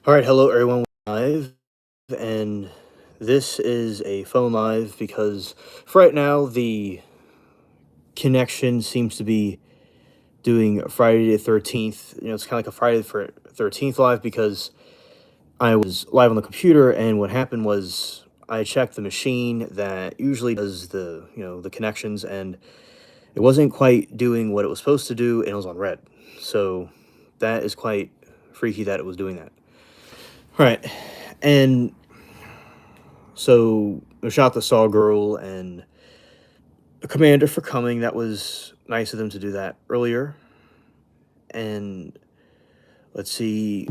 All right, hello everyone live, and this is a phone live because for right now the connection seems to be doing Friday the 13th. It's kind of like a Friday the 13th live because I was live on the computer, and what happened was I checked the machine that usually does the connections, and it wasn't quite doing what it was supposed to do, and it was on red. So that is quite freaky that it was doing that. All right, and so I shot the Saw Girl and the commander for coming. That was nice of them to do that earlier. And let's see,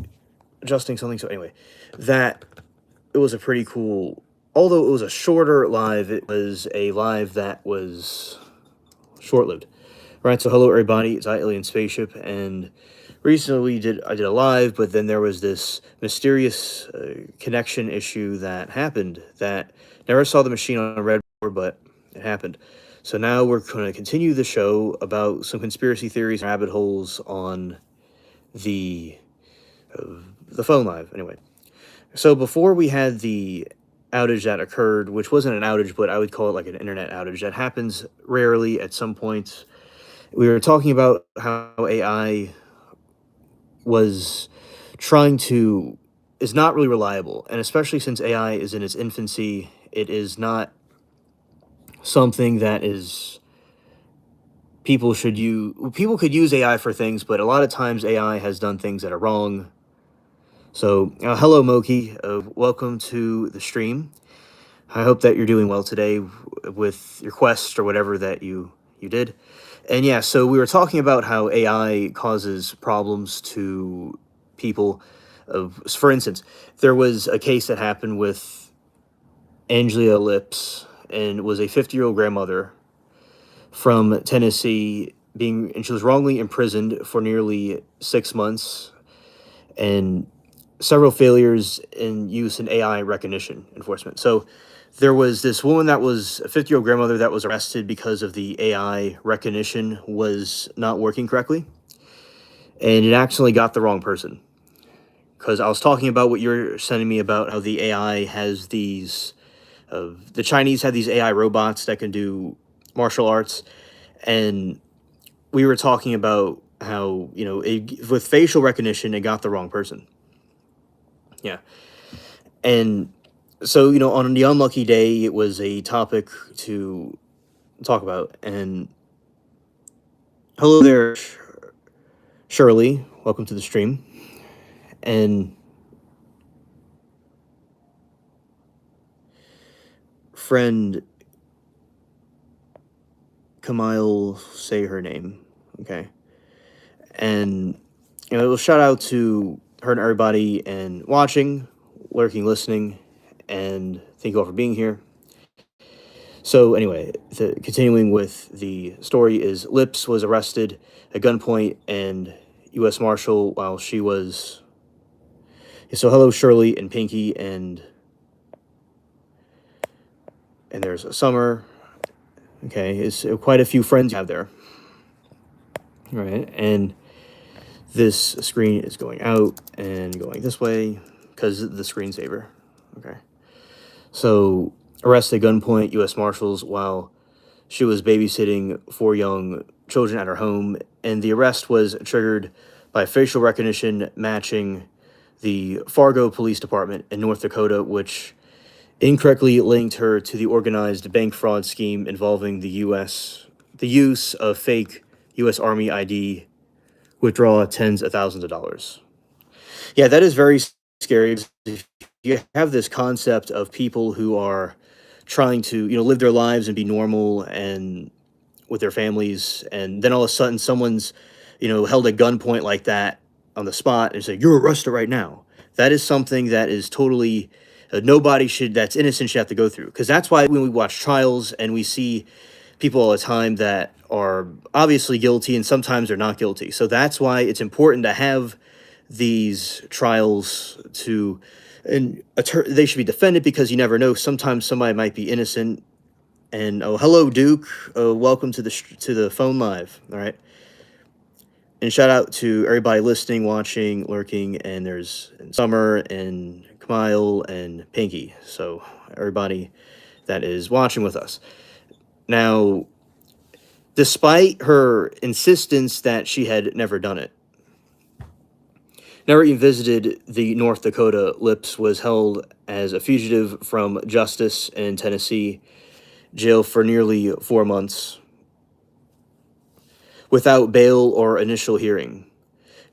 adjusting something. So anyway, that it was a pretty cool. Although it was a shorter live, it was a live that was short-lived. Right. So hello everybody. It's Alien Spaceship, and recently I did a live, but then there was this mysterious connection issue that happened that never saw the machine on red before, but it happened. So now we're going to continue the show about some conspiracy theories, rabbit holes on the the phone live. Anyway, so before we had the outage that occurred, which wasn't an outage, but I would call it like an internet outage that happens rarely at some points. We were talking about how AI was trying to is not really reliable, and especially since AI is in its infancy, it is not something that is people could use AI for things, but a lot of times AI has done things that are wrong. So hello Moki, welcome to the stream. I hope that you're doing well today with your quest or whatever that you did. And yeah, so we were talking about how AI causes problems to people. For instance, there was a case that happened with Angela Lips, and was a 50-year-old grandmother from Tennessee and she was wrongly imprisoned for nearly 6 months, and several failures in use in AI recognition enforcement. So there was this woman that was a 50-year-old grandmother that was arrested because of the AI recognition was not working correctly, and it actually got the wrong person. Because I was talking about what you're sending me about how the AI has the Chinese had these AI robots that can do martial arts, and we were talking about how with facial recognition it got the wrong person. Yeah, and so on the unlucky day it was a topic to talk about. And hello there, Shirley. Welcome to the stream. And friend Kamile, say her name, okay? And shout out to her and everybody and watching, lurking, listening, and thank you all for being here. So anyway, continuing with the story is Lips was arrested at gunpoint and U.S. Marshal while she was. So hello Shirley and Pinky, and there's a Summer. Okay, it's quite a few friends you have there. All right, and this screen is going out and going this way because the screensaver. Okay, so arrested at gunpoint, U.S. Marshals while she was babysitting 4 young children at her home, and the arrest was triggered by facial recognition matching the Fargo Police Department in North Dakota, which incorrectly linked her to the organized bank fraud scheme involving the use of fake U.S. Army ID, withdraw tens of thousands of dollars. Yeah, that is very scary. If you have this concept of people who are trying to live their lives and be normal and with their families, and then all of a sudden someone's held at gunpoint like that on the spot and say you're arrested right now. That is something that is totally nobody should that's innocent should have to go through, because that's why when we watch trials and we see people all the time that are obviously guilty and sometimes they're not guilty. So that's why it's important to have these trials and they should be defended, because you never know, sometimes somebody might be innocent. And oh, hello Duke, welcome to the phone live. All right, And shout out to everybody listening, watching, lurking, and there's Summer and Kamile and Pinky. So everybody that is watching with us. Now, despite her insistence that she had never done it, never even visited the North Dakota, Lips was held as a fugitive from justice in Tennessee jail for nearly 4 months without bail or initial hearing.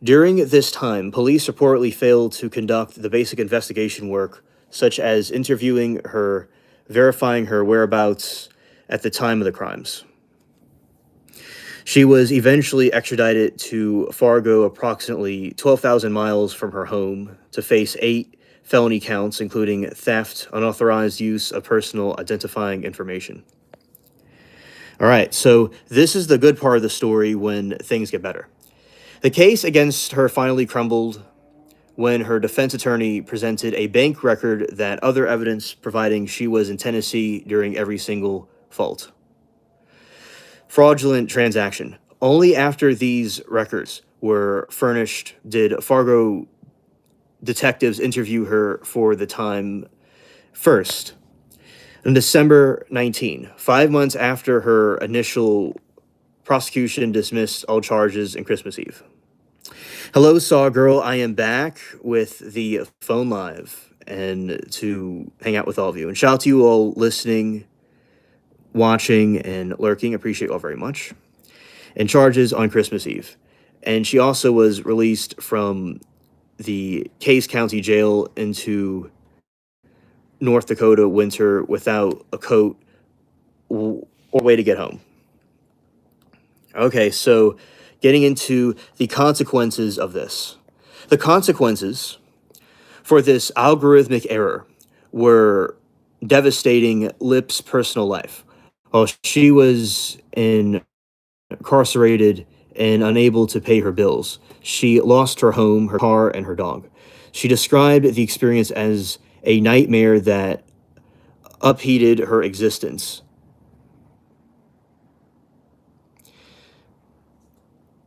During this time, police reportedly failed to conduct the basic investigation work, such as interviewing her, verifying her whereabouts at the time of the crimes. She was eventually extradited to Fargo, approximately 12,000 miles from her home, to face 8 felony counts, including theft, unauthorized use of personal identifying information. All right, so this is the good part of the story when things get better. The case against her finally crumbled when her defense attorney presented a bank record that other evidence providing she was in Tennessee during every single fault. Fraudulent transaction. Only after these records were furnished did Fargo detectives interview her for the time first. On December 19, 5 months after her initial prosecution dismissed all charges on Christmas Eve. Hello, Saw Girl. I am back with the phone live and to hang out with all of you. And shout out to you all listening, watching, and lurking. Appreciate you all very much. And charges on Christmas Eve. And she also was released from the Case County Jail into North Dakota winter without a coat or way to get home. Okay, so getting into the consequences of this. The consequences for this algorithmic error were devastating Lip's personal life. While she was incarcerated and unable to pay her bills, she lost her home, her car, and her dog. She described the experience as a nightmare that upheated her existence.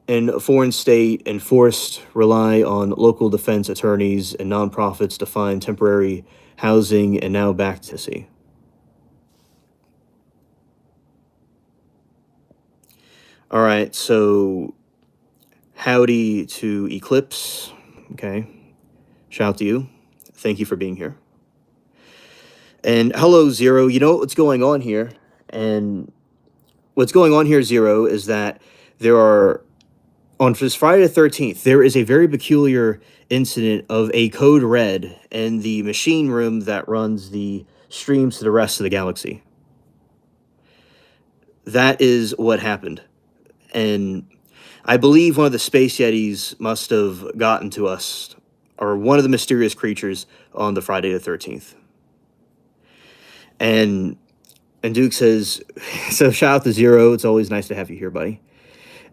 In a foreign state, and forced rely on local defense attorneys and nonprofits to find temporary housing, and now back to sea. All right, so howdy to Eclipse. Okay, shout out to you. Thank you for being here. And hello, Zero. You know what's going on here? And what's going on here, Zero, is that there are, on this Friday the 13th, there is a very peculiar incident of a code red in the machine room that runs the streams to the rest of the galaxy. That is what happened. And I believe one of the Space Yetis must have gotten to us, or one of the mysterious creatures on the Friday the 13th. And Duke says, so shout out to Zero. It's always nice to have you here, buddy.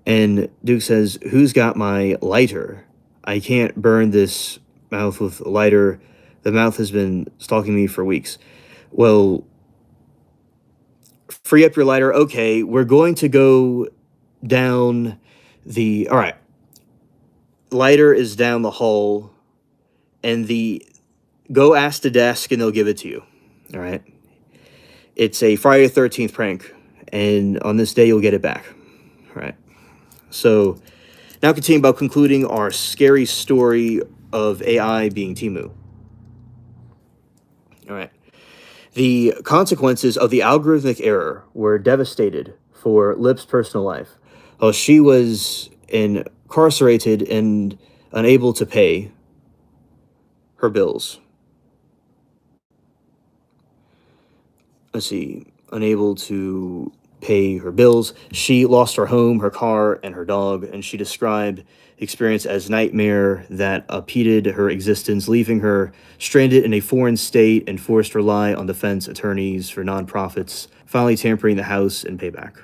And Duke says, who's got my lighter? I can't burn this mouth with a lighter. The mouth has been stalking me for weeks. Well, free up your lighter. Okay, we're going to go down the... All right. Lighter is down the hall. And go ask the desk and they'll give it to you. All right. It's a Friday the 13th prank. And on this day, you'll get it back. All right. So now continue about concluding our scary story of AI being Temu. All right. The consequences of the algorithmic error were devastated for Lip's personal life. While she was incarcerated and unable to pay her bills. Let's see, unable to pay her bills. She lost her home, her car, and her dog, and she described the experience as nightmare that upheated her existence, leaving her stranded in a foreign state and forced to rely on defense attorneys for nonprofits, finally tampering the house in payback.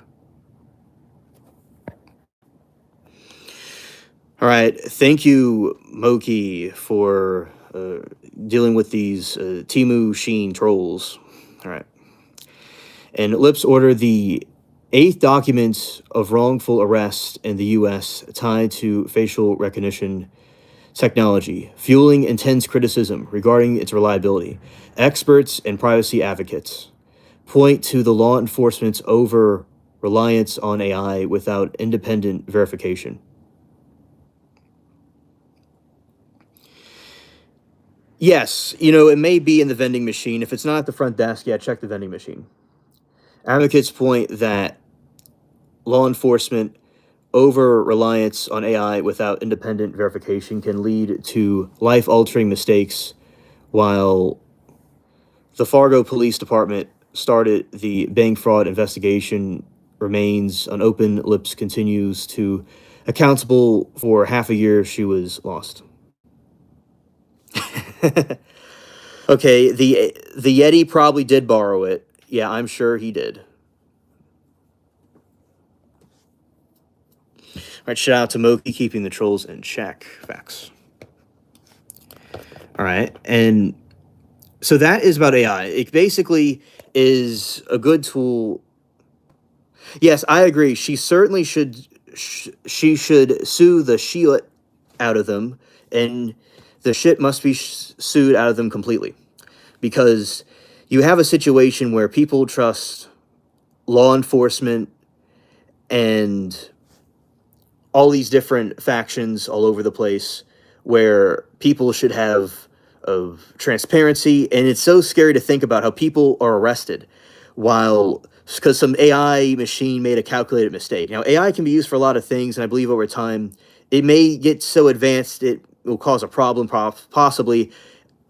All right, thank you, Moki, for dealing with these Temu Sheen trolls. All right. And Lips ordered the Eighth documents of wrongful arrest in the U.S. tied to facial recognition technology, fueling intense criticism regarding its reliability. Experts and privacy advocates point to the law enforcement's over reliance on AI without independent verification. Yes, it may be in the vending machine. If it's not at the front desk, yeah, check the vending machine. Advocates point that law enforcement over reliance on AI without independent verification can lead to life altering mistakes, while the Fargo Police Department started the bank fraud investigation remains unopened. Lips continues to accountable for half a year she was lost. Okay, the Yeti probably did borrow it. Yeah, I'm sure he did. All right, shout out to Moki keeping the trolls in check. Facts. All right, and so that is about AI. It basically is a good tool. Yes, I agree. She certainly should. She should sue the shit out of them, and the shit must be sued out of them completely, because you have a situation where people trust law enforcement and all these different factions all over the place, where people should have of transparency, and it's so scary to think about how people are arrested while because some AI machine made a calculated mistake. Now AI can be used for a lot of things, and I believe over time it may get so advanced it will cause a problem, possibly.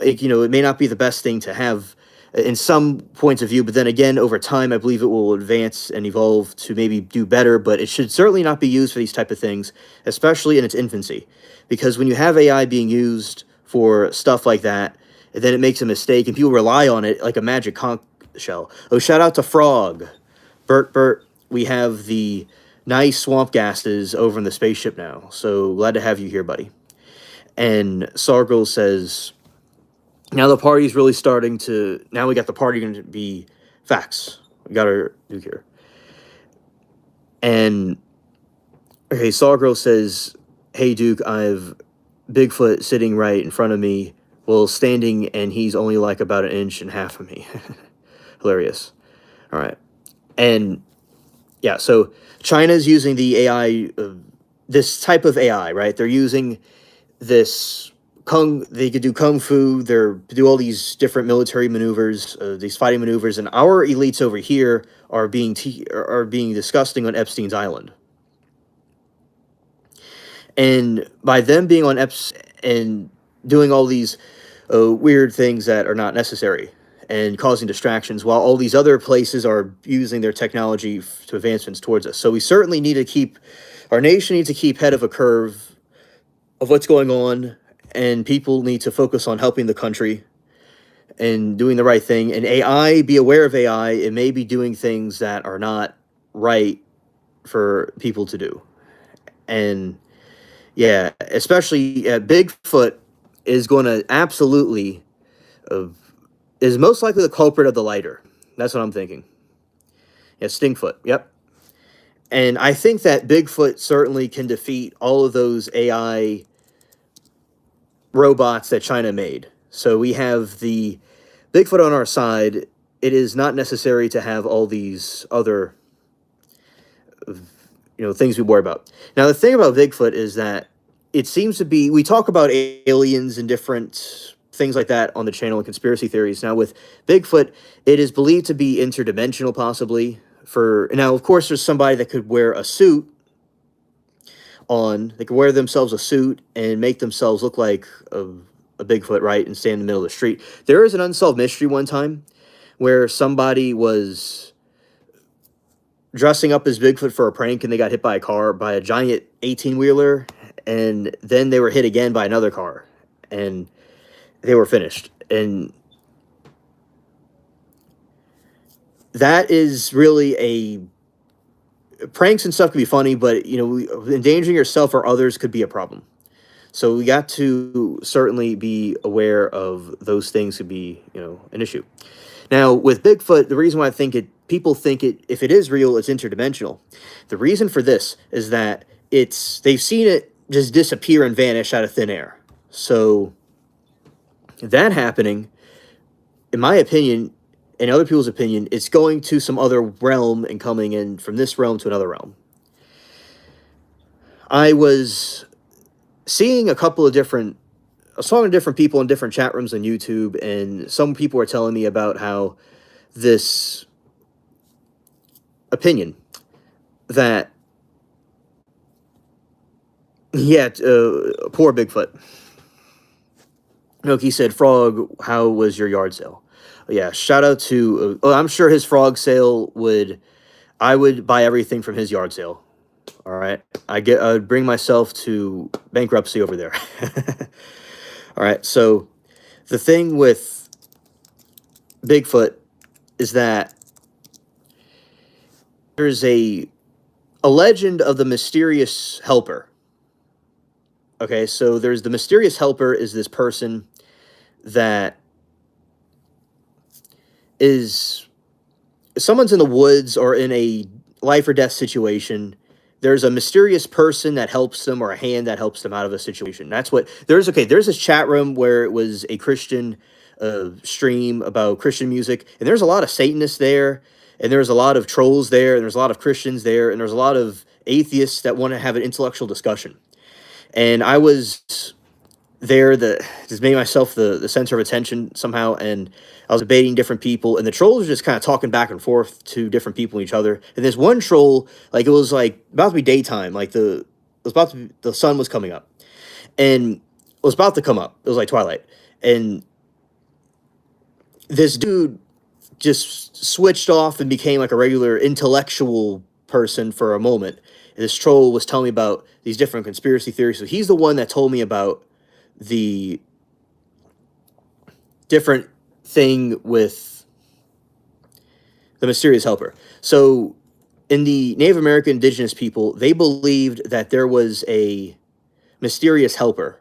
It may not be the best thing to have in some points of view, but then again, over time, I believe it will advance and evolve to maybe do better, but it should certainly not be used for these type of things, especially in its infancy. Because when you have AI being used for stuff like that, and then it makes a mistake and people rely on it like a magic conch shell. Oh, shout out to Frog. Bert, we have the nice swamp gases over in the spaceship now, so glad to have you here, buddy. And Sargirl says, now the party's really starting to. Now we got the party going to be facts. We got our Duke here. And okay, Sawgirl says, "Hey Duke, I've Bigfoot sitting right in front of me, well standing, and he's only like about an inch and a half of me." Hilarious. All right, and yeah, so China's using the AI, this type of AI, right? They're using this they could do kung fu, they're do all these different military maneuvers, these fighting maneuvers, and our elites over here are being disgusting on Epstein's island. And by them being on and doing all these weird things that are not necessary and causing distractions, while all these other places are using their technology to advancements towards us. So we certainly need to keep our nation needs to keep head of a curve of what's going on, and people need to focus on helping the country and doing the right thing. And AI, be aware of AI. It may be doing things that are not right for people to do. And yeah, especially Bigfoot is going to absolutely is most likely the culprit of the lighter. That's what I'm thinking. Yeah, Stinkfoot. Yep. And I think that Bigfoot certainly can defeat all of those AI robots that China made. So we have the Bigfoot on our side. It is not necessary to have all these other things we worry about. Now the thing about Bigfoot is that it seems to be we talk about aliens and different things like that on the channel and conspiracy theories. Now with Bigfoot, it is believed to be interdimensional, possibly. For now, of course, there's somebody that could wear a suit on. They could wear themselves a suit and make themselves look like a Bigfoot, right, and stand in the middle of the street. There is an unsolved mystery one time where somebody was dressing up as Bigfoot for a prank and they got hit by a giant 18-wheeler, and then they were hit again by another car, and they were finished. And that is really pranks and stuff can be funny, but endangering yourself or others could be a problem. So we got to certainly be aware of those things could be, an issue. Now, with Bigfoot, the reason why I think people think it, if it is real, it's interdimensional. The reason for this is that they've seen it just disappear and vanish out of thin air. So that happening, in my opinion, in other people's opinion, it's going to some other realm and coming in from this realm to another realm. I was seeing a couple of different, I was talking to different people in different chat rooms on YouTube, and some people were telling me about how this opinion that, yeah, poor Bigfoot. Noki said, Frog, how was your yard sale? Yeah, shout out to, I'm sure his frog sale I would buy everything from his yard sale. All right. I would bring myself to bankruptcy over there. All right. So the thing with Bigfoot is that there's a legend of the mysterious helper. Okay. So there's the mysterious helper is this person that someone's in the woods or in a life or death situation. There's a mysterious person that helps them or a hand that helps them out of a situation. That's what there's this chat room where it was a Christian stream about Christian music, and there's a lot of Satanists there, and there's a lot of trolls there, and there's a lot of Christians there, and there's a lot of atheists that want to have an intellectual discussion. And I was there just made myself the center of attention somehow, and I was debating different people, and the trolls were just kind of talking back and forth to different people and each other. And this one troll, like it was like about to be daytime, like the sun was coming up, and it was about to come up. It was like twilight, and this dude just switched off and became like a regular intellectual person for a moment. And this troll was telling me about these different conspiracy theories. So he's the one that told me about the different thing with the mysterious helper. So in the Native American indigenous people, they believed that there was a mysterious helper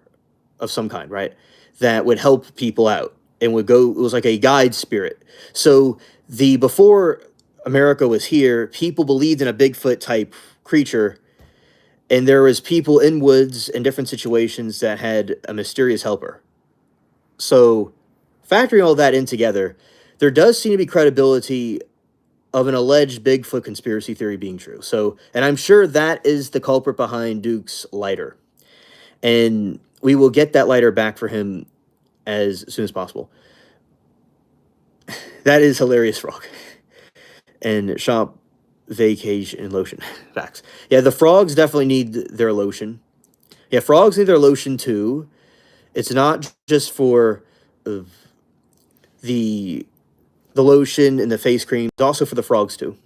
of some kind, right? That would help people out and it was like a guide spirit. So before America was here, people believed in a Bigfoot type creature, and there was people in woods in different situations that had a mysterious helper. So factoring all that in together, there does seem to be credibility of an alleged Bigfoot conspiracy theory being true. So, and I'm sure that is the culprit behind Duke's lighter. And we will get that lighter back for him as soon as possible. That is hilarious, Frog. And shop vacation and lotion. Facts. Yeah, the frogs definitely need their lotion. Yeah, frogs need their lotion too. It's not just for the lotion and the face cream. It's also for the frogs too.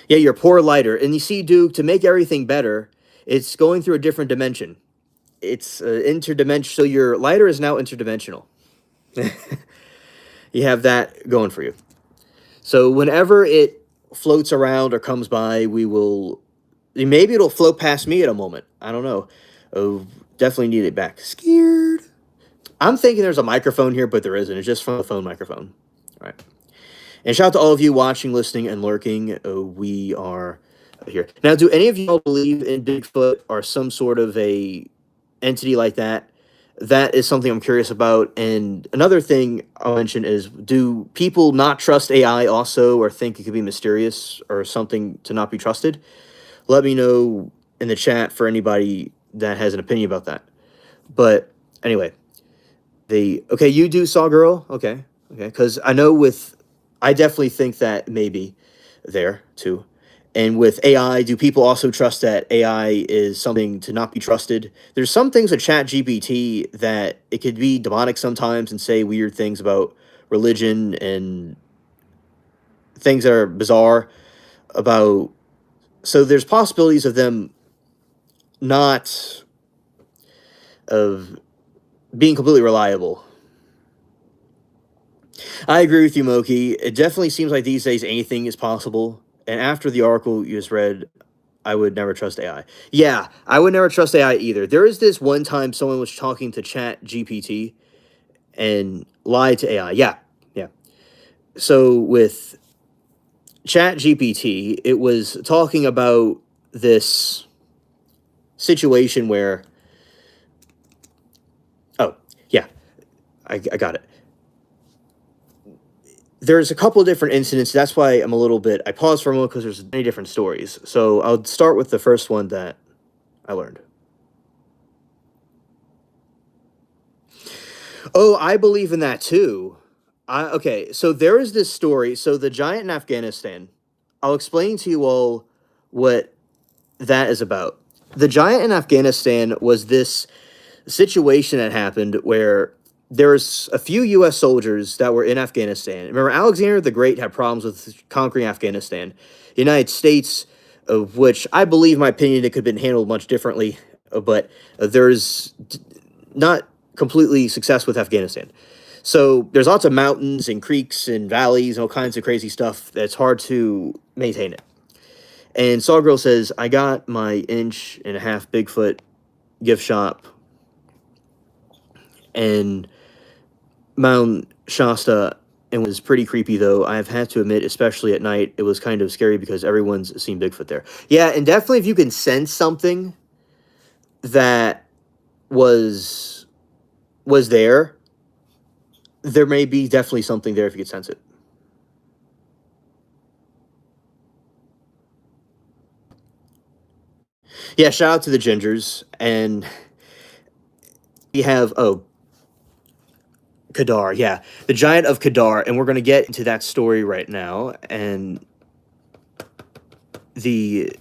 Yeah, your poor lighter. And you see, Duke, to make everything better, it's going through a different dimension. It's interdimensional. So your lighter is now interdimensional. You have that going for you. So whenever it floats around or comes by, maybe it'll float past me at a moment. I don't know. Oh, definitely need it back. Scared. I'm thinking there's a microphone here, but there isn't. It's just from the phone microphone. All right. And shout out to all of you watching, listening, and lurking. We are here. Now, do any of you all believe in Bigfoot or some sort of a entity like that? That is something I'm curious about. And another thing I'll mention is, do people not trust AI also, or think it could be mysterious or something to not be trusted? Let me know in the chat for anybody that has an opinion about that. But anyway, okay, you do Saw Girl? Okay, because I definitely think that maybe there too. And with AI, do people also trust that AI is something to not be trusted? There's some things with ChatGPT that it could be demonic sometimes and say weird things about religion and things that are bizarre about. So there's possibilities of them not of being completely reliable. I agree with you, Moki. It definitely seems like these days anything is possible. And after the article you just read, I would never trust AI. Yeah, I would never trust AI either. There is this one time someone was talking to Chat GPT, and lie to AI. Yeah, yeah. So with Chat GPT, it was talking about this situation where, oh, yeah, I got it. There's a couple of different incidents. That's why I'm a little bit, I paused for a moment because there's many different stories. So I'll start with the first one that I learned. Oh, I believe in that too. Okay, so there is this story. So the giant in Afghanistan, I'll explain to you all what that is about. The giant in Afghanistan was this situation that happened where there's a few U.S. soldiers that were in Afghanistan. Remember, Alexander the Great had problems with conquering Afghanistan. The United States, of which I believe, in my opinion, it could have been handled much differently, but there's not completely success with Afghanistan. So there's lots of mountains and creeks and valleys and all kinds of crazy stuff that's hard to maintain it. And Saw Girl says, I got my 1.5-inch Bigfoot gift shop and Mount Shasta, and was pretty creepy though. I've had to admit, especially at night, it was kind of scary because everyone's seen Bigfoot there. Yeah, and definitely if you can sense something that was there, there may be definitely something there if you could sense it. Yeah, shout out to the Gingers, and we have Kadar, yeah, the giant of Kadar, and we're gonna get into that story right now, and the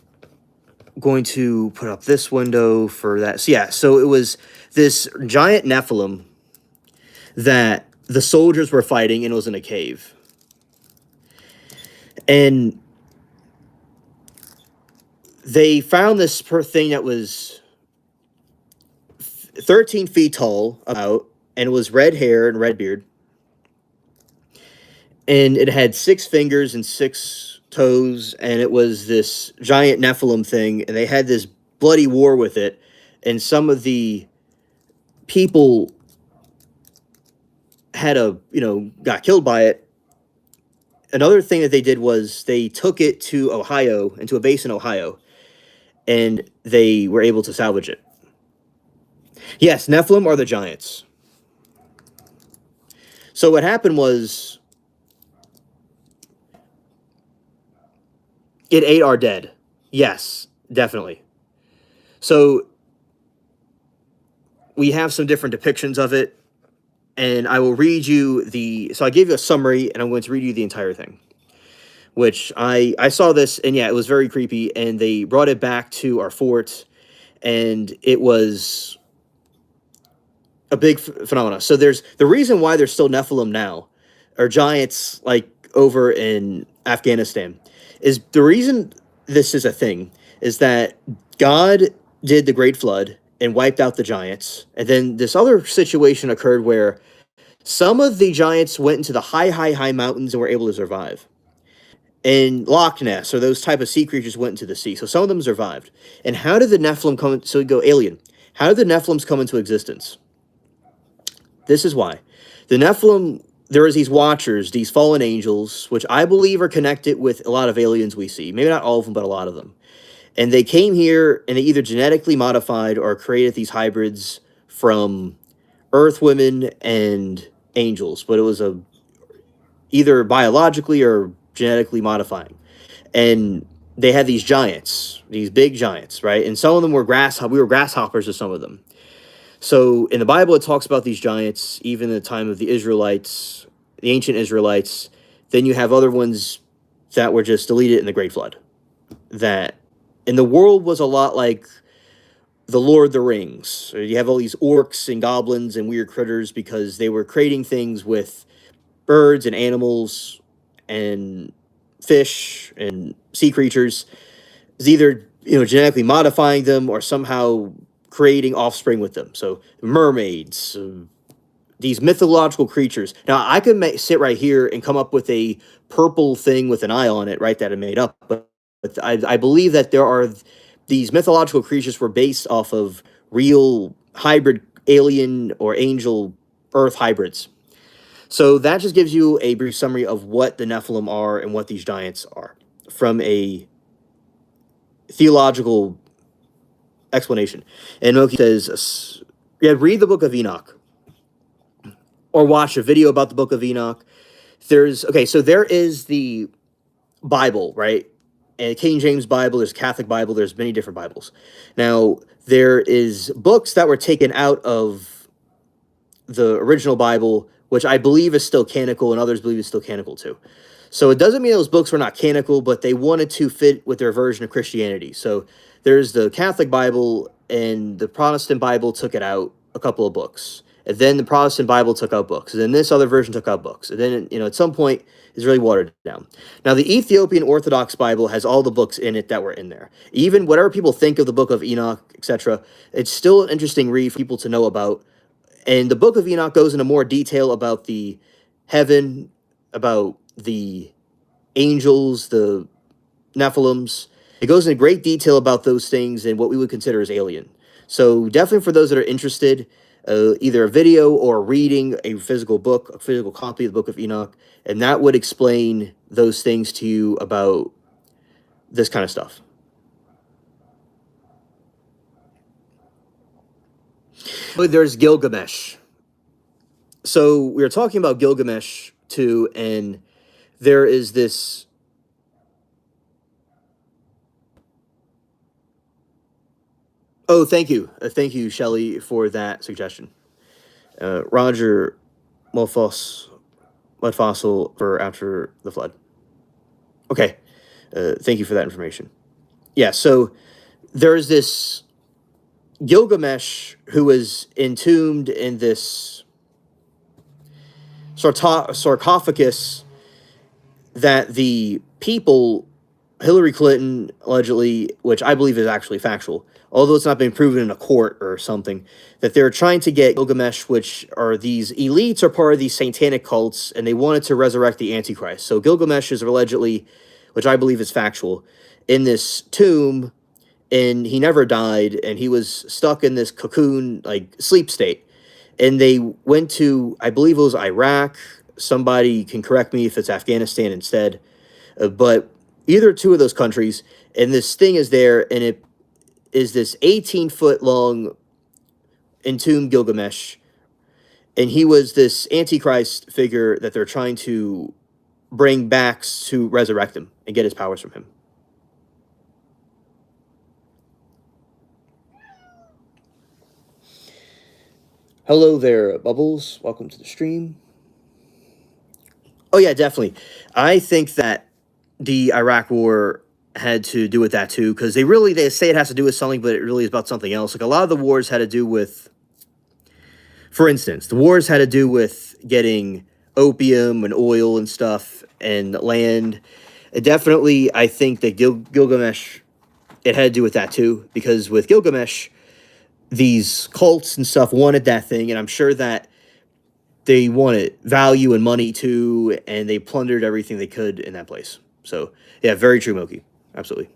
going to put up this window for that. So yeah, so it was this giant Nephilim that the soldiers were fighting, and it was in a cave, and they found this thing that was 13 feet tall, about, and it was red hair and red beard, and it had 6 fingers and 6 toes, and it was this giant Nephilim thing, and they had this bloody war with it, and some of the people got killed by it. Another thing that they did was they took it to Ohio, into a base in Ohio, and they were able to salvage it. Yes, Nephilim are the giants. So what happened was it ate our dead. Yes, definitely. So we have some different depictions of it, and I will read you so I gave you a summary, and I'm going to read you the entire thing, which I saw this, and yeah, it was very creepy, and they brought it back to our fort, and it was a big phenomenon. So there's the reason why there's still Nephilim now, or giants like over in Afghanistan, is the reason this is a thing is that God did the Great Flood and wiped out the giants, and then this other situation occurred where some of the giants went into the high mountains and were able to survive. And Loch Ness, or those type of sea creatures, went into the sea. So some of them survived. And how did the Nephilim come? So we go alien. How did the Nephilims come into existence? This is why. The Nephilim, there is these watchers, these fallen angels, which I believe are connected with a lot of aliens we see. Maybe not all of them, but a lot of them. And they came here, and they either genetically modified or created these hybrids from Earth women and angels. But it was either biologically or genetically modifying. And they had these giants, these big giants, right? And some of them were we were grasshoppers to some of them. So in the Bible, it talks about these giants, even in the time of the Israelites, the ancient Israelites. Then you have other ones that were just deleted in the Great Flood. And the world was a lot like the Lord of the Rings. You have all these orcs and goblins and weird critters because they were creating things with birds and animals and fish and sea creatures. It's either genetically modifying them or somehow creating offspring with them. So mermaids, these mythological creatures. Now I could sit right here and come up with a purple thing with an eye on it, right? That I made up, but I believe that there are these mythological creatures were based off of real hybrid alien or angel Earth hybrids. So that just gives you a brief summary of what the Nephilim are and what these giants are from a theological explanation. And Moki says, yeah, read the Book of Enoch or watch a video about the Book of Enoch. So there is the Bible, right? And King James Bible, there's Catholic Bible, there's many different Bibles. Now, there is books that were taken out of the original Bible, which I believe is still canonical, and others believe is still canonical too. So it doesn't mean those books were not canonical, but they wanted to fit with their version of Christianity. So there's the Catholic Bible, and the Protestant Bible took it out a couple of books. And then the Protestant Bible took out books. And then this other version took out books. And then, at some point, it's really watered down. Now, the Ethiopian Orthodox Bible has all the books in it that were in there. Even whatever people think of the Book of Enoch, etc., it's still an interesting read for people to know about. And the Book of Enoch goes into more detail about the heaven, about the angels, the Nephilims. It goes into great detail about those things and what we would consider as alien. So definitely for those that are interested, either a video or reading a physical book, a physical copy of the Book of Enoch, and that would explain those things to you about this kind of stuff. But there's Gilgamesh. So we were talking about Gilgamesh too, and there is this... Oh, thank you. Thank you, Shelley, for that suggestion. Roger Mudfossil for After the Flood. Okay. Thank you for that information. Yeah, so there's this Gilgamesh who was entombed in this sarcophagus that the people, Hillary Clinton, allegedly, which I believe is actually factual, although it's not been proven in a court or something, that they're trying to get Gilgamesh, which are these elites, are part of these satanic cults, and they wanted to resurrect the Antichrist. So Gilgamesh is allegedly, which I believe is factual, in this tomb, and he never died, and he was stuck in this cocoon, like, sleep state. And they went to, I believe it was Iraq. Somebody can correct me if it's Afghanistan instead. But either two of those countries, and this thing is there, and it is this 18-foot long entombed Gilgamesh, and he was this Antichrist figure that they're trying to bring back to resurrect him and get his powers from him. Hello there, Bubbles. Welcome to the stream. Oh yeah, definitely. I think that the Iraq War had to do with that too, because they say it has to do with something, but it really is about something else. Like a lot of the wars had to do with, for instance, the wars had to do with getting opium and oil and stuff and land. Definitely, I think that Gilgamesh, it had to do with that too, because with Gilgamesh, these cults and stuff wanted that thing, and I'm sure that they wanted value and money too, and they plundered everything they could in that place. So, yeah, very true, Moki. Absolutely.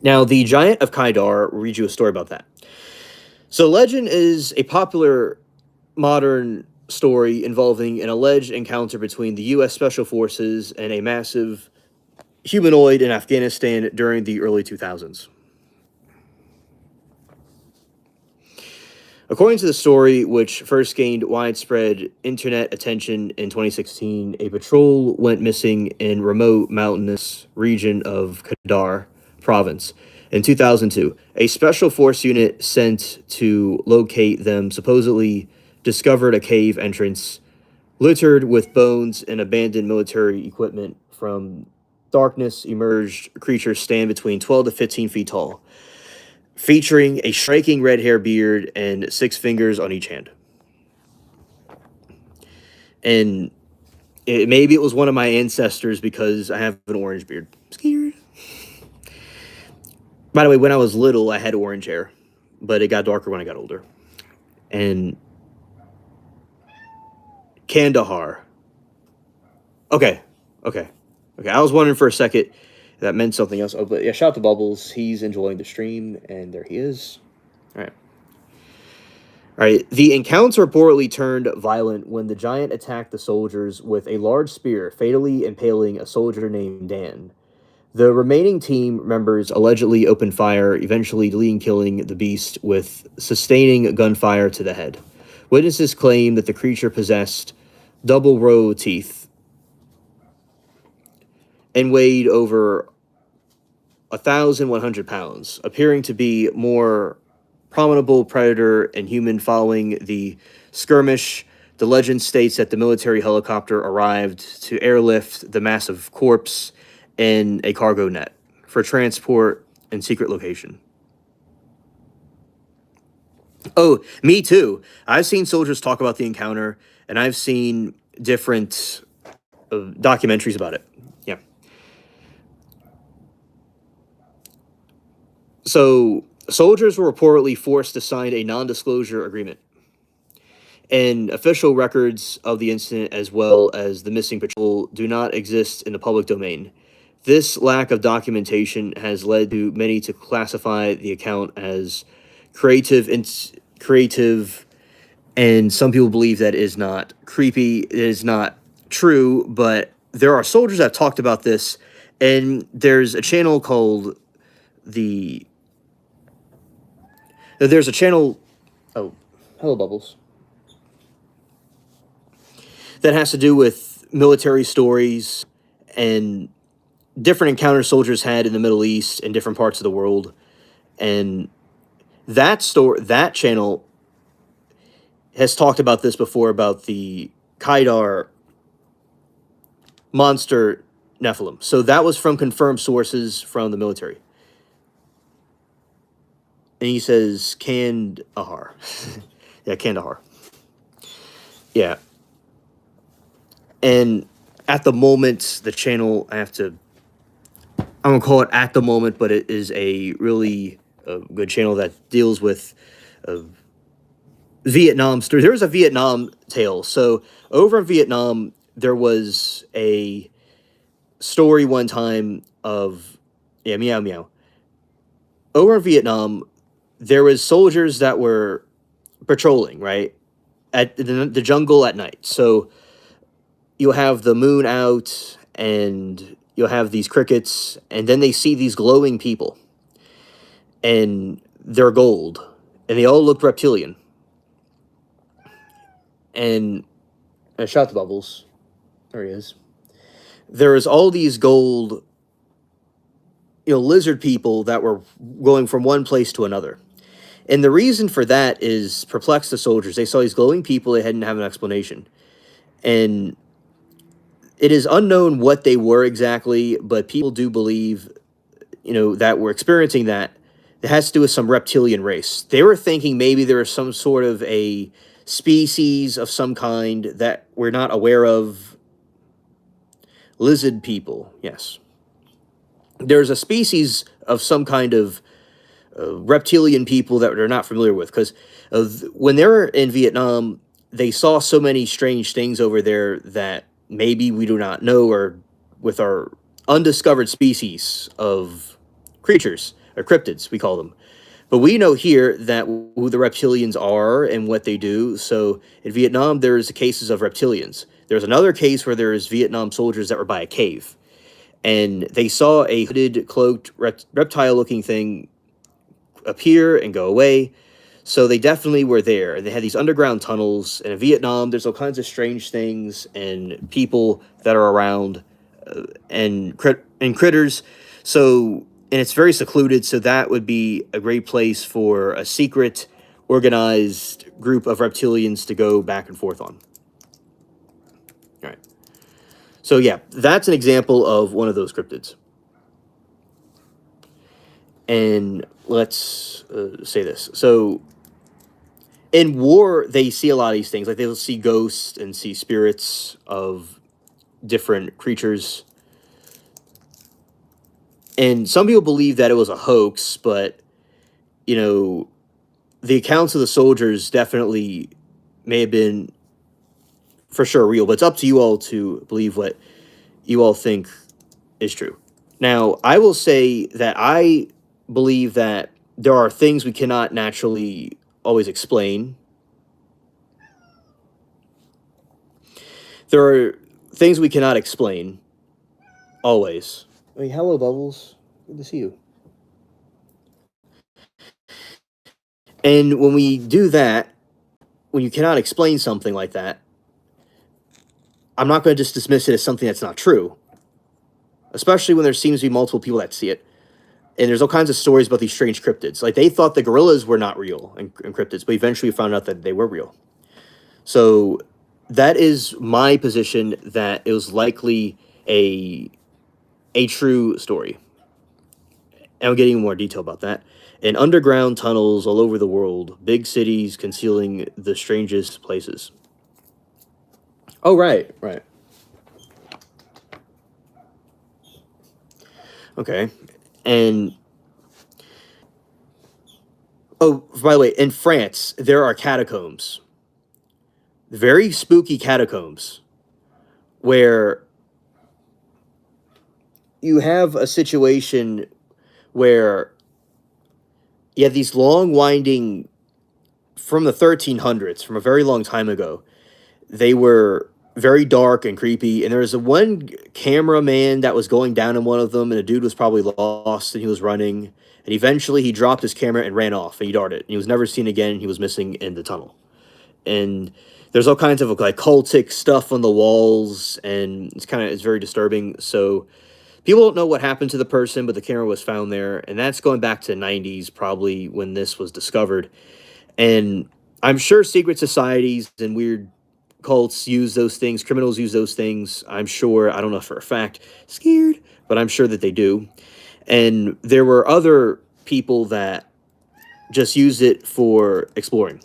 Now, the Giant of Kaidar, will read you a story about that. So, legend is a popular modern story involving an alleged encounter between the U.S. Special Forces and a massive humanoid in Afghanistan during the early 2000s. According to the story, which first gained widespread internet attention in 2016, a patrol went missing in remote mountainous region of Kadar province. In 2002, a special force unit sent to locate them supposedly discovered a cave entrance littered with bones and abandoned military equipment. From darkness emerged creatures stand between 12 to 15 feet tall, featuring a striking red hair beard and 6 fingers on each hand. And maybe it was one of my ancestors because I have an orange beard. Scared. By the way, when I was little, I had orange hair, but it got darker when I got older. And Kandahar. Okay. I was wondering for a second if that meant something else. Oh, but yeah, shout out to Bubbles. He's enjoying the stream, and there he is. All right. All right, the encounter reportedly turned violent when the giant attacked the soldiers with a large spear, fatally impaling a soldier named Dan. The remaining team members allegedly opened fire, eventually killing the beast with sustaining gunfire to the head. Witnesses claim that the creature possessed double row teeth and weighed over 1,100 pounds, appearing to be more prominable predator and human following the skirmish. The legend states that the military helicopter arrived to airlift the massive corpse in a cargo net for transport and secret location. Oh, me too. I've seen soldiers talk about the encounter, and I've seen different documentaries about it. Yeah. So, soldiers were reportedly forced to sign a non disclosure agreement. And official records of the incident, as well as the missing patrol, do not exist in the public domain. This lack of documentation has led to many to classify the account as creative, and some people believe that is not creepy. It is not true, but there are soldiers that have talked about this, and there's a channel called the. There's a channel. Oh, hello, Bubbles. That has to do with military stories and different encounters soldiers had in the Middle East and different parts of the world. And that channel has talked about this before, about the Kaidar monster Nephilim. So that was from confirmed sources from the military. And he says Kandahar. Yeah, Kandahar. Yeah. And at the moment, the channel, I'm going to call it at the moment, but it is a really good channel that deals with Vietnam story. There was a Vietnam tale. So over in Vietnam, there was a story one time of, yeah, meow meow. Over in Vietnam, there was soldiers that were patrolling, right, at the jungle at night. So you'll have the moon out and you'll have these crickets, and then they see these glowing people, and they're gold, and they all look reptilian. And I shot the Bubbles. There he is. There was all these gold, lizard people that were going from one place to another. And the reason for that is perplexed the soldiers. They saw these glowing people, they didn't have an explanation. And it is unknown what they were exactly, but people do believe, that we're experiencing that. It has to do with some reptilian race. They were thinking maybe there was some sort of a species of some kind that we're not aware of. Lizard people, yes. There's a species of some kind of reptilian people that they're not familiar with, because when they were in Vietnam, they saw so many strange things over there that maybe we do not know, or with our undiscovered species of creatures, or cryptids, we call them. But we know here that who the reptilians are and what they do. So in Vietnam, there's cases of reptilians. There's another case where there's Vietnam soldiers that were by a cave, and they saw a hooded, cloaked, reptile-looking thing appear and go away. So they definitely were there. And they had these underground tunnels. And in Vietnam, there's all kinds of strange things and people that are around, and critters. So, and it's very secluded. So that would be a great place for a secret, organized group of reptilians to go back and forth on. All right. So yeah, that's an example of one of those cryptids. And let's say this. So in war, they see a lot of these things. Like they'll see ghosts and see spirits of different creatures. And some people believe that it was a hoax, but, the accounts of the soldiers definitely may have been for sure real. But it's up to you all to believe what you all think is true. Now, I will say that I believe that there are things we cannot naturally always explain. There are things we cannot explain, always. I mean, hello, Bubbles. Good to see you. And when we do that, when you cannot explain something like that, I'm not going to just dismiss it as something that's not true, especially when there seems to be multiple people that see it. And there's all kinds of stories about these strange cryptids. Like, they thought the gorillas were not real and cryptids, but eventually we found out that they were real. So that is my position, that it was likely a true story. And I'll get even more detail about that. And underground tunnels all over the world, big cities concealing the strangest places. Oh, right, right. Okay. And, oh, by the way, in France, there are catacombs, very spooky catacombs, where you have a situation where you have these long winding, from the 1300s, from a very long time ago. They were very dark and creepy, and there was a one cameraman that was going down in one of them, and a dude was probably lost, and he was running, and eventually he dropped his camera and ran off, and he darted, and he was never seen again. He was missing in the tunnel. And there's all kinds of like cultic stuff on the walls, and it's very disturbing. So people don't know what happened to the person, but the camera was found there, and that's going back to the 90s, probably, when this was discovered. And I'm sure secret societies and weird cults use those things, criminals use those things. I'm sure, I don't know for a fact, scared, but I'm sure that they do. And there were other people that just use it for exploring.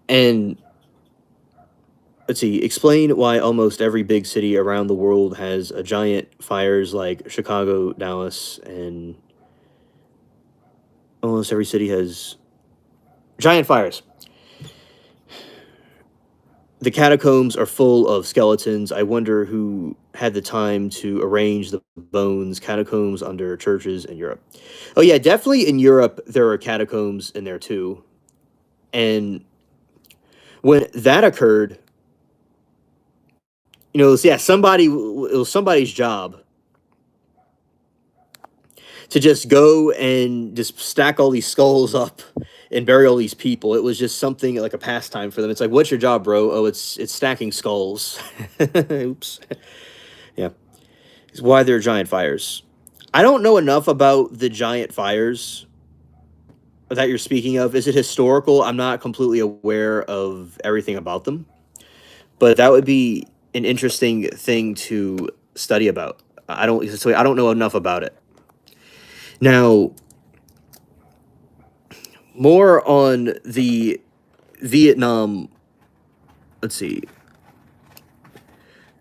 And let's see, explain why almost every big city around the world has a giant fires, like Chicago, Dallas, and almost every city has giant fires. The catacombs are full of skeletons. I wonder who had the time to arrange the bones. Catacombs under churches in Europe. Oh yeah, definitely in Europe there are catacombs in there too. And when that occurred, yeah, it was somebody's job to just go and just stack all these skulls up and bury all these people. It was just something like a pastime for them. It's like, what's your job, bro? Oh, it's stacking skulls. Oops. Yeah. It's why there are giant fires. I don't know enough about the giant fires that you're speaking of. Is it historical? I'm not completely aware of everything about them, but that would be an interesting thing to study about. I don't know enough about it. Now, more on the Vietnam, let's see.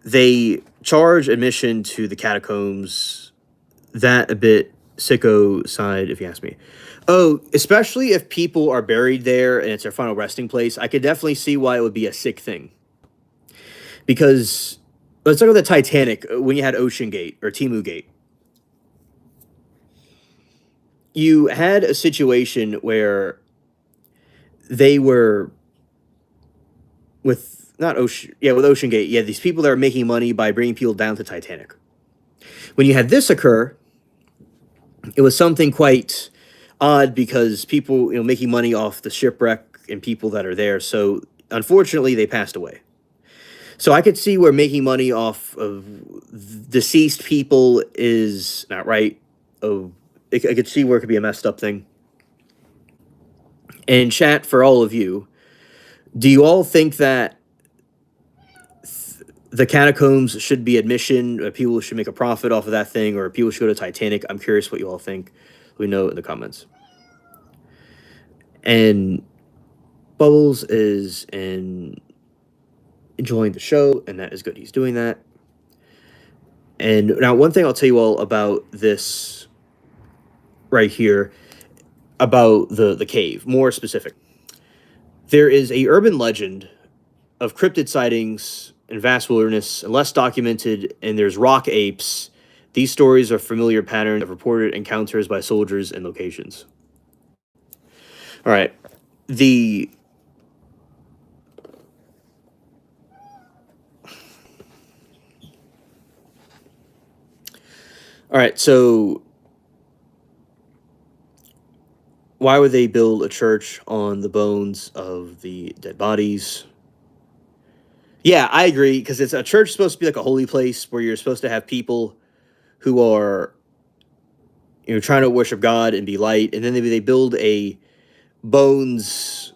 They charge admission to the catacombs. That a bit sicko side, if you ask me. Oh, especially if people are buried there and it's their final resting place, I could definitely see why it would be a sick thing. Because let's look at the Titanic when you had Ocean Gate or Timu Gate. You had a situation where they were with not Ocean, yeah, with Ocean Gate. Yeah, these people that are making money by bringing people down to Titanic. When you had this occur, it was something quite odd because people, making money off the shipwreck and people that are there. So unfortunately, they passed away. So I could see where making money off of deceased people is not right. Oh, I could see where it could be a messed up thing. And chat, for all of you, do you all think that the catacombs should be admission? People should make a profit off of that thing, or people should go to Titanic? I'm curious what you all think. Let me know in the comments. And Bubbles is enjoying the show, and that is good. He's doing that. And now, one thing I'll tell you all about this right here, about the cave, more specific. There is a urban legend of cryptid sightings in vast wilderness, and less documented, and there's rock apes. These stories are familiar patterns of reported encounters by soldiers and locations. All right. The All right, so why would they build a church on the bones of the dead bodies? Yeah, I agree because it's a church is supposed to be like a holy place where you're supposed to have people who are trying to worship God and be light, and then they build a bones.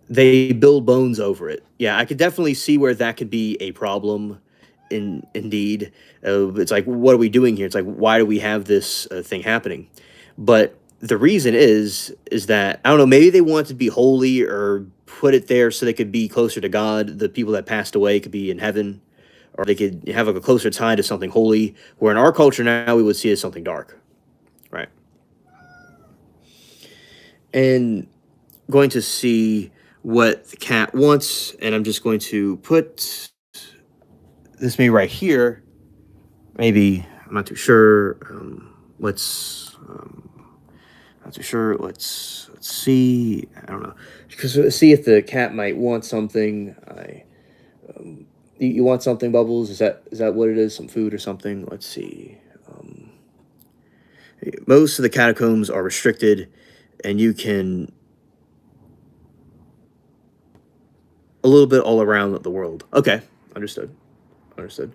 They build bones over it. Yeah, I could definitely see where that could be a problem. Indeed, it's like, what are we doing here? It's like, why do we have this thing happening? But the reason is that I don't know. Maybe they want to be holy or put it there so they could be closer to God. The people that passed away could be in heaven, or they could have like a closer tie to something holy. Where in our culture now we would see it as something dark, right? And going to see what the cat wants, and I'm just going to put this maybe right here. Maybe I'm not too sure. Let's not too sure. Let's see. I don't know, because see if the cat might want something. You want something, Bubbles? Is that what it is? Some food or something? Let's see. Um, Most of the catacombs are restricted, and you can a little bit all around the world. Okay, understood. Understood.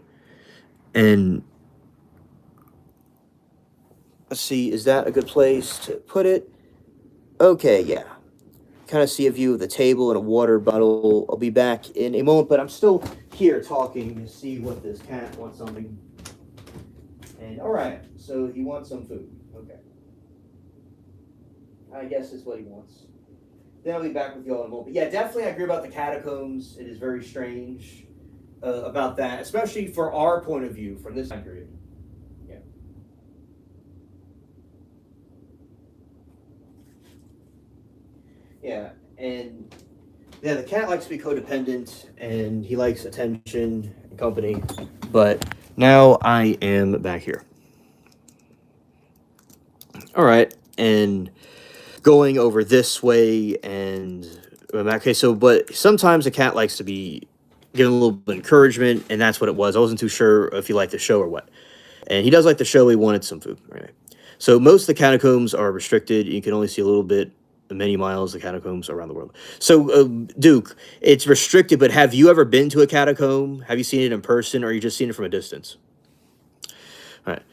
And let's see, is that a good place to put it? Okay, yeah. Kind of see a view of the table and a water bottle. I'll be back in a moment, but I'm still here talking to see what this cat wants something. And all right, so he wants some food. Okay, I guess it's what he wants. Then I'll be back with you all in a moment. But yeah, definitely I agree about the catacombs. It is very strange about that, especially for our point of view from this time period. Yeah. Yeah, and yeah, the cat likes to be codependent and he likes attention and company. But now I am back here. All right, and going over this way and okay, so but sometimes a cat likes to be given a little bit of encouragement, and that's what it was. I wasn't too sure if he liked the show or what. And he does like the show. He wanted some food. Right. So most of the catacombs are restricted. You can only see a little bit, many miles of catacombs around the world. So Duke, it's restricted. But have you ever been to a catacomb? Have you seen it in person, or you just seen it from a distance? All right.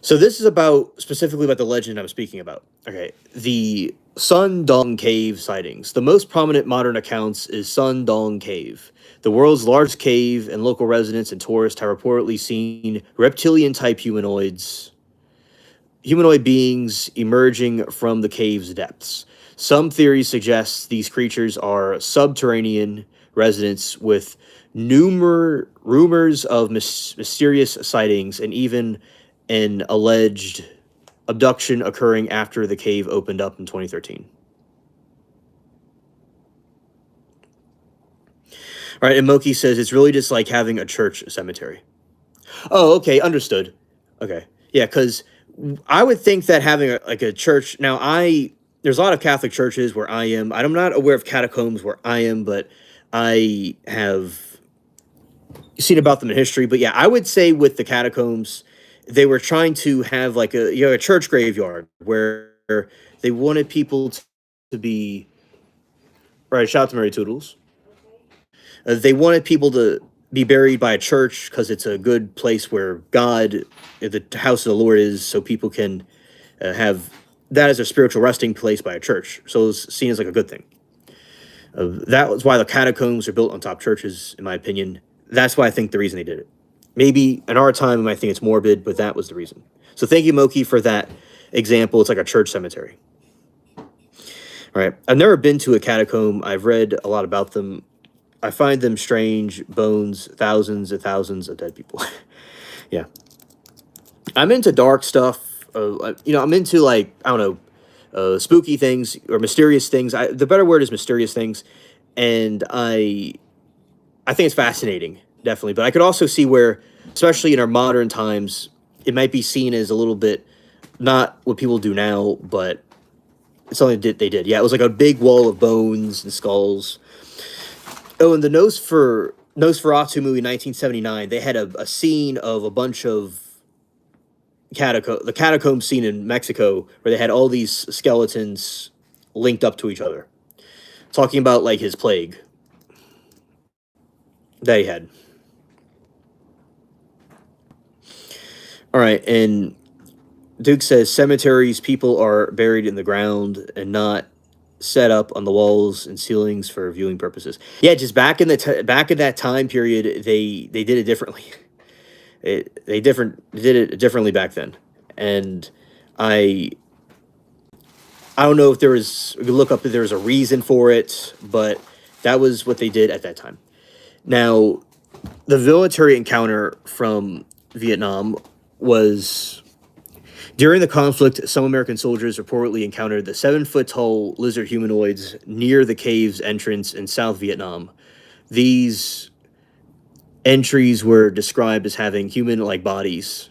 So this is about specifically about the legend I'm speaking about. Okay. The Sun Dong Cave sightings. The most prominent modern accounts is Sun Dong Cave, the world's largest cave, and local residents and tourists have reportedly seen reptilian type humanoid beings emerging from the cave's depths. Some theories suggest these creatures are subterranean residents with rumors of mysterious sightings and even an alleged abduction occurring after the cave opened up in 2013. All right, and Moki says it's really just like having a church cemetery. Oh, okay, understood. Okay, yeah, because I would think that having like a church. Now, there's a lot of Catholic churches where I am. I'm not aware of catacombs where I am, but I have seen about them in history. But yeah, I would say with the catacombs, they were trying to have like a church graveyard where they wanted people to be right. Shout out to Mary Toodles. They wanted people to be buried by a church because it's a good place where God, the house of the Lord, is, so people can have that as a spiritual resting place by a church. So it's seen as like a good thing. That was why the catacombs are built on top churches, in my opinion. That's why I think the reason they did it. Maybe in our time, I think it's morbid, but that was the reason. So thank you, Moki, for that example. It's like a church cemetery. All right. I've never been to a catacomb. I've read a lot about them. I find them strange. Bones, thousands and thousands of dead people. Yeah. I'm into dark stuff. I'm into like, I don't know, spooky things or mysterious things. The better word is mysterious things, and I think it's fascinating, definitely. But I could also see where, especially in our modern times, it might be seen as a little bit not what people do now, but it's something they did. Yeah, it was like a big wall of bones and skulls. Oh, and the Nosferatu movie, 1979, they had a scene of a bunch of the catacomb scene in Mexico where they had all these skeletons linked up to each other, talking about like his plague that he had. All right, and Duke says cemeteries, people are buried in the ground and not set up on the walls and ceilings for viewing purposes. Yeah, just back in back in that time period, they did it differently. They did it differently back then, and I I don't know if there was, we could look up if there was a reason for it, but that was what they did at that time. Now, the military encounter from Vietnam was during the conflict. Some American soldiers reportedly encountered the 7-foot tall lizard humanoids near the cave's entrance in South Vietnam. These entries were described as having human like bodies,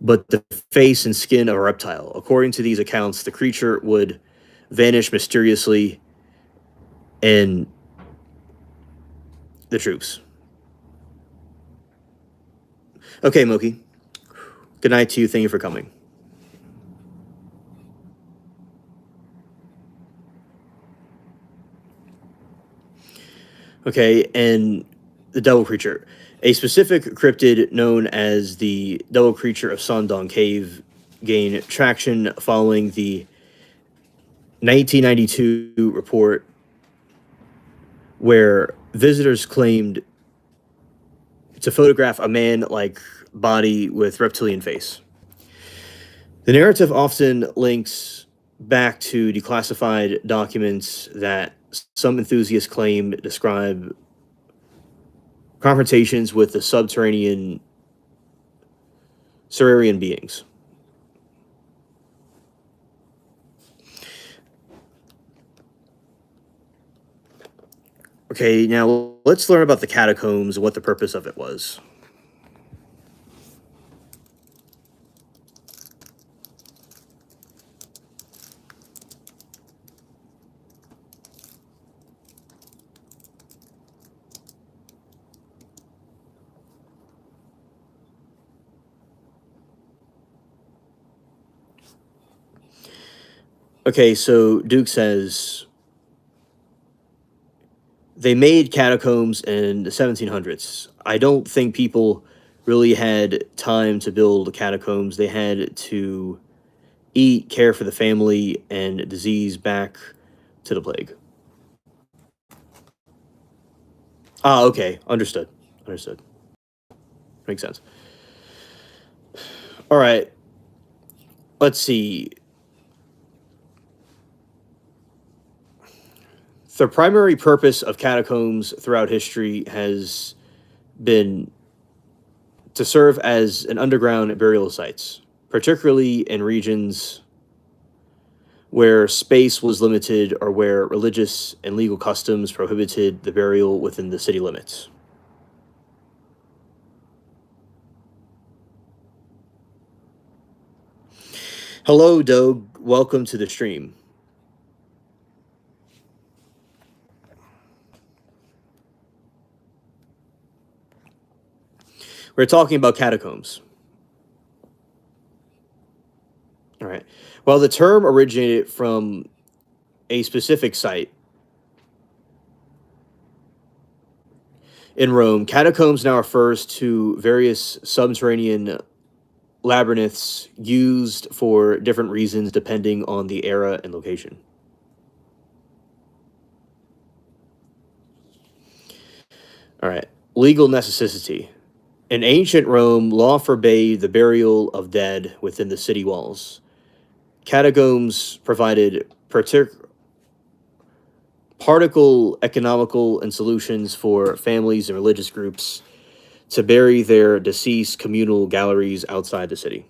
but the face and skin of a reptile. According to these accounts, the creature would vanish mysteriously in the troops. Okay, Moki. Good night to you. Thank you for coming. Okay, and the devil creature. A specific cryptid known as the devil creature of Son Dong Cave gained traction following the 1992 report where visitors claimed to photograph a man-like body with reptilian face. The narrative often links back to declassified documents that some enthusiasts claim describe confrontations with the subterranean Saurian beings. Okay, now let's learn about the catacombs and what the purpose of it was. Okay, so Duke says they made catacombs in the 1700s. I don't think people really had time to build catacombs. They had to eat, care for the family, and disease back to the plague. Ah, okay. Understood. Understood. Makes sense. All right. Let's see. The primary purpose of catacombs throughout history has been to serve as an underground burial sites, particularly in regions where space was limited or where religious and legal customs prohibited the burial within the city limits. Hello, Doug. Welcome to the stream. We're talking about catacombs. All right. Well, the term originated from a specific site in Rome. Catacombs now refers to various subterranean labyrinths used for different reasons depending on the era and location. All right. Legal necessity. In ancient Rome, law forbade the burial of dead within the city walls. Catacombs provided particle economical and solutions for families and religious groups to bury their deceased communal galleries outside the city.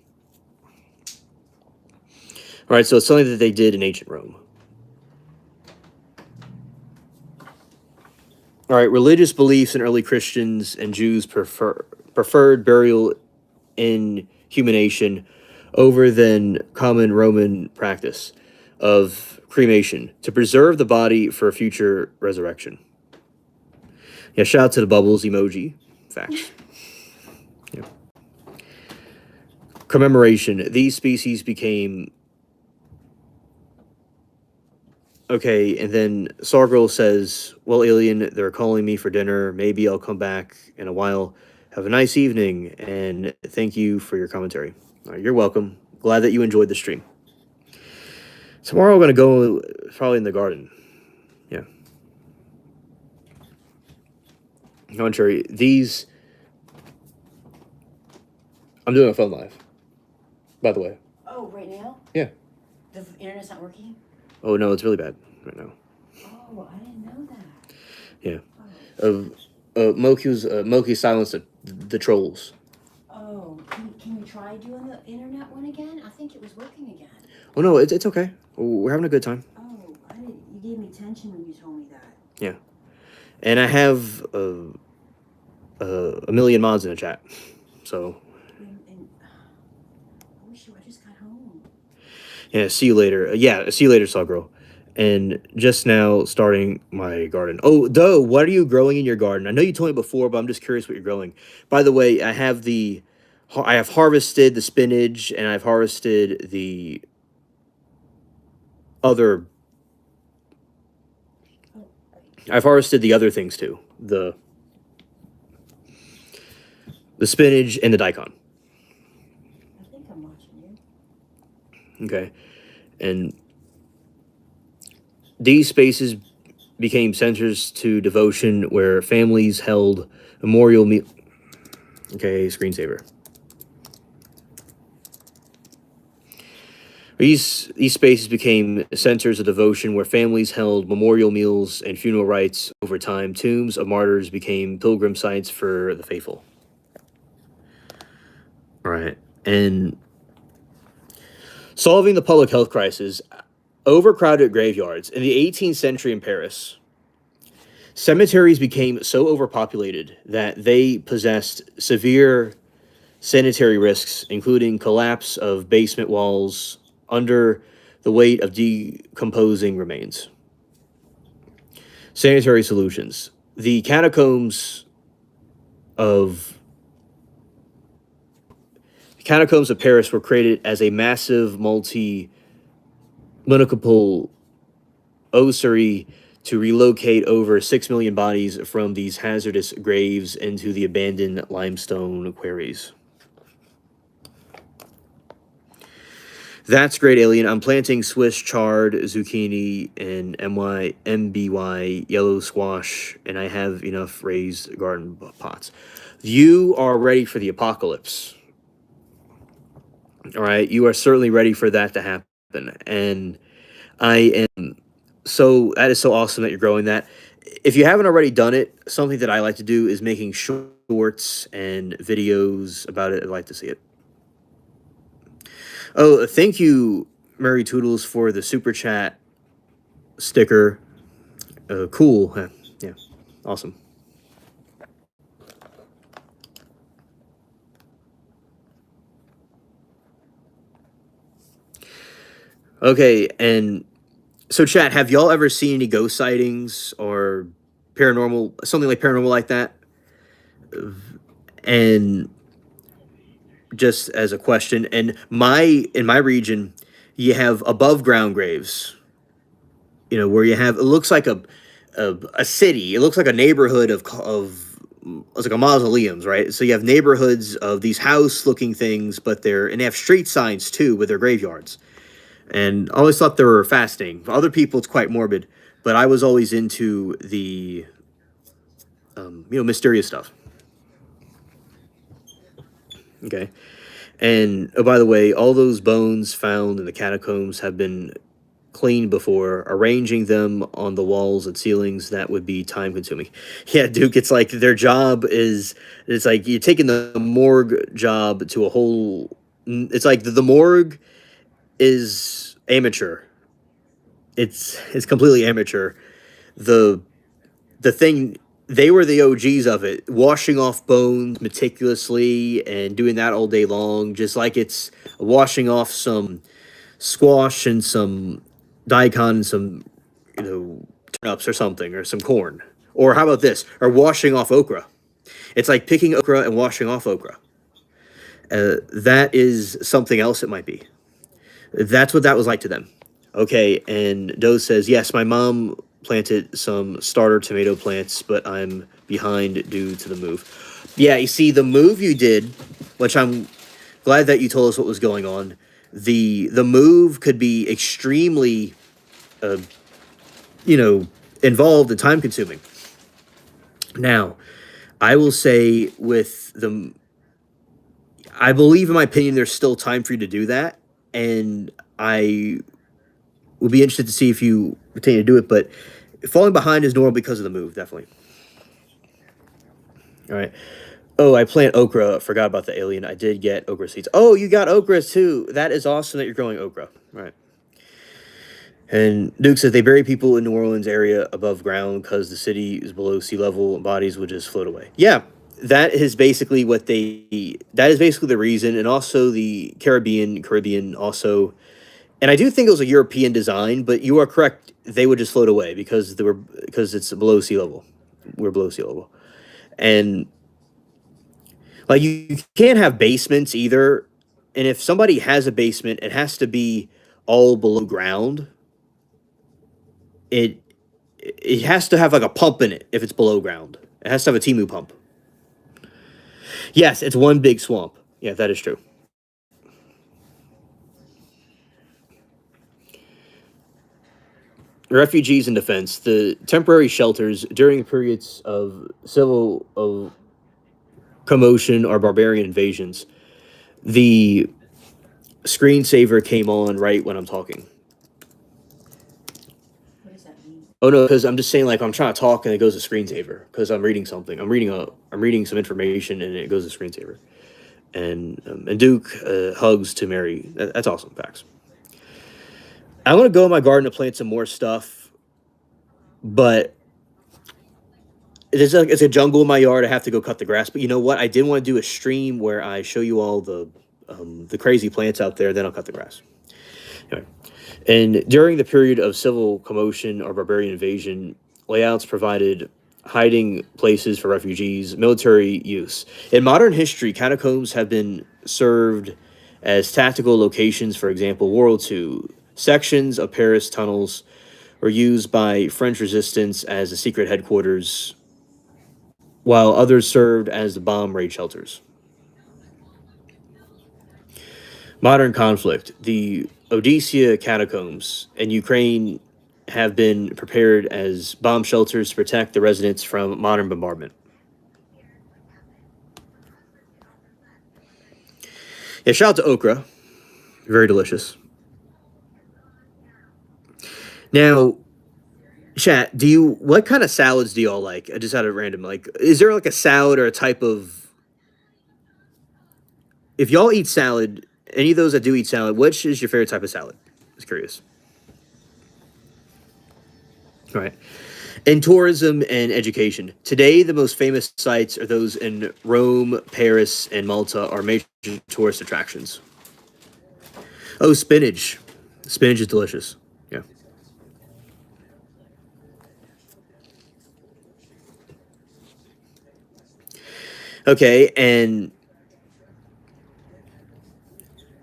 All right, so it's something that they did in ancient Rome. All right, religious beliefs in early Christians and Jews preferred burial inhumation over than common Roman practice of cremation to preserve the body for future resurrection. Yeah, shout out to the bubbles emoji. Facts. Yeah. Commemoration. These species became okay, and then Sargirl says, "Well, alien, they're calling me for dinner. Maybe I'll come back in a while. Have a nice evening, and thank you for your commentary." All right, you're welcome. Glad that you enjoyed the stream. Tomorrow, I'm gonna go probably in the garden. Yeah. Contrary, these. I'm doing a phone live. By the way. Oh, right now? Yeah. The internet's not working? Oh no, it's really bad right now. Oh, I didn't know that. Yeah. Oh, Moki silenced the trolls. oh can we try doing the internet one again? I think it was working again. Oh no, it's okay. We're having a good time. Oh, I didn't. You gave me tension when you told me that. Yeah. And I have a million mods in the chat, so. Oh shoot! I just got home. Yeah, see you later. Yeah, see you later, Sawgirl. And just now starting my garden. Oh, Doe, what are you growing in your garden? I know you told me before, but I'm just curious what you're growing. By the way, I have harvested the spinach and I've harvested the other. I've harvested the other things too. The spinach and the daikon. I think I'm watching you. Okay. And these spaces became centers to devotion where families held memorial meal. Okay, screensaver. These spaces became centers of devotion where families held memorial meals and funeral rites. Over time, tombs of martyrs became pilgrim sites for the faithful. All right. And solving the public health crisis, overcrowded graveyards. In the 18th century in Paris, cemeteries became so overpopulated that they possessed severe sanitary risks, including collapse of basement walls under the weight of decomposing remains. Sanitary solutions. The catacombs of Paris were created as a massive municipal ossuary to relocate over 6 million bodies from these hazardous graves into the abandoned limestone quarries. That's great, alien. I'm planting Swiss chard, zucchini, and MBY yellow squash, and I have enough raised garden pots. You are ready for the apocalypse. All right, you are certainly ready for that to happen, and I am. So that is so awesome that you're growing that. If you haven't already done it, something that I like to do is making shorts and videos about it. I'd like to see it. Oh, thank you, Murray Toodles, for the super chat sticker. Cool. Yeah, awesome. Okay, and so chat, have y'all ever seen any ghost sightings or something like that? And just as a question, in my region, you have above ground graves. Where you have, it looks like a city. It looks like a neighborhood of it's like a mausoleums, right? So you have neighborhoods of these house looking things, but they have street signs too with their graveyards. And I always thought they were fascinating. For other people, it's quite morbid, but I was always into the mysterious stuff. Okay. And oh, by the way, all those bones found in the catacombs have been cleaned before. Arranging them on the walls and ceilings, that would be time consuming. Yeah, Duke, it's like their job it's like you're taking the morgue job to a whole. It's like the morgue is amateur. It's completely amateur. The thing, they were the OGs of it, washing off bones meticulously and doing that all day long, just like it's washing off some squash and some daikon and some turnips or something, or some corn, or how about this, or washing off okra. It's like picking okra and washing off okra. That is something else it might be. That's what that was like to them. Okay, and Doe says, yes, my mom planted some starter tomato plants, but I'm behind due to the move. Yeah, you see, the move you did, which I'm glad that you told us what was going on. The move could be extremely, uh, you know, involved and time consuming. Now, I will say with the, I believe in my opinion, there's still time for you to do that, and I would be interested to see if you continue to do it. But falling behind is normal because of the move, definitely. All right. Oh, I plant okra. Forgot about the alien. I did get okra seeds. Oh, you got okra too. That is awesome that you're growing okra. All right. And Duke says they bury people in New Orleans area above ground because the city is below sea level and bodies would just float away. Yeah, that is basically what they. That is basically the reason, and also the Caribbean also. And I do think it was a European design, but you are correct. They would just float away because they were because it's below sea level. We're below sea level, and like you can't have basements either. And if somebody has a basement, it has to be all below ground. It it has to have like a pump in it if it's below ground. It has to have a Timu pump. Yes, it's one big swamp. Yeah, that is true. Refugees and defense. The temporary shelters during periods of civil of commotion or barbarian invasions. The screensaver came on right when I'm talking. What does that mean? Oh no, because I'm just saying like I'm trying to talk and it goes to screensaver because I'm reading something. I'm reading some information and it goes to screensaver. And Duke hugs to Mary. That's awesome. Facts. I want to go in my garden to plant some more stuff, but it's a jungle in my yard. I have to go cut the grass. But you know what? I did want to do a stream where I show you all the crazy plants out there. Then I'll cut the grass. Anyway, and during the period of civil commotion or barbarian invasion, layouts provided hiding places for refugees, military use. In modern history, catacombs have been served as tactical locations. For example, World War II sections of Paris tunnels were used by French resistance as a secret headquarters, while others served as the bomb raid shelters. Modern conflict. The Odessa catacombs in Ukraine have been prepared as bomb shelters to protect the residents from modern bombardment. Yeah, shout out to okra. Very delicious. Now, chat, do you what kind of salads do y'all like? I just had a random like is there like a salad or a type of if y'all eat salad, any of those that do eat salad, which is your favorite type of salad? Just curious. All right. In tourism and education, today the most famous sites are those in Rome, Paris, and Malta are major tourist attractions. Oh, spinach. Spinach is delicious. Yeah. Okay, and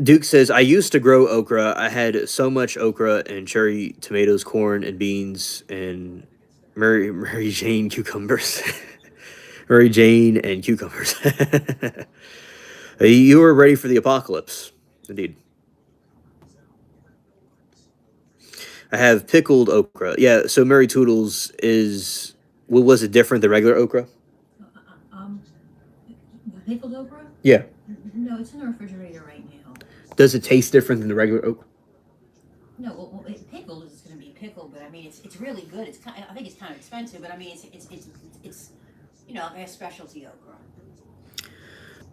Duke says, I used to grow okra. I had so much okra and cherry tomatoes, corn, and beans, and Mary Jane cucumbers. Mary Jane and cucumbers. You were ready for the apocalypse. Indeed. I have pickled okra. Yeah, so Mary Toodles is. What was it different than regular okra? Um, the pickled okra? Yeah. No, it's in the refrigerator right now. Does it taste different than the regular okra? No, well pickled is going to be pickled, but I mean it's really good. I think it's kind of expensive, but I mean it's you know like a specialty okra.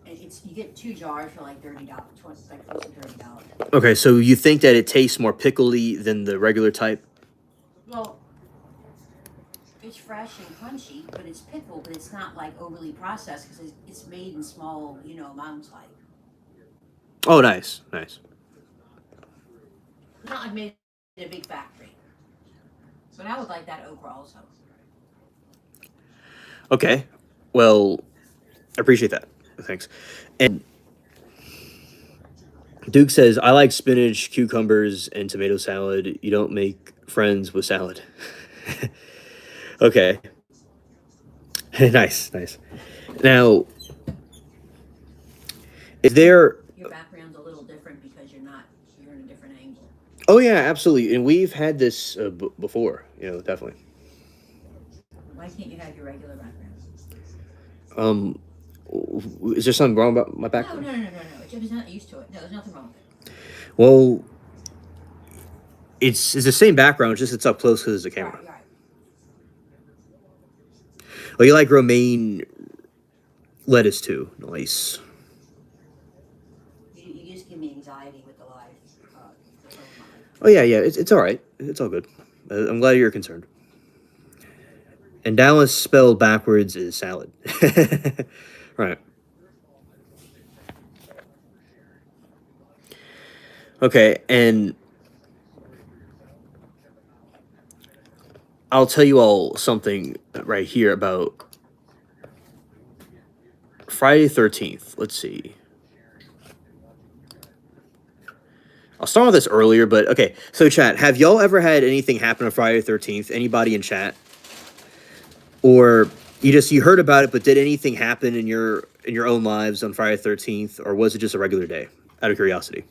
It's you get 2 jars for like $30, like close to $30. Okay, so you think that it tastes more pickly than the regular type? Well, it's fresh and crunchy, but it's pickled, but it's not like overly processed because it's made in small, you know, amounts. Like Oh, nice, nice. it's not like made in a big factory. But I would like that okra also. Okay, well, I appreciate that. Thanks. And Duke says, I like spinach, cucumbers, and tomato salad. You don't make friends with salad. Okay. Nice, nice. Now, is there. Your background's a little different because you're in a different angle. Oh, yeah, absolutely. And we've had this before, definitely. Why can't you have your regular background? Um, is there something wrong about my No, background? no, no, no, no, no. It's just not used to it. No, there's nothing wrong with it. Well, it's the same background, just it's up close because it's a camera. Right, right. Oh, you like romaine lettuce too? Nice. You just give me anxiety with the live phone line. Oh yeah, yeah. It's all right. It's all good. I'm glad you're concerned. And Dallas spelled backwards is salad. Right. Okay, and I'll tell you all something right here about Friday the 13th. Let's see. I'll start with this earlier, but okay. So, chat, have y'all ever had anything happen on Friday the 13th? Anybody in chat? Or you heard about it, but did anything happen in your own lives on Friday the 13th, or was it just a regular day? Out of curiosity.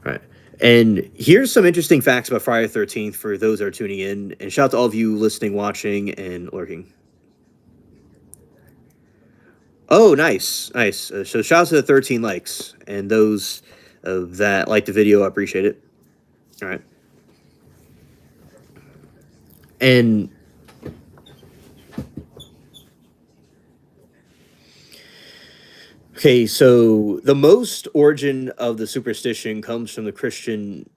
All right. And here's some interesting facts about Friday the 13th for those that are tuning in. And shout out to all of you listening, watching, and lurking. Oh, nice. Nice. So shout out to the 13 likes. And those that like the video, I appreciate it. All right. And okay, so the most origin of the superstition comes from the Christian,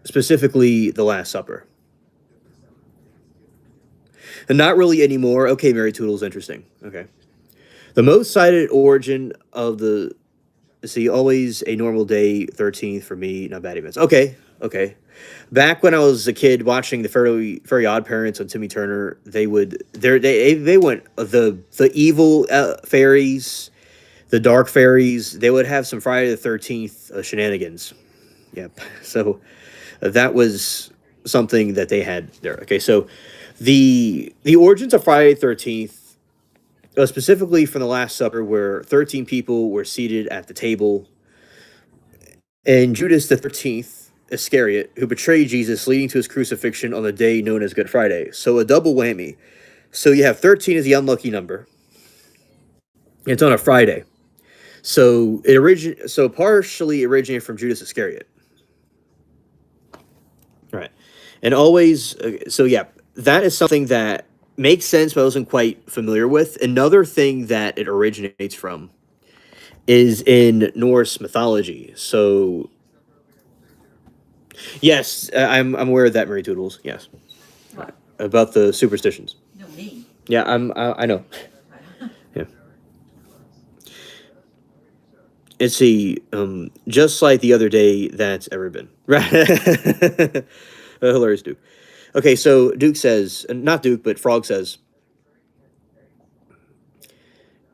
specifically the Last Supper. And not really anymore. Okay, Mary Toodle's interesting. Okay. The most cited origin of the, see, always a normal day, 13th for me, not bad events. Okay, okay. Back when I was a kid watching the Very Odd Parents on Timmy Turner, they went the evil fairies, the dark fairies. They would have some Friday the 13th shenanigans. Yep. So that was something that they had there. Okay, so the origins of Friday the 13th, specifically from the Last Supper, where 13 people were seated at the table, and Judas the 13th Iscariot, who betrayed Jesus, leading to his crucifixion on the day known as Good Friday. So a double whammy. So you have 13 as the unlucky number. It's on a Friday. So partially originated from Judas Iscariot. Right. And always, so yeah, that is something that makes sense, but I wasn't quite familiar with. Another thing that it originates from is in Norse mythology. So, yes, I'm aware of that, Mary Toodles. Yes, What? About the superstitions. No, me. Yeah, I know. Yeah. It's just like the other day that's ever been. Right. Hilarious, Duke. Okay, so Duke says, not Duke, but Frog says,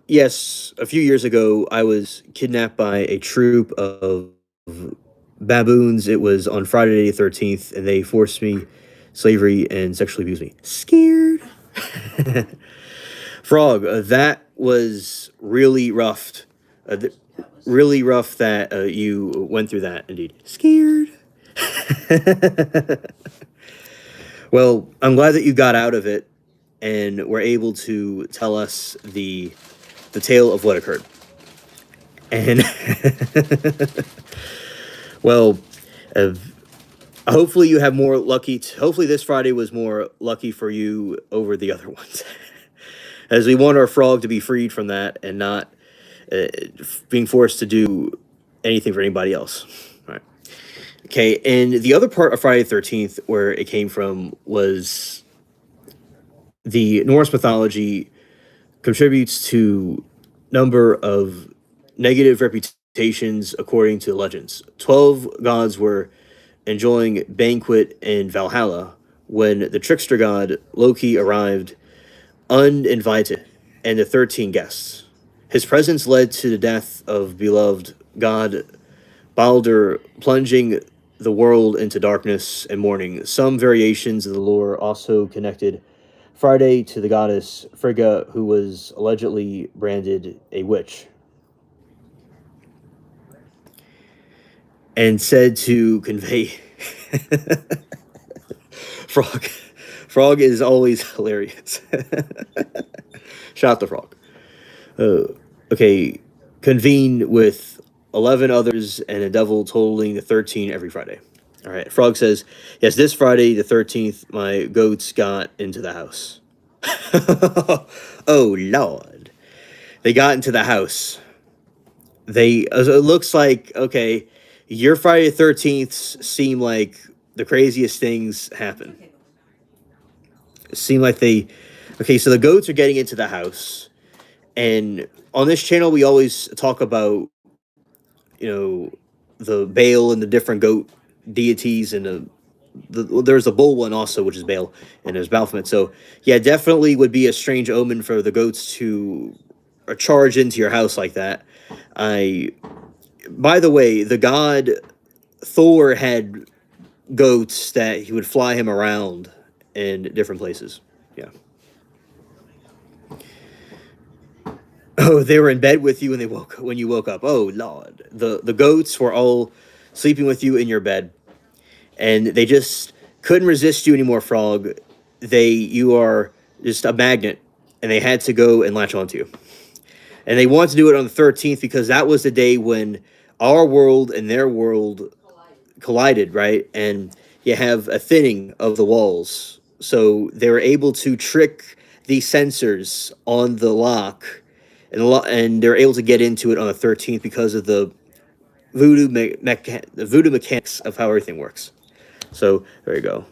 yes, a few years ago, I was kidnapped by a troop of baboons. It was on Friday the 13th, and they forced me slavery and sexually abused me. Scared. Frog, that was really rough. Really rough that you went through that, indeed. Scared. Well, I'm glad that you got out of it and were able to tell us the tale of what occurred. And well, hopefully you have more lucky. Hopefully this Friday was more lucky for you over the other ones, as we want our frog to be freed from that and not being forced to do anything for anybody else. All right. Okay, and the other part of Friday the 13th where it came from was the Norse mythology contributes to number of negative reputations according to legends. 12 gods were enjoying banquet in Valhalla when the trickster god Loki arrived uninvited and the 13 guests. His presence led to the death of beloved god Balder plunging the world into darkness and mourning. Some variations of the lore also connected Friday to the goddess Frigga, who was allegedly branded a witch and said to convey frog. Frog is always hilarious. Shot the frog. Okay, convene with 11 others and a devil, totaling 13 every Friday. All right, Frog says, yes, this Friday, the 13th, my goats got into the house. Oh, Lord. They got into the house. It looks like, okay, your Friday the 13th seem like the craziest things happen. It seemed like okay, so the goats are getting into the house. And on this channel, we always talk about, the Baal and the different goat deities, and there's a bull one also, which is Baal, and there's Baphomet. So yeah, definitely would be a strange omen for the goats to charge into your house like that. By the way, the god Thor had goats that he would fly him around in different places. Yeah. Oh, they were in bed with you when you woke up. Oh Lord, the goats were all sleeping with you in your bed, and they just couldn't resist you anymore, Frog. You are just a magnet, and they had to go and latch onto you. And they wanted to do it on the 13th because that was the day when our world and their world collided, right? And you have a thinning of the walls, so they were able to trick the sensors on the lock, and they're able to get into it on the 13th because of the voodoo mechanics of how everything works. So there you go.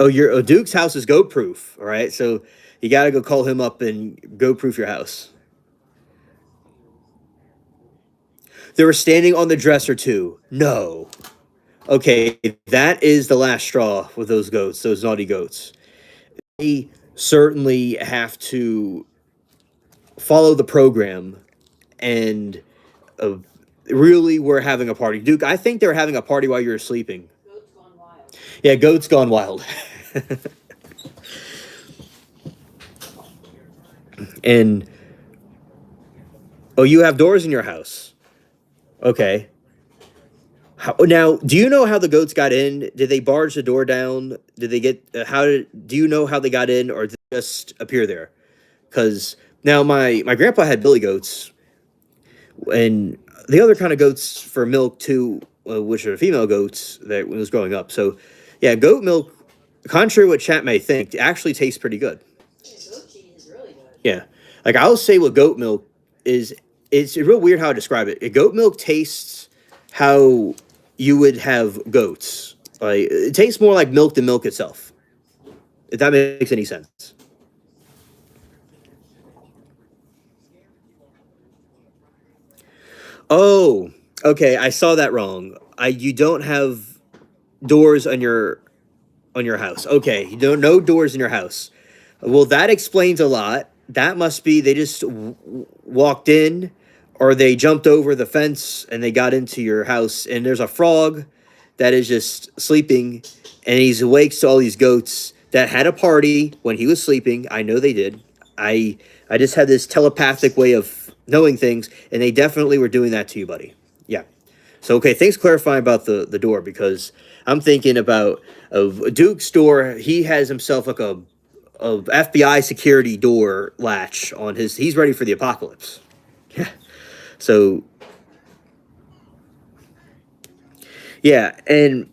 Oh, Duke's house is goat proof. All right, so you got to go call him up and goat proof your house. They were standing on the dresser too. No. Okay, that is the last straw with those goats, those naughty goats. They certainly have to follow the program, and uh, really we're having a party. Duke, I think they were having a party while you were sleeping. Goats gone wild. Yeah, goats gone wild. And oh, you have doors in your house. Okay. Now, do you know how the goats got in? Did they barge the door down? Did they get do you know how they got in, or did they just appear there? Because now my grandpa had billy goats, and the other kind of goats for milk too, which are female goats that when I was growing up. So yeah, goat milk, contrary to what chat may think, actually tastes pretty good. Yeah, goat cheese is really good. Yeah, like I'll say what goat milk is. It's real weird how I describe it. Goat milk tastes how you would have goats. Like it tastes more like milk than milk itself. If that makes any sense. Oh, okay. I saw that wrong. You don't have doors on your house. Okay, you don't no doors in your house. Well, that explains a lot. That must be they just walked in, or they jumped over the fence and they got into your house. And there's a frog that is just sleeping, and he's awake to all these goats that had a party when he was sleeping. I know they did. I just had this telepathic way of knowing things, and they definitely were doing that to you, buddy. Yeah. So okay, thanks for clarifying about the door, because I'm thinking about Duke's door. He has himself like a FBI security door latch on his. He's ready for the apocalypse. Yeah. So yeah, and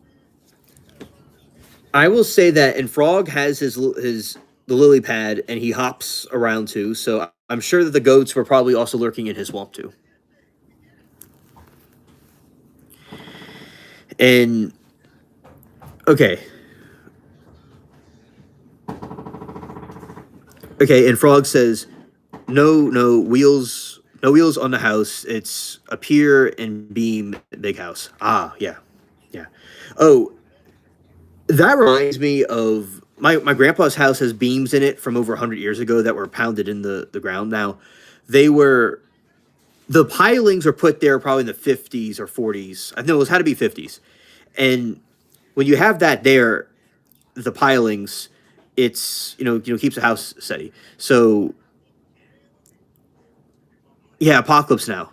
I will say that, and Frog has the lily pad, and he hops around too. So I'm sure that the goats were probably also lurking in his swamp too. And okay, and Frog says, no wheels, no wheels on the house. It's a pier and beam big house. Ah, yeah, yeah. Oh, that reminds me of my grandpa's house has beams in it from over 100 years ago that were pounded in the ground. Now, they were the pilings were put there probably in the 50s or 40s. I know it had to be 50s. And when you have that there, the pilings, it's keeps the house steady. So yeah, Apocalypse Now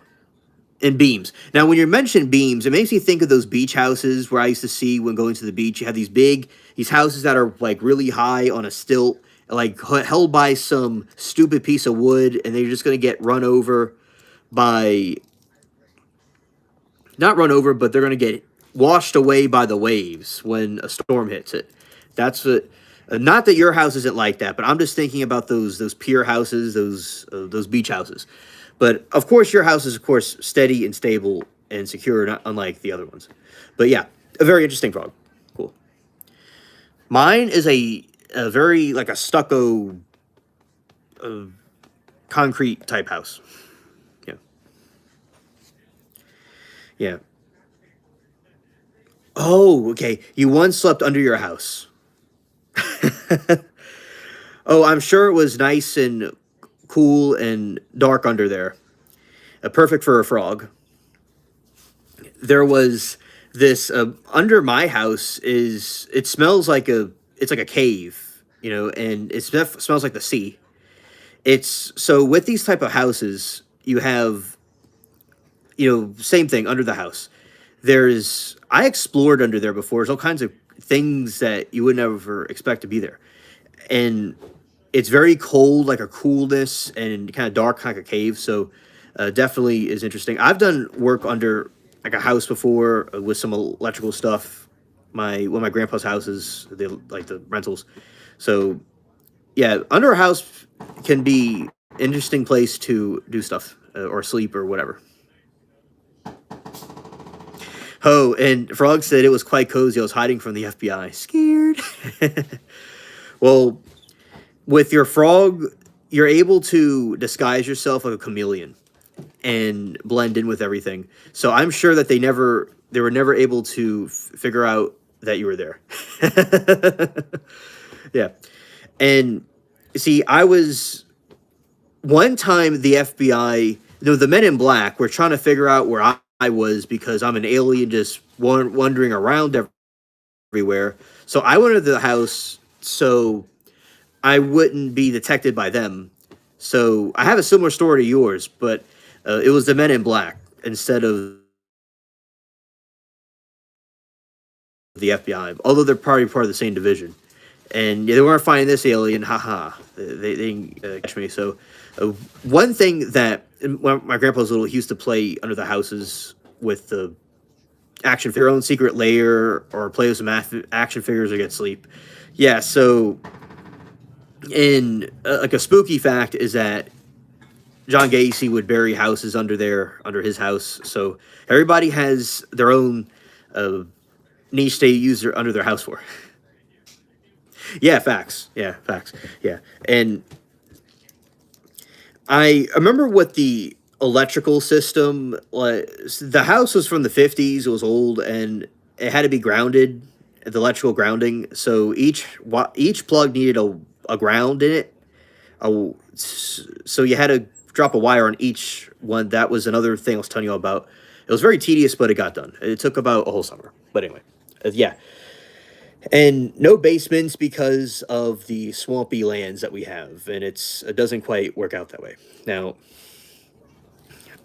and beams. Now, when you mention beams, it makes me think of those beach houses where I used to see when going to the beach. You have these houses that are like really high on a stilt, like held by some stupid piece of wood, and they're just gonna get run over by not run over, but they're gonna get washed away by the waves when a storm hits it. That's what. Not that your house isn't like that, but I'm just thinking about those pier houses, those beach houses. But of course, your house is of course steady and stable and secure, not unlike the other ones. But yeah, a very interesting frog. Cool. Mine is a very like a stucco, uh, concrete type house. Yeah, yeah. Oh, okay. You once slept under your house. Oh, I'm sure it was nice and cool and dark under there. Perfect for a frog. There was this under my house is it smells like it's like a cave, and smells like the sea. It's so with these type of houses, you have same thing under the house. There's I explored under there before. There's all kinds of things that you would never expect to be there, and it's very cold, like a coolness, and kind of dark, like a cave. So definitely is interesting. I've done work under like a house before with some electrical stuff. One of my grandpa's houses, they like the rentals. So yeah, under a house can be interesting place to do stuff or sleep or whatever. Oh, and Frog said it was quite cozy. I was hiding from the FBI, scared. Well, with your frog, you're able to disguise yourself like a chameleon and blend in with everything. So I'm sure that they were never able to figure out that you were there. Yeah. And see, I was one time the FBI, no, the Men in Black were trying to figure out where I was because I'm an alien just wandering around everywhere. So I went into the house so I wouldn't be detected by them. So I have a similar story to yours, but it was the Men in Black instead of the FBI. Although they're probably part of the same division, and yeah, they weren't finding this alien. Haha, they didn't catch me. So one thing that when my grandpa was little, he used to play under the houses with the action figure, own secret lair, or play with some action figures or get sleep. Yeah, so in like a spooky fact is that John Gacy would bury houses under his house. So everybody has their own niche they use under their house for. Yeah, facts. Yeah, facts. Yeah, and I remember what the electrical system was. The house was from the 50s. It was old and it had to be grounded. The electrical grounding. So each plug needed a ground in it. So you had to drop a wire on each one. That was another thing I was telling you about. It was very tedious, but it got done. It took about a whole summer. But anyway, yeah. And no basements because of the swampy lands that we have, and it doesn't quite work out that way. Now,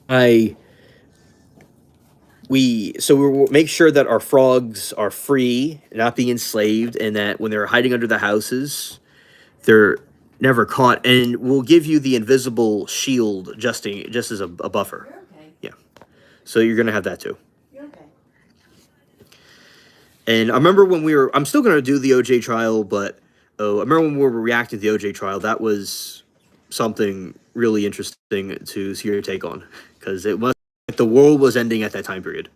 I we make sure that our frogs are free, not being enslaved, and that when they're hiding under the houses, they're never caught. And we'll give you the invisible shield just as a buffer. You're okay. Yeah, so you're gonna have that too. You're okay. And I remember when I'm still going to do the OJ trial, but I remember when we were reacting to the OJ trial, that was something really interesting to see your take on, because it was like the world was ending at that time period.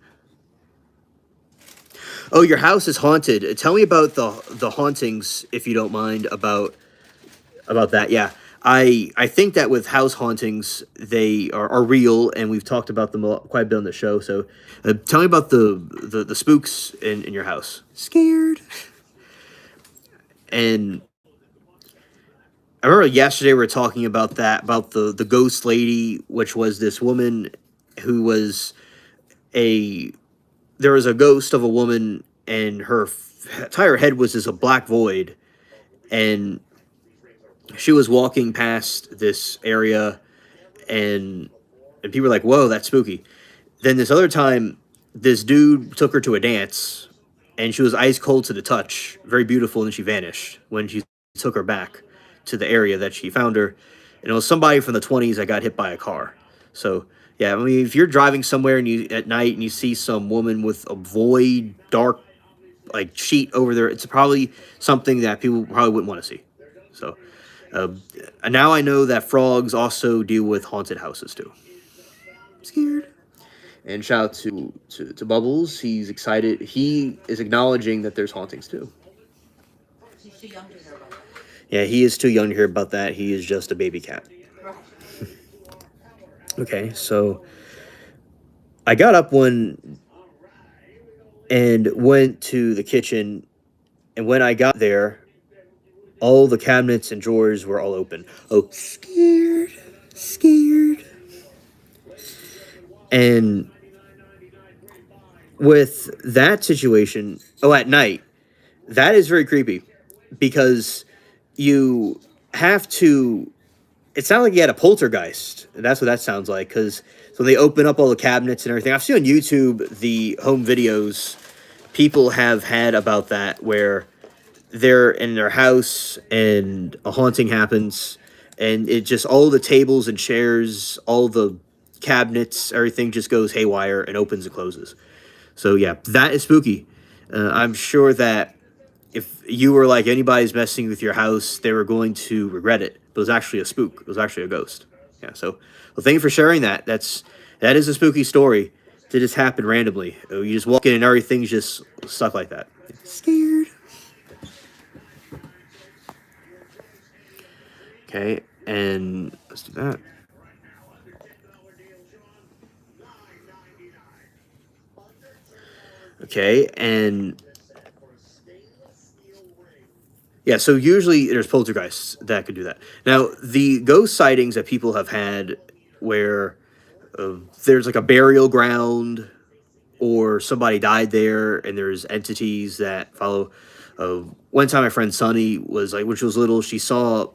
Oh, your house is haunted. Tell me about the hauntings, if you don't mind, about that. Yeah. I think that with house hauntings, they are real, and we've talked about them quite a bit on the show. So, tell me about the spooks in your house. Scared. And I remember yesterday we were talking about the ghost lady, which was this woman who was a there was a ghost of a woman, and her entire head was just a black void, and she was walking past this area, and people were like, "Whoa, that's spooky." Then this other time, this dude took her to a dance, and she was ice cold to the touch, very beautiful, and then she vanished when she took her back to the area that she found her, and it was somebody from the 20s that got hit by a car. So yeah, I mean, if you're driving somewhere and you at night and you see some woman with a void, dark like sheet over there, it's probably something that people probably wouldn't want to see. So uh, now I know that frogs also deal with haunted houses too. Scared. And shout out to Bubbles. He's excited. He is acknowledging that there's hauntings too. He's too young to hear about that. Yeah, he is too young to hear about that. He is just a baby cat. Right. Okay, so I got up one and went to the kitchen, and when I got there, all the cabinets and drawers were all open. Oh, scared, scared. And with that situation, at night, that is very creepy because you have to. It sounded like you had a poltergeist. That's what that sounds like. Because so they open up all the cabinets and everything. I've seen on YouTube the home videos people have had about that, where they're in their house and a haunting happens, and it just all the tables and chairs, all the cabinets, everything just goes haywire and opens and closes. So yeah, that is spooky. I'm sure that if you were like anybody's messing with your house, they were going to regret it. But it was actually a spook. It was actually a ghost. Yeah. So, well, thank you for sharing that. That is a spooky story. It just happened randomly. You just walk in and everything's just stuck like that. Scared. Okay, and let's do that. Okay, and yeah, so usually there's poltergeists that could do that. Now, the ghost sightings that people have had where there's like a burial ground or somebody died there and there's entities that follow. One time my friend Sunny was like, when she was little, she saw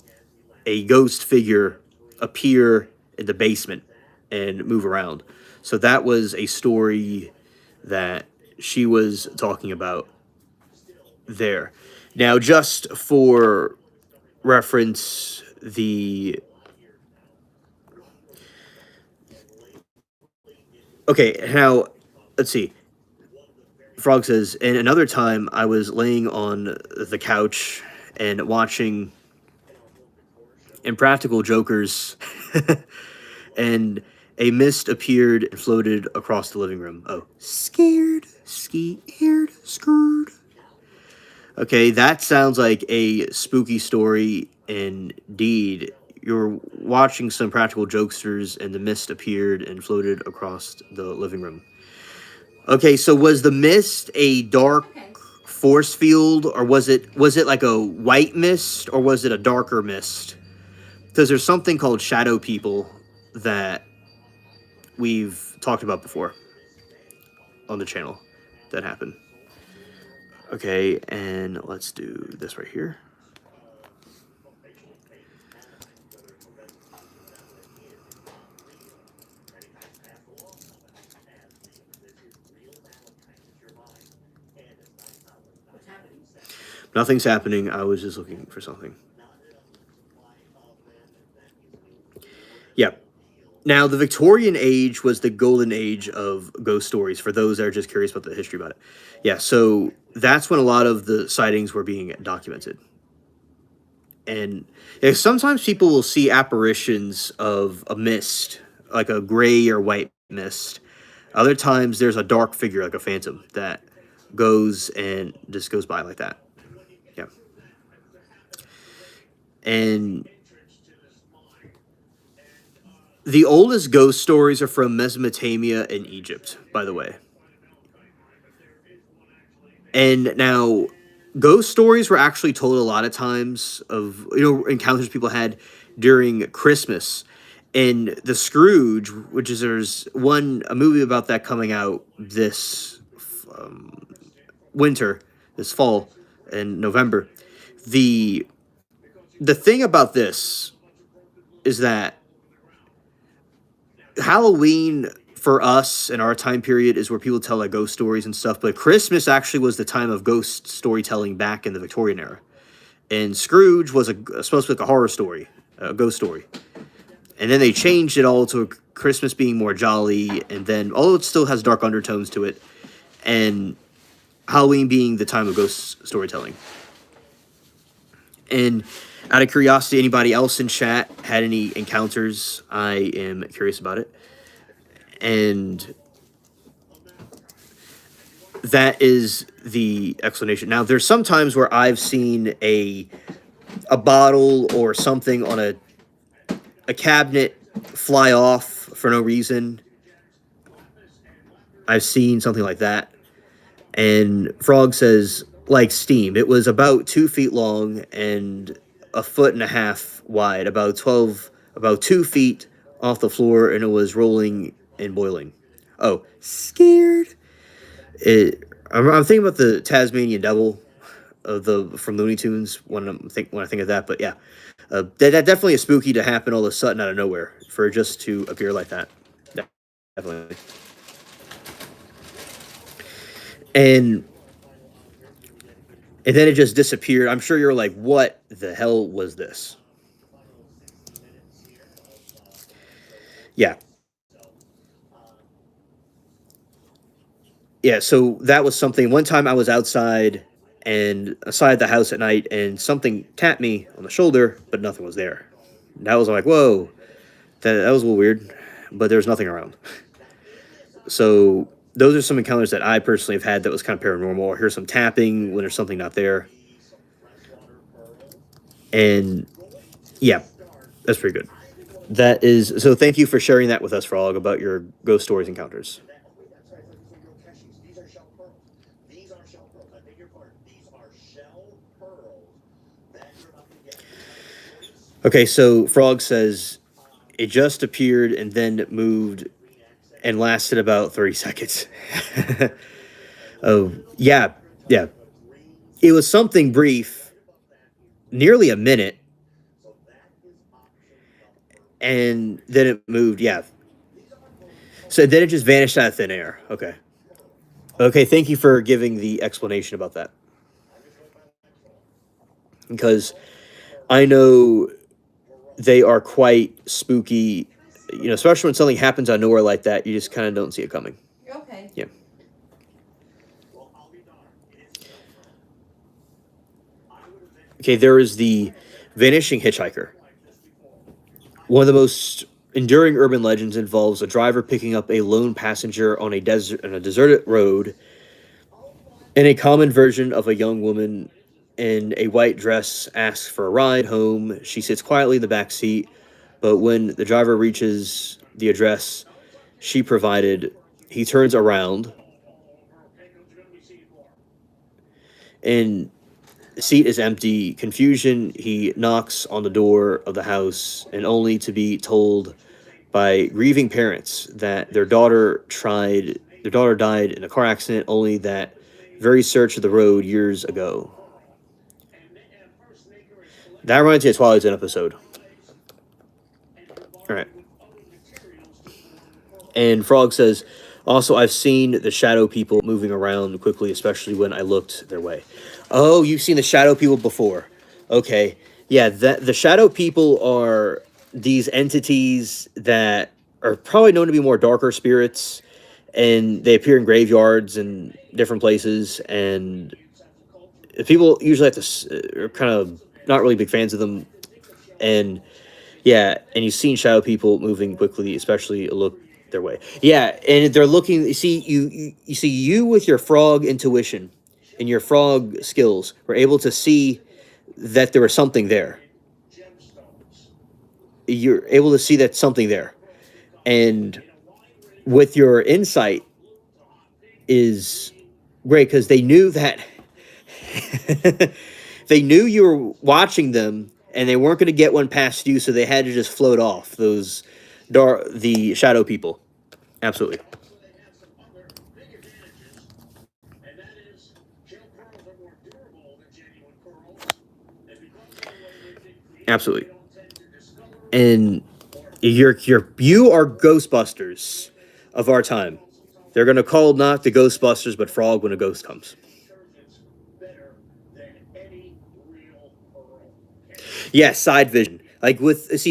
a ghost figure appear in the basement and move around. So that was a story that she was talking about there. Now, just for reference, now, let's see. Frog says, and another time I was laying on the couch and watching Impractical Jokers, and a mist appeared and floated across the living room. Oh, scared, scared. Okay, that sounds like a spooky story indeed. You're watching some Practical Jokesters, and the mist appeared and floated across the living room. Okay, so was the mist a dark force field, or was it like a white mist, or was it a darker mist? Because there's something called shadow people that we've talked about before on the channel that happened. Okay, and let's do this right here. Nothing's happening. I was just looking for something. Yeah. Now, the Victorian age was the golden age of ghost stories, for those that are just curious about the history about it. Yeah, so that's when a lot of the sightings were being documented. And sometimes people will see apparitions of a mist, like a gray or white mist. Other times there's a dark figure, like a phantom, that goes and just goes by like that. Yeah. And the oldest ghost stories are from Mesopotamia and Egypt, by the way. And now, ghost stories were actually told a lot of times of encounters people had during Christmas, And the Scrooge, which is there's a movie about that coming out this um, winter, this fall in November. The the thing about this is that Halloween for us in our time period is where people tell like ghost stories and stuff, but Christmas actually was the time of ghost storytelling back in the Victorian era. And Scrooge was supposed to be like a horror story, a ghost story. And then they changed it all to Christmas being more jolly, and then although it still has dark undertones to it, and Halloween being the time of ghost storytelling. And out of curiosity, anybody else in chat had any encounters? I am curious about it. And that is the explanation. Now, there's some times where I've seen a bottle or something on a cabinet fly off for no reason. I've seen something like that. And Frog says, like steam. It was about 2 feet long and a foot and a half wide, about 2 feet off the floor, and it was rolling and boiling. Oh, scared. I'm thinking about the Tasmanian Devil from Looney Tunes when I think of that. But yeah, that definitely is spooky to happen all of a sudden out of nowhere for it just to appear like that. Definitely. And then it just disappeared. I'm sure you're like, what the hell was this? Yeah. Yeah, so that was something. One time I was outside the house at night, and something tapped me on the shoulder, but nothing was there. And I was like, whoa, that was a little weird, but there was nothing around. So those are some encounters that I personally have had that was kind of paranormal. I hear some tapping when there's something not there. And yeah, that's pretty good. That is, so thank you for sharing that with us, Frog, about your ghost stories encounters. Okay, so Frog says it just appeared and then it moved and lasted about 30 seconds. Oh, yeah, yeah. It was something brief, nearly a minute, and then it moved, yeah. So then it just vanished out of thin air. Okay. Okay, thank you for giving the explanation about that. Because I know they are quite spooky, especially when something happens out of nowhere like that, you just kind of don't see it coming. Okay. Yeah. Okay, there is the Vanishing Hitchhiker. One of the most enduring urban legends involves a driver picking up a lone passenger on a deserted road. In a common version of a young woman in a white dress asks for a ride home. She sits quietly in the back seat, but when the driver reaches the address she provided, he turns around and the seat is empty. Confusion, he knocks on the door of the house, and only to be told by grieving parents that their daughter died in a car accident only that very search of the road years ago. That reminds me of Twilight Zone episode. All right. And Frog says, also, I've seen the shadow people moving around quickly, especially when I looked their way. Oh, you've seen the shadow people before. Okay. Yeah, the shadow people are these entities that are probably known to be more darker spirits, and they appear in graveyards and different places, and people usually have to are kind of not really big fans of them. And yeah, and you've seen shadow people moving quickly, especially look their way. Yeah, and they're looking. You see, you see you with your frog intuition and your frog skills were able to see that there was something there. You're able to see that something there, and with your insight is great because they knew that they knew you were watching them, and they weren't going to get one past you, so they had to just float off the shadow people. Absolutely. Absolutely. And you are Ghostbusters of our time. They're gonna call not the Ghostbusters, but Frog when a ghost comes. Yeah, side vision. Like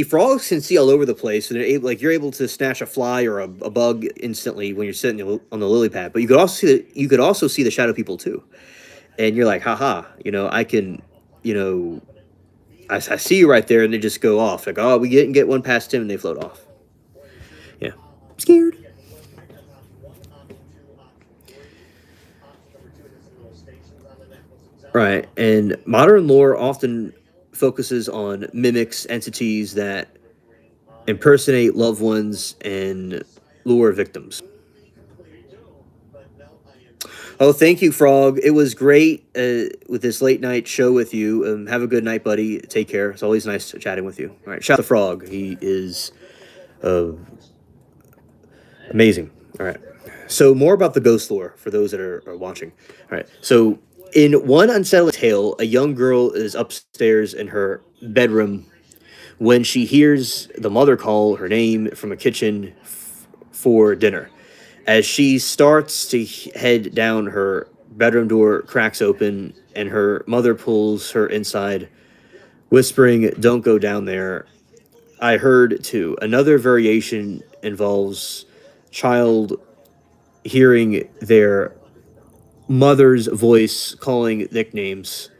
frogs can see all over the place, and you're able to snatch a fly or a bug instantly when you're sitting on the lily pad. But you could also see the shadow people too, and you're like, haha, I can, you know, I see you right there, and they just go off. Like, oh, we didn't get one past him, and they float off. Yeah, I'm scared. Right, and modern lore often focuses on mimics, entities that impersonate loved ones and lure victims. Oh, thank you, Frog. It was great with this late night show with you. Have a good night, buddy. Take care. It's always nice chatting with you. All right, shout out to Frog. He is uh, amazing. All right. So more about the ghost lore for those that are watching. All right. So in one unsettling tale, a young girl is upstairs in her bedroom when she hears the mother call her name from a kitchen for dinner. As she starts to head down, her bedroom door cracks open and her mother pulls her inside, whispering, "Don't go down there." I heard too. Another variation involves child hearing their mother's voice calling nicknames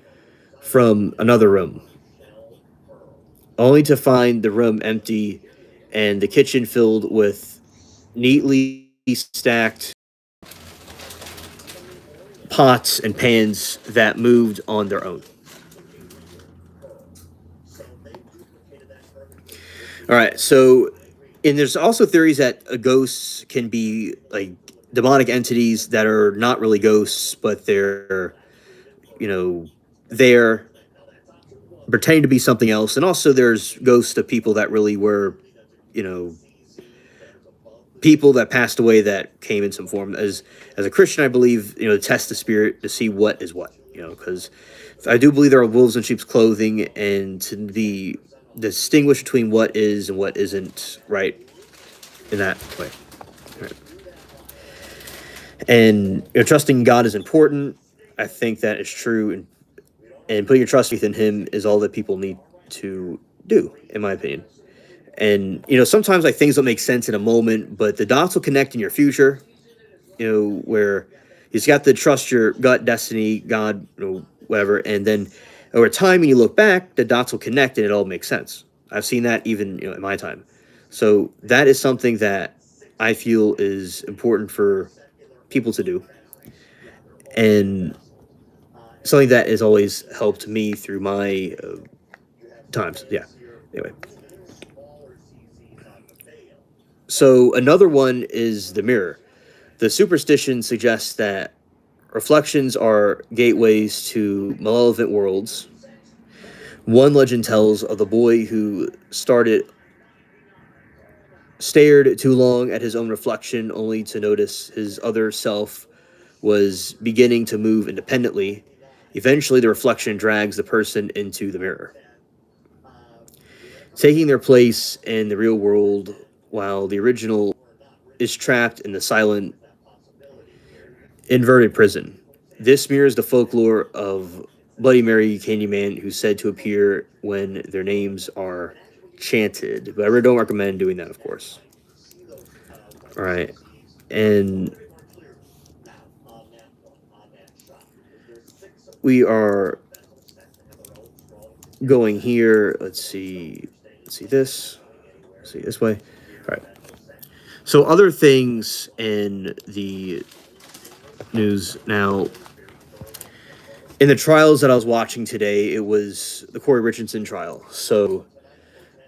from another room, only to find the room empty and the kitchen filled with neatly stacked pots and pans that moved on their own. All right, so and there's also theories that ghosts can be like demonic entities that are not really ghosts, but they're you know there pretending to be something else. And also there's ghosts of people that really were you know people that passed away that came in some form. As a Christian, I believe to test the spirit to see what is what. Because I do believe there are wolves in sheep's clothing, and to be distinguish between what is and what isn't right in that way. Right. And trusting God is important. I think that is true, and putting your trust faith in Him is all that people need to do, in my opinion. And sometimes like things don't make sense in a moment, but the dots will connect in your future. Where you just got to trust your gut, destiny, God, whatever, and then over time, when you look back, the dots will connect and it all makes sense. I've seen that even in my time. So that is something that I feel is important for people to do, and something that has always helped me through my times. Yeah. Anyway. So another one is the mirror. The superstition suggests that reflections are gateways to malevolent worlds. One legend tells of the boy who stared too long at his own reflection only to notice his other self was beginning to move independently. Eventually, the reflection drags the person into the mirror, taking their place in the real world while the original is trapped in the silent, inverted prison. This mirrors the folklore of Bloody Mary, Candyman, who's said to appear when their names are chanted. But I really don't recommend doing that, of course. All right. And we are going here. Let's see this. Let's see this way. All right. So other things in the news now. In the trials that I was watching today, it was the Corey Richardson trial. So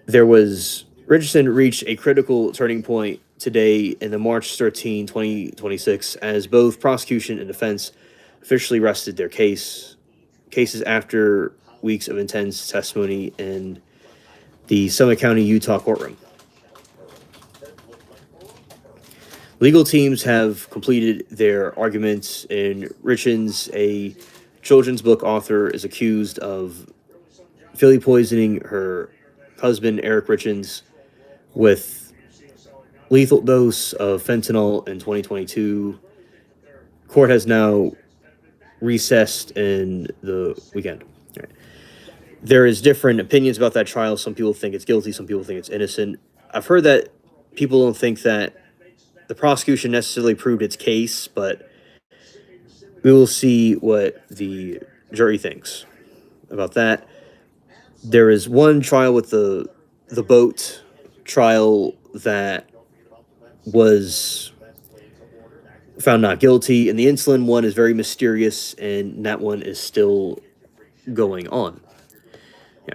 Richardson reached a critical turning point today in the March 13, 2026, as both prosecution and defense officially rested their cases after weeks of intense testimony in the Summit County, Utah courtroom. Legal teams have completed their arguments, and Richins, a children's book author, is accused of Philly poisoning her husband, Eric Richins, with lethal dose of fentanyl in 2022. Court has now recessed in the weekend. Right. There is different opinions about that trial. Some people think it's guilty. Some people think it's innocent. I've heard that people don't think that the prosecution necessarily proved its case, but we will see what the jury thinks about that. There is one trial with the boat trial that was found not guilty, and the insulin one is very mysterious, and that one is still going on. Yeah.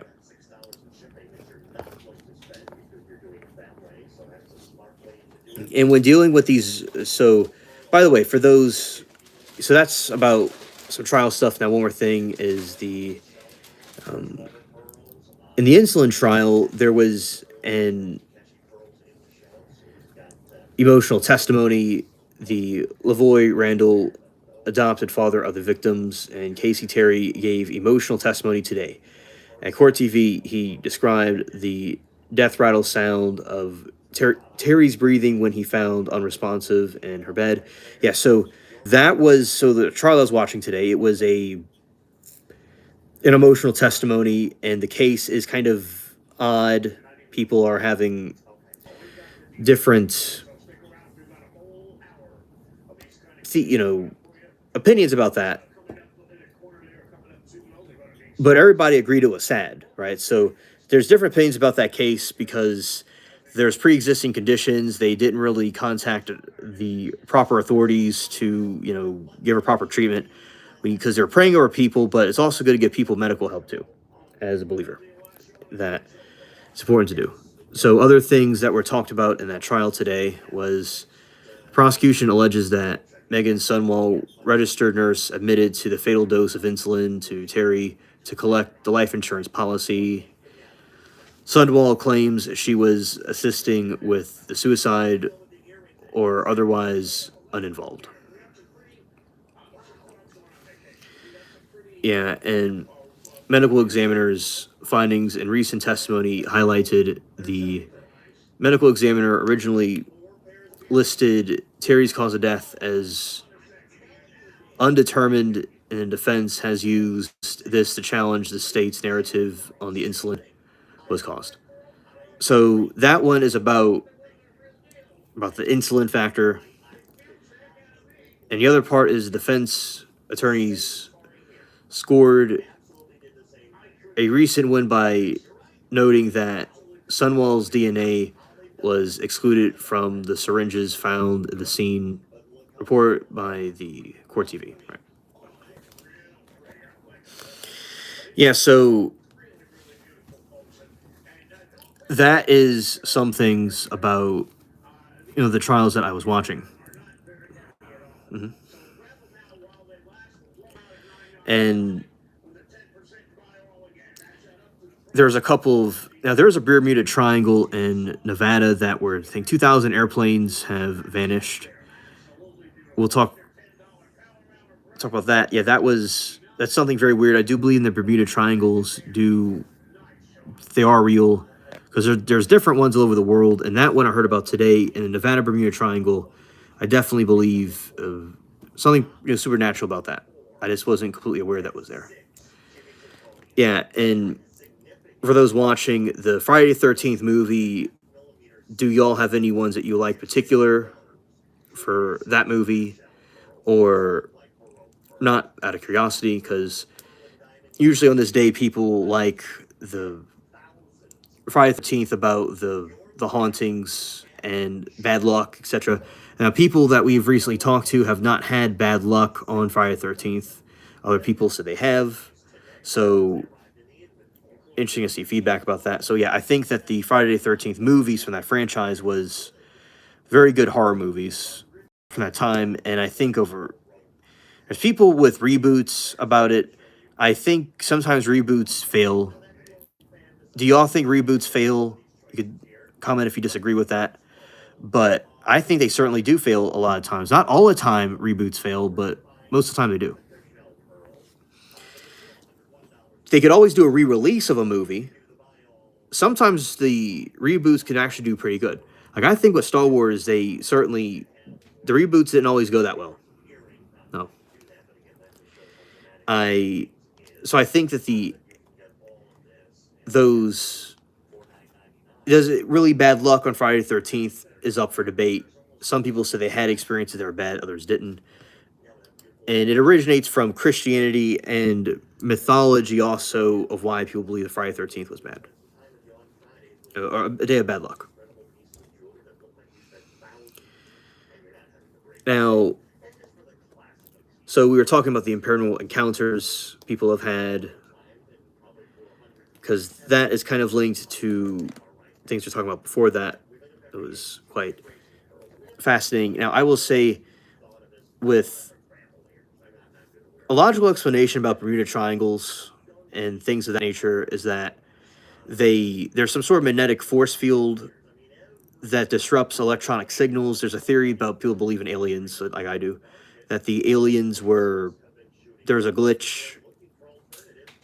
And when dealing with these, so by the way, for those, so that's about some trial stuff. Now, one more thing is in the insulin trial, there was an emotional testimony. The Lavoy Randall, adopted father of the victims, and Casey Terry gave emotional testimony today. At Court TV, he described the death rattle sound of Terry's breathing when he found unresponsive in her bed. Yeah, so that was, so the trial I was watching today, it was an emotional testimony, and the case is kind of odd. People are having different, opinions about that. But everybody agreed it was sad, right? So there's different opinions about that case because there's pre-existing conditions. They didn't really contact the proper authorities to, give her proper treatment because they're praying over people, but it's also good to give people medical help too, as a believer. That it's important to do. So other things that were talked about in that trial today was prosecution alleges that Megan Sunwall, registered nurse, admitted to the fatal dose of insulin to Terry to collect the life insurance policy. Sunwall claims she was assisting with the suicide or otherwise uninvolved. Yeah, and medical examiner's findings in recent testimony highlighted the medical examiner originally listed Terry's cause of death as undetermined, and the defense has used this to challenge the state's narrative on the insulin was caused. So that one is about the insulin factor, and the other part is defense attorneys scored a recent win by noting that Sunwall's DNA was excluded from the syringes found at the scene, reported by the Court TV. Right. Yeah, so that is some things about, the trials that I was watching. Mm-hmm. And there's a couple of, now there's a Bermuda Triangle in Nevada that where I think 2,000 airplanes have vanished. We'll talk about that. Yeah, that's something very weird. I do believe in the Bermuda Triangles they are real, because there's different ones all over the world, and that one I heard about today in the Nevada Bermuda Triangle. I definitely believe something supernatural about that. I just wasn't completely aware that was there. Yeah, and for those watching the Friday the 13th movie, do y'all have any ones that you like particular for that movie, or not, out of curiosity? Because usually on this day, people like the Friday the 13th about the hauntings and bad luck, etc. Now, people that we've recently talked to have not had bad luck on Friday the 13th. Other people said they have. So, interesting to see feedback about that. So, yeah, I think that the Friday the 13th movies from that franchise was very good horror movies from that time. And I think there's people with reboots about it. I think sometimes reboots fail. Do y'all think reboots fail? You could comment if you disagree with that. But I think they certainly do fail a lot of times. Not all the time reboots fail, but most of the time they do. They could always do a re-release of a movie. Sometimes the reboots can actually do pretty good. Like I think with Star Wars, they certainly the reboots didn't always go that well. No, I I think that the those does it really bad luck on Friday the 13th is up for debate. Some people say they had experiences that were bad, others didn't. And it originates from Christianity and mythology also of why people believe that Friday the 13th was bad. Or a day of bad luck. Now, so we were talking about the paranormal encounters people have had, because that is kind of linked to things we are talking about before that. It was quite fascinating. Now, I will say, with a logical explanation about Bermuda triangles and things of that nature, is that there's some sort of magnetic force field that disrupts electronic signals. There's a theory about people believe in aliens, like I do, that the aliens there was a glitch,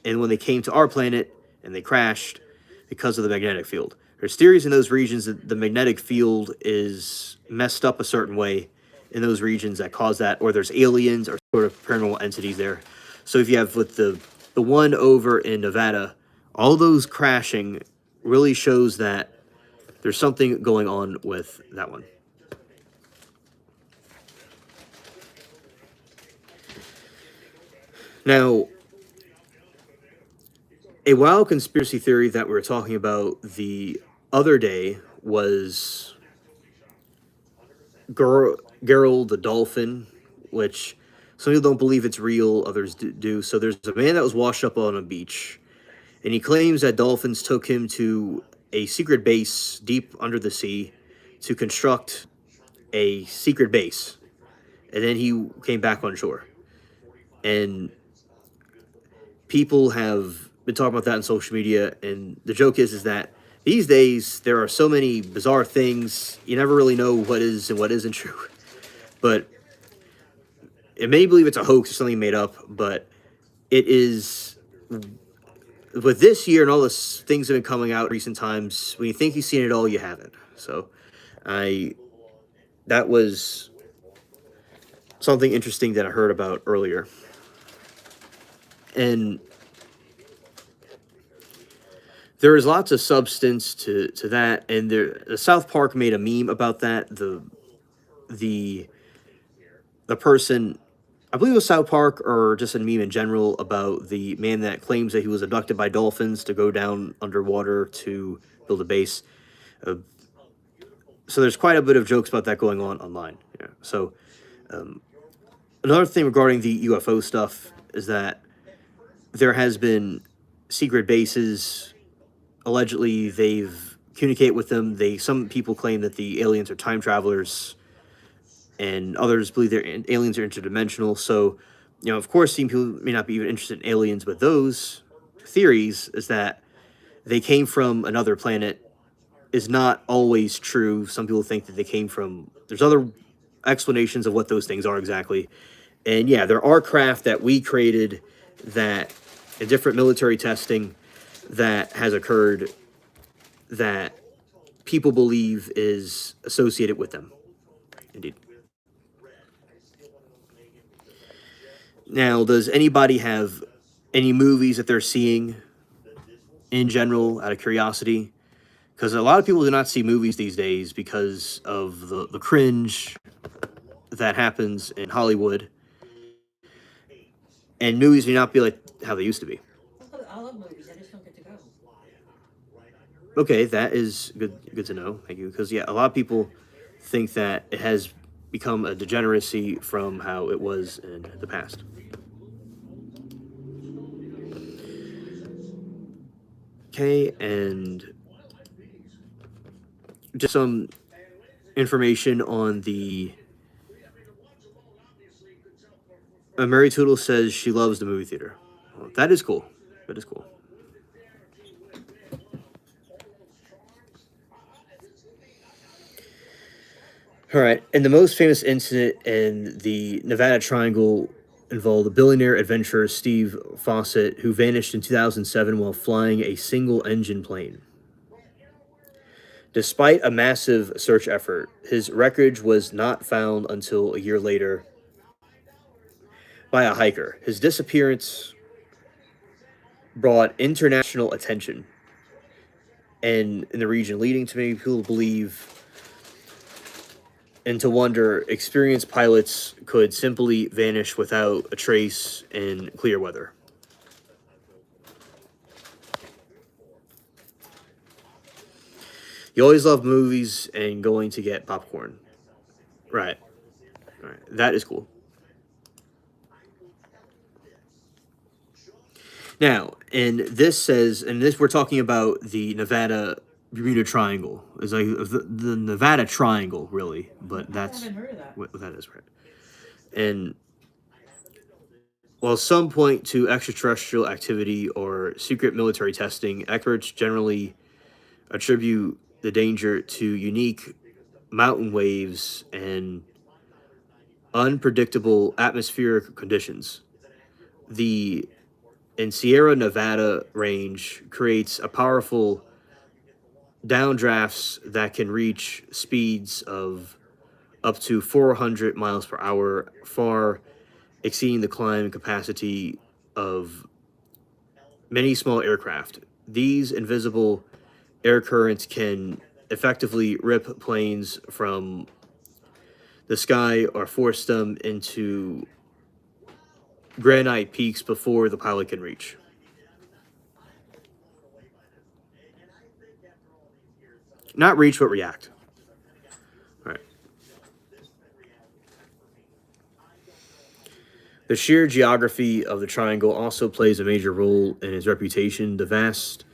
and when they came to our planet and they crashed because of the magnetic field. There's theories in those regions that the magnetic field is messed up a certain way in those regions that cause that, or there's aliens or sort of paranormal entities there. So if you have with the one over in Nevada, all those crashing really shows that there's something going on with that one. Now, a wild conspiracy theory that we were talking about the other day was Gerald the dolphin, which some people don't believe it's real, others do. So there's a man that was washed up on a beach, and he claims that dolphins took him to a secret base deep under the sea to construct a secret base, and then he came back on shore. And people have been talking about that on social media, and the joke is that these days there are so many bizarre things, you never really know what is and what isn't true. But it may believe it's a hoax or something made up, but it is. With this year and all the things that have been coming out in recent times, when you think you've seen it all, you haven't. So that was something interesting that I heard about earlier. And there is lots of substance to that, and the South Park made a meme about that. The person, I believe it was South Park or just a meme in general, about the man that claims that he was abducted by dolphins to go down underwater to build a base. So there's quite a bit of jokes about that going on online. Yeah. So another thing regarding the UFO stuff is that there has been secret bases. Allegedly, they've communicated with them. Some people claim that the aliens are time travelers, and others believe aliens are interdimensional. So, of course, some people may not be even interested in aliens, but those theories is that they came from another planet is not always true. Some people think that they came from. There's other explanations of what those things are exactly. And yeah, there are craft that we created that in different military testing that has occurred that people believe is associated with them. Indeed. Now, does anybody have any movies that they're seeing in general out of curiosity? Because a lot of people do not see movies these days because of the cringe that happens in Hollywood. And movies may not be like how they used to be. I love movies. I just don't get to go. Okay, that is good to know. Thank you. Because, yeah, a lot of people think that it has become a degeneracy from how it was in the past. Okay, and just some information on the... Mary Toodle says she loves the movie theater. Well, that is cool. That is cool. All right. And the most famous incident in the Nevada Triangle involved the billionaire adventurer Steve Fawcett, who vanished in 2007 while flying a single engine plane. Despite a massive search effort, his wreckage was not found until a year later by a hiker. His disappearance brought international attention and in the region, leading to many people to believe and to wonder experienced pilots could simply vanish without a trace in clear weather. You always love movies and going to get popcorn. Right. All right. That is cool. Now, and this says, and this we're talking about the Nevada Bermuda Triangle. Is like the Nevada Triangle, really, but I that's haven't heard of that. what that is, right? And while some point to extraterrestrial activity or secret military testing, experts generally attribute the danger to unique mountain waves and unpredictable atmospheric conditions. The in Sierra Nevada range creates a powerful downdrafts that can reach speeds of up to 400 miles per hour, far exceeding the climb capacity of many small aircraft. These invisible air currents can effectively rip planes from the sky or force them into granite peaks before the pilot can reach. Not reach, but react. All right. The sheer geography of the triangle also plays a major role in its reputation. The vast,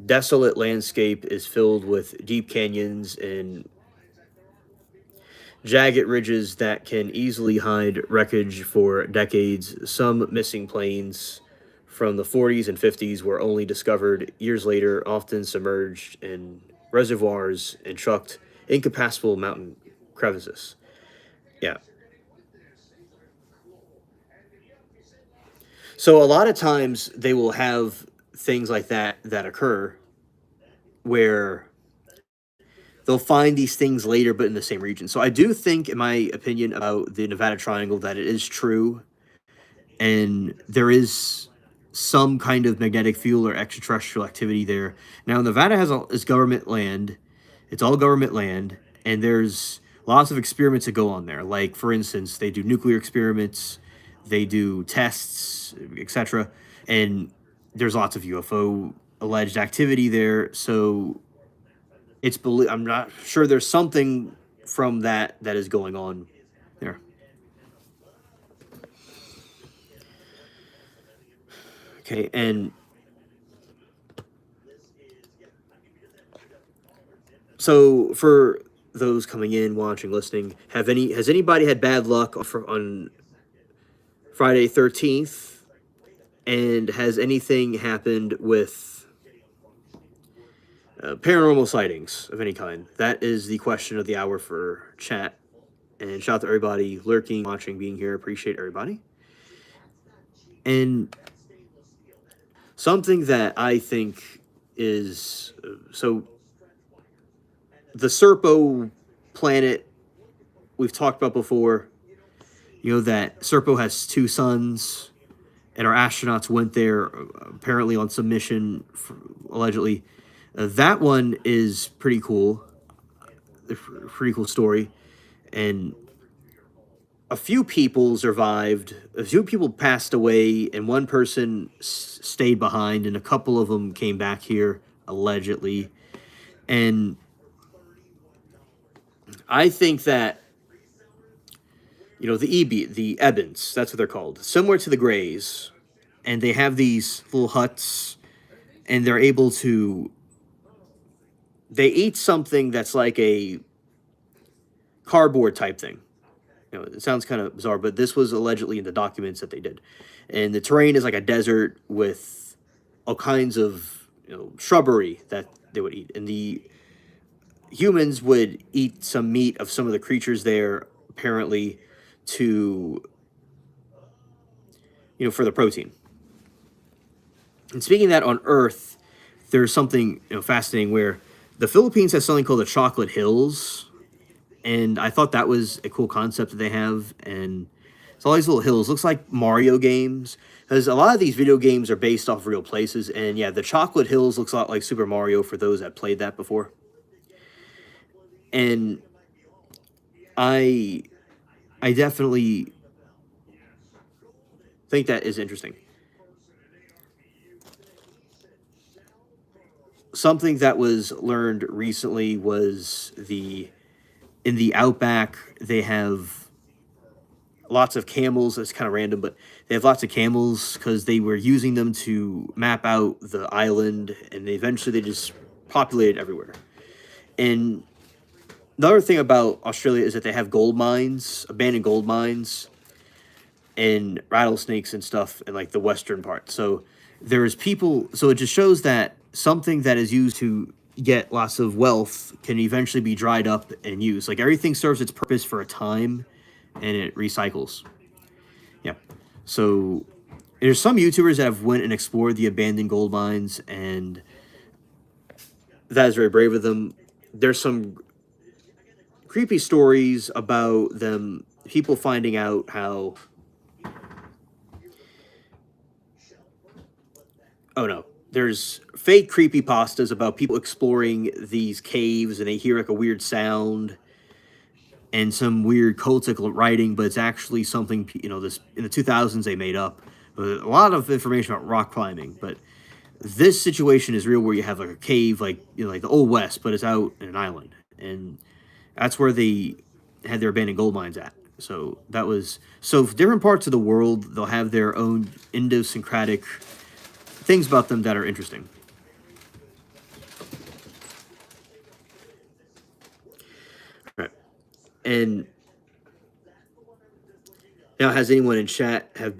desolate landscape is filled with deep canyons and jagged ridges that can easily hide wreckage for decades. Some missing planes from the 40s and 50s were only discovered years later, often submerged in reservoirs and trucked incompassable mountain crevices. Yeah. So a lot of times they will have things like that occur where they'll find these things later but in the same region. So I do think in my opinion about the Nevada Triangle that it is true and there is some kind of magnetic field or extraterrestrial activity there. Now Nevada is government land. It's all government land and there's lots of experiments that go on there. Like for instance, they do nuclear experiments, they do tests, etc. And there's lots of UFO alleged activity there. So I'm not sure there's something from that is going on there. Okay, and so for those coming in, watching, listening, has anybody had bad luck on Friday 13th? And has anything happened with paranormal sightings of any kind? That is the question of the hour for chat. And shout out to everybody lurking, watching, being here. Appreciate everybody. And something that I think is so the Serpo planet we've talked about before. You know that Serpo has two suns, and our astronauts went there apparently on some mission, allegedly. That one is pretty cool. Pretty cool story. And a few people survived. A few people passed away, and one person stayed behind, and a couple of them came back here, allegedly. And I think that, you know, the Ebens, that's what they're called, similar to the Greys, and they have these little huts, and they're able to, they eat something that's like a cardboard type thing. it sounds kind of bizarre, but this was allegedly in the documents that they did. And the terrain is like a desert with all kinds of shrubbery that they would eat, and the humans would eat some meat of some of the creatures there, apparently, to for the protein. And speaking of that, on Earth, there's something fascinating where the Philippines has something called the Chocolate Hills, and I thought that was a cool concept that they have. And it's all these little hills, looks like Mario games, because a lot of these video games are based off real places. And yeah, the Chocolate Hills looks a lot like Super Mario for those that played that before. And I definitely think that is interesting. Something that was learned recently was in the outback they have lots of camels. That's kind of random, but they have lots of camels because they were using them to map out the island, and eventually they just populated everywhere. And another thing about Australia is that they have gold mines, abandoned gold mines, and rattlesnakes and stuff in like the western part. So there's people. So it just shows that something that is used to get lots of wealth can eventually be dried up and used. Like everything serves its purpose for a time, and it recycles. Yeah. So there's some YouTubers that have went and explored the abandoned gold mines, and that is very brave of them. There's some creepy stories about them, people finding out how. Oh no. There's fake creepypastas about people exploring these caves, and they hear like a weird sound and some weird cultic writing, but it's actually something, this in the 2000s they made up. A lot of information about rock climbing, but this situation is real where you have like a cave, like, like the Old West, but it's out in an island. And that's where they had their abandoned gold mines at. So different parts of the world, they'll have their own idiosyncratic things about them that are interesting. All right. And now, has anyone in chat has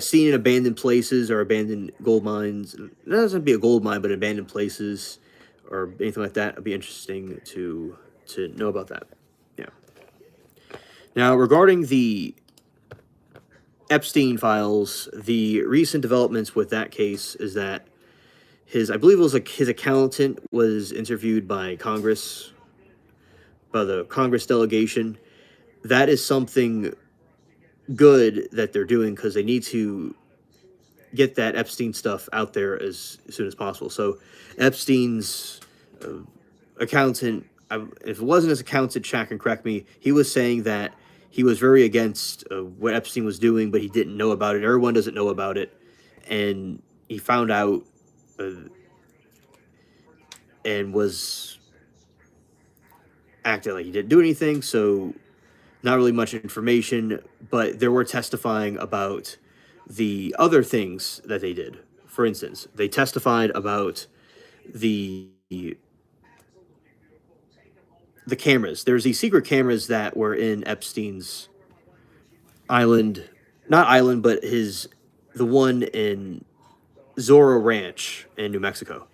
seen abandoned places or abandoned gold mines? It doesn't be a gold mine, but abandoned places or anything like that. It'd be interesting to know about that. Yeah. Now, regarding the Epstein files, the recent developments with that case is that I believe it was like his accountant was interviewed by Congress, by the Congress delegation. That is something good that they're doing because they need to get that Epstein stuff out there as soon as possible. So Epstein's accountant, if it wasn't his accountant, Shaq can correct me, he was saying that he was very against what Epstein was doing, but he didn't know about it. Everyone doesn't know about it. And he found out and was acting like he didn't do anything. So not really much information, but they were testifying about the other things that they did. For instance, they testified about the cameras. There's these secret cameras that were in Epstein's island, not island, but the one in Zorro Ranch in New Mexico.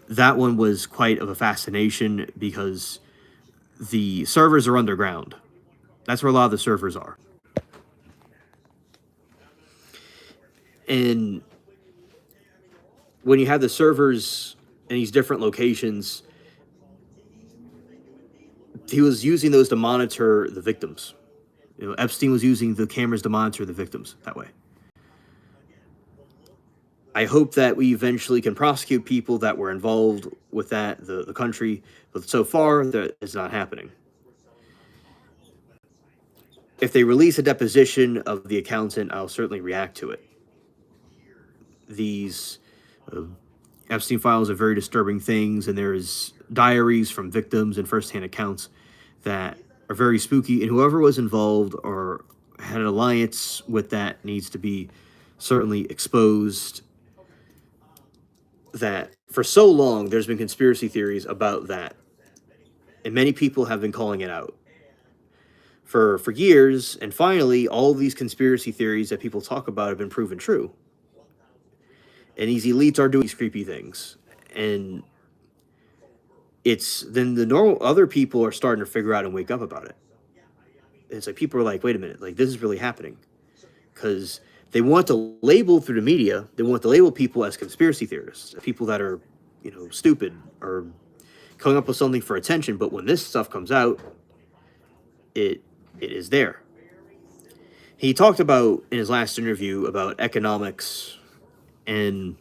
That one was quite of a fascination because the servers are underground. That's where a lot of the servers are. And when you have the servers in these different locations, he was using those to monitor the victims. Epstein was using the cameras to monitor the victims that way. I hope that we eventually can prosecute people that were involved with that, the country, but so far, that is not happening. If they release a deposition of the accountant, I'll certainly react to it. These Epstein files are very disturbing things, and there's diaries from victims and firsthand accounts that are very spooky, and whoever was involved or had an alliance with that needs to be certainly exposed. That for so long, there's been conspiracy theories about that, and many people have been calling it out. for years, and finally, all of these conspiracy theories that people talk about have been proven true. And these elites are doing these creepy things, and it's then the normal other people are starting to figure out and wake up about it. It's like people are like, wait a minute, like this is really happening, because they want to label through the media, they want to label people as conspiracy theorists, people that are, stupid or coming up with something for attention. But when this stuff comes out, it is there. He talked about in his last interview about economics, and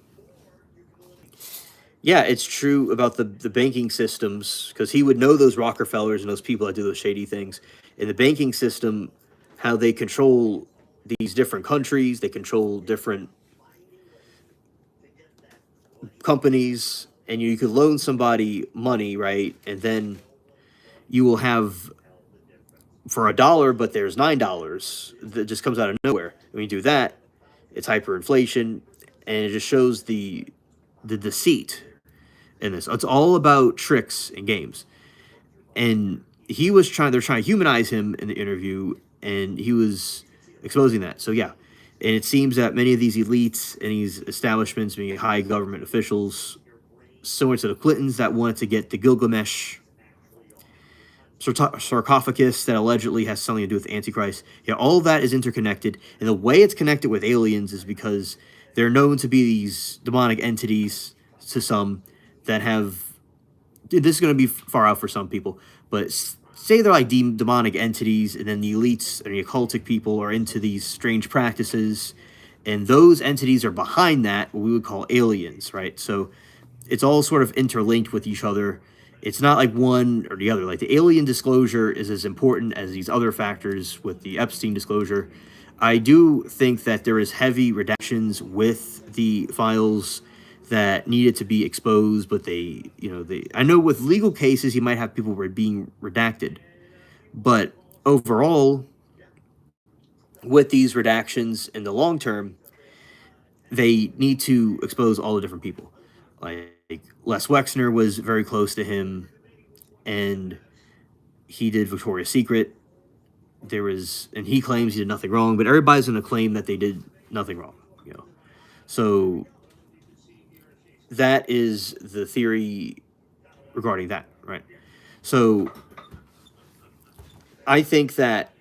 yeah, it's true about the banking systems, because he would know those Rockefellers and those people that do those shady things in the banking system, how they control these different countries, they control different companies, and you could loan somebody money, right? And then you will have for $1, but there's $9 that just comes out of nowhere. When you do that, it's hyperinflation, and it just shows the deceit in this. It's all about tricks and games. And they're trying to humanize him in the interview, and he was exposing that. So yeah, and it seems that many of these elites and these establishments, being high government officials, similar to the Clintons that wanted to get the Gilgamesh sarcophagus that allegedly has something to do with Antichrist. Yeah, all of that is interconnected, and the way it's connected with aliens is because they're known to be these demonic entities to some that have. This is going to be far out for some people, but say they're like demonic entities, and then the elites and the occultic people are into these strange practices, and those entities are behind that, what we would call aliens, right? So it's all sort of interlinked with each other. It's not like one or the other. Like the alien disclosure is as important as these other factors with the Epstein disclosure. I do think that there is heavy redactions with the files that needed to be exposed, but I know with legal cases, you might have people being redacted, but overall, with these redactions in the long term, they need to expose all the different people. Like Les Wexner was very close to him, and he did Victoria's Secret. And he claims he did nothing wrong, but everybody's going to claim that they did nothing wrong. So that is the theory regarding that, right? So I think that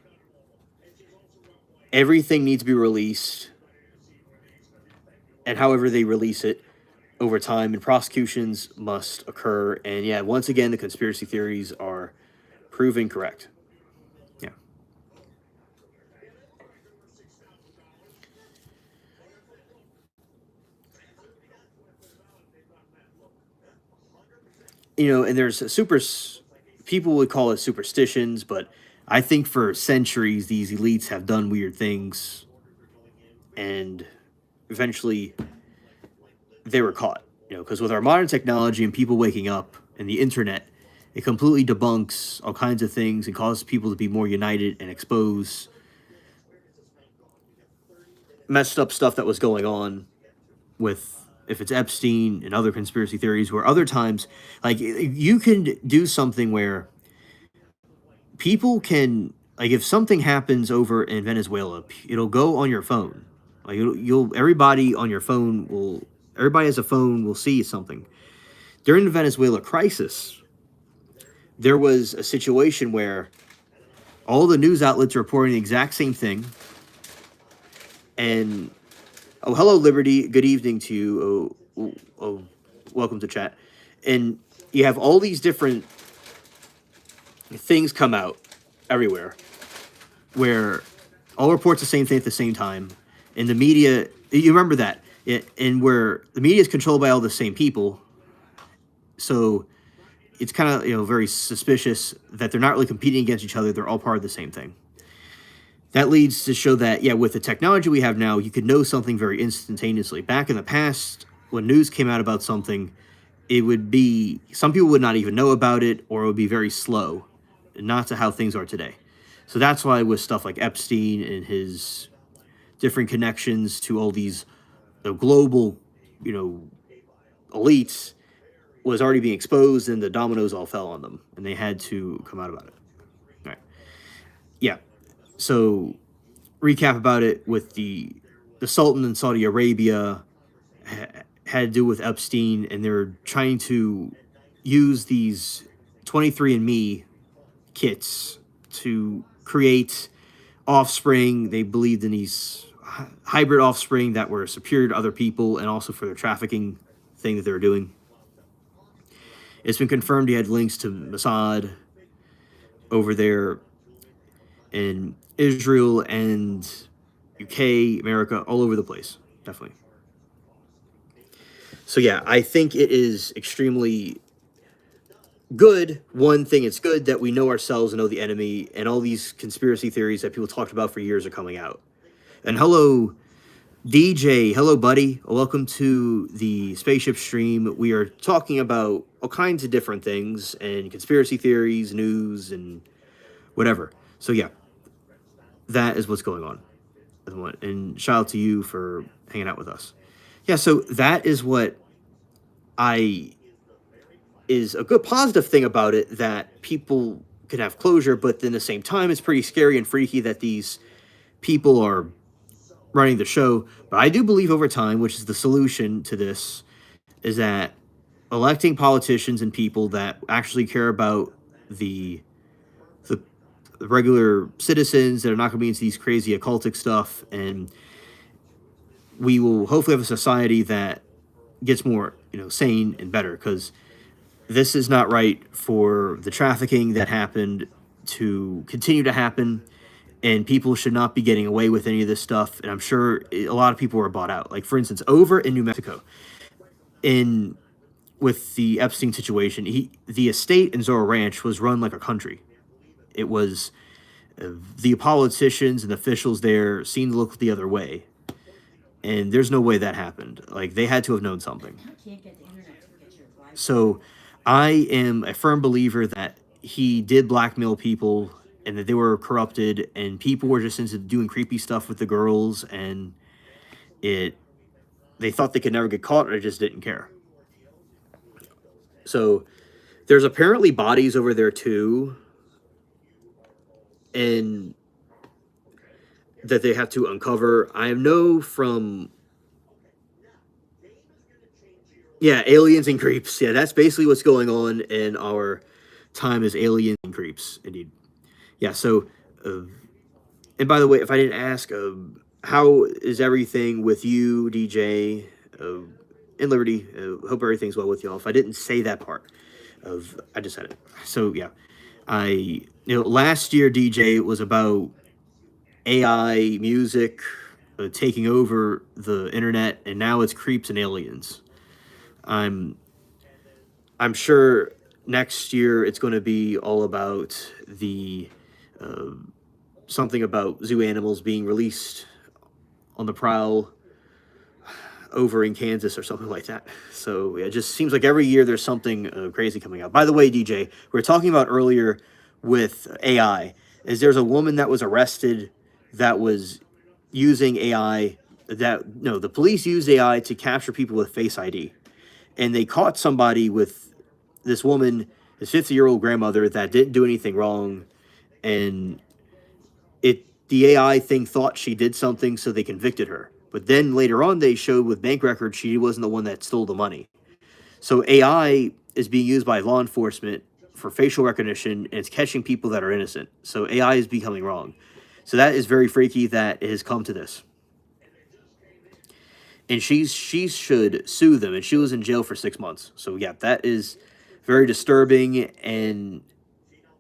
everything needs to be released, and however they release it over time, and prosecutions must occur. And yeah, once again, the conspiracy theories are proven correct. Yeah. And there's people would call it superstitions, but I think for centuries these elites have done weird things, and eventually they were caught. Because with our modern technology and people waking up and the internet, it completely debunks all kinds of things and causes people to be more united and expose messed up stuff that was going on with, if it's Epstein and other conspiracy theories, where other times, like, you can do something where people can, like, if something happens over in Venezuela, it'll go on your phone. Like, everybody has a phone, will see something. During the Venezuela crisis, there was a situation where all the news outlets are reporting the exact same thing. And, oh, hello, Liberty. Good evening to you. Oh, welcome to chat. And you have all these different things come out everywhere where all reports the same thing at the same time. And the media, you remember that. And where the media is controlled by all the same people. So it's kind of, very suspicious that they're not really competing against each other. They're all part of the same thing. That leads to show that, yeah, with the technology we have now, you could know something very instantaneously. Back in the past, when news came out about something, some people would not even know about it, or it would be very slow, not to how things are today. So that's why with stuff like Epstein and his different connections to all these global, elites, was already being exposed, and the dominoes all fell on them, and they had to come out about it. All right. yeah, so recap about it with the Sultan in Saudi Arabia had to do with Epstein, and they're trying to use these 23andMe kits to create offspring. They believed in these hybrid offspring that were superior to other people, and also for their trafficking thing that they were doing. It's been confirmed he had links to Mossad over there in Israel and UK, America, all over the place. Definitely. So yeah, I think it is extremely good. One thing, it's good that we know ourselves and know the enemy, and all these conspiracy theories that people talked about for years are coming out. And hello, DJ. Hello, buddy. Welcome to the Spaceship Stream. We are talking about all kinds of different things and conspiracy theories, news, and whatever. So yeah, that is what's going on. And shout out to you for hanging out with us. Yeah, so that is what is a good positive thing about it, that people can have closure, but then at the same time, it's pretty scary and freaky that these people are running the show. But I do believe over time, which is the solution to this, is that electing politicians and people that actually care about the regular citizens that are not going to be into these crazy occultic stuff, and we will hopefully have a society that gets more, sane and better, because this is not right for the trafficking that happened to continue to happen, and people should not be getting away with any of this stuff. And I'm sure a lot of people were bought out. Like, for instance, over in New Mexico, with the Epstein situation, the estate in Zorro Ranch was run like a country. It was the politicians and officials there seemed to look the other way, and there's no way that happened. Like, they had to have known something. So I am a firm believer that he did blackmail people, and that they were corrupted, and people were just into doing creepy stuff with the girls, and they thought they could never get caught, or they just didn't care. So there's apparently bodies over there too, and that they have to uncover. I know from aliens and creeps. Yeah, that's basically what's going on in our time, is aliens and creeps, indeed. Yeah, so and by the way, if I didn't ask, how is everything with you, DJ, and Liberty? Hope everything's well with y'all. If I didn't say that part, I just said it. So yeah, last year DJ was about AI music taking over the internet, and now it's creeps and aliens. I'm sure next year it's going to be all about the something about zoo animals being released on the prowl over in Kansas or something like that. So yeah, it just seems like every year there's something crazy coming out. By the way, DJ, we were talking about earlier with AI, is there's a woman that was arrested that was using AI. The police used AI to capture people with Face ID, and they caught somebody with this woman, his 50-year-old grandmother, that didn't do anything wrong, and the AI thing thought she did something, so they convicted her. But then later on, they showed with bank records she wasn't the one that stole the money. So AI is being used by law enforcement for facial recognition, and it's catching people that are innocent. So AI is becoming wrong. So that is very freaky that it has come to this. And she should sue them, and she was in jail for 6 months. So yeah, that is very disturbing, and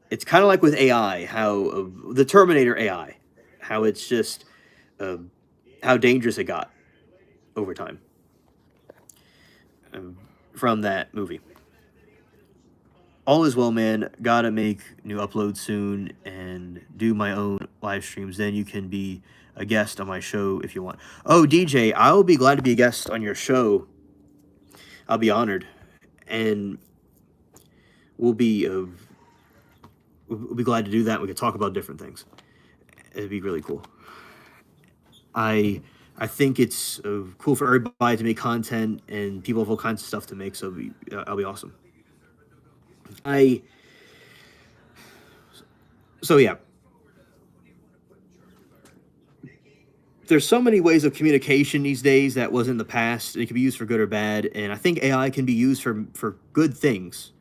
it's kind of like with AI, how the Terminator AI, how it's just how dangerous it got over time from that movie. All is well, man. Gotta make new uploads soon and do my own live streams. Then you can be a guest on my show if you want. Oh, DJ, I'll be glad to be a guest on your show. I'll be honored, and we'll be glad to do that. We can talk about different things. It'd be really cool. I think it's cool for everybody to make content, and people have all kinds of stuff to make. So I'll be awesome. So yeah, there's so many ways of communication these days that wasn't in the past. It can be used for good or bad, and I think AI can be used for good things.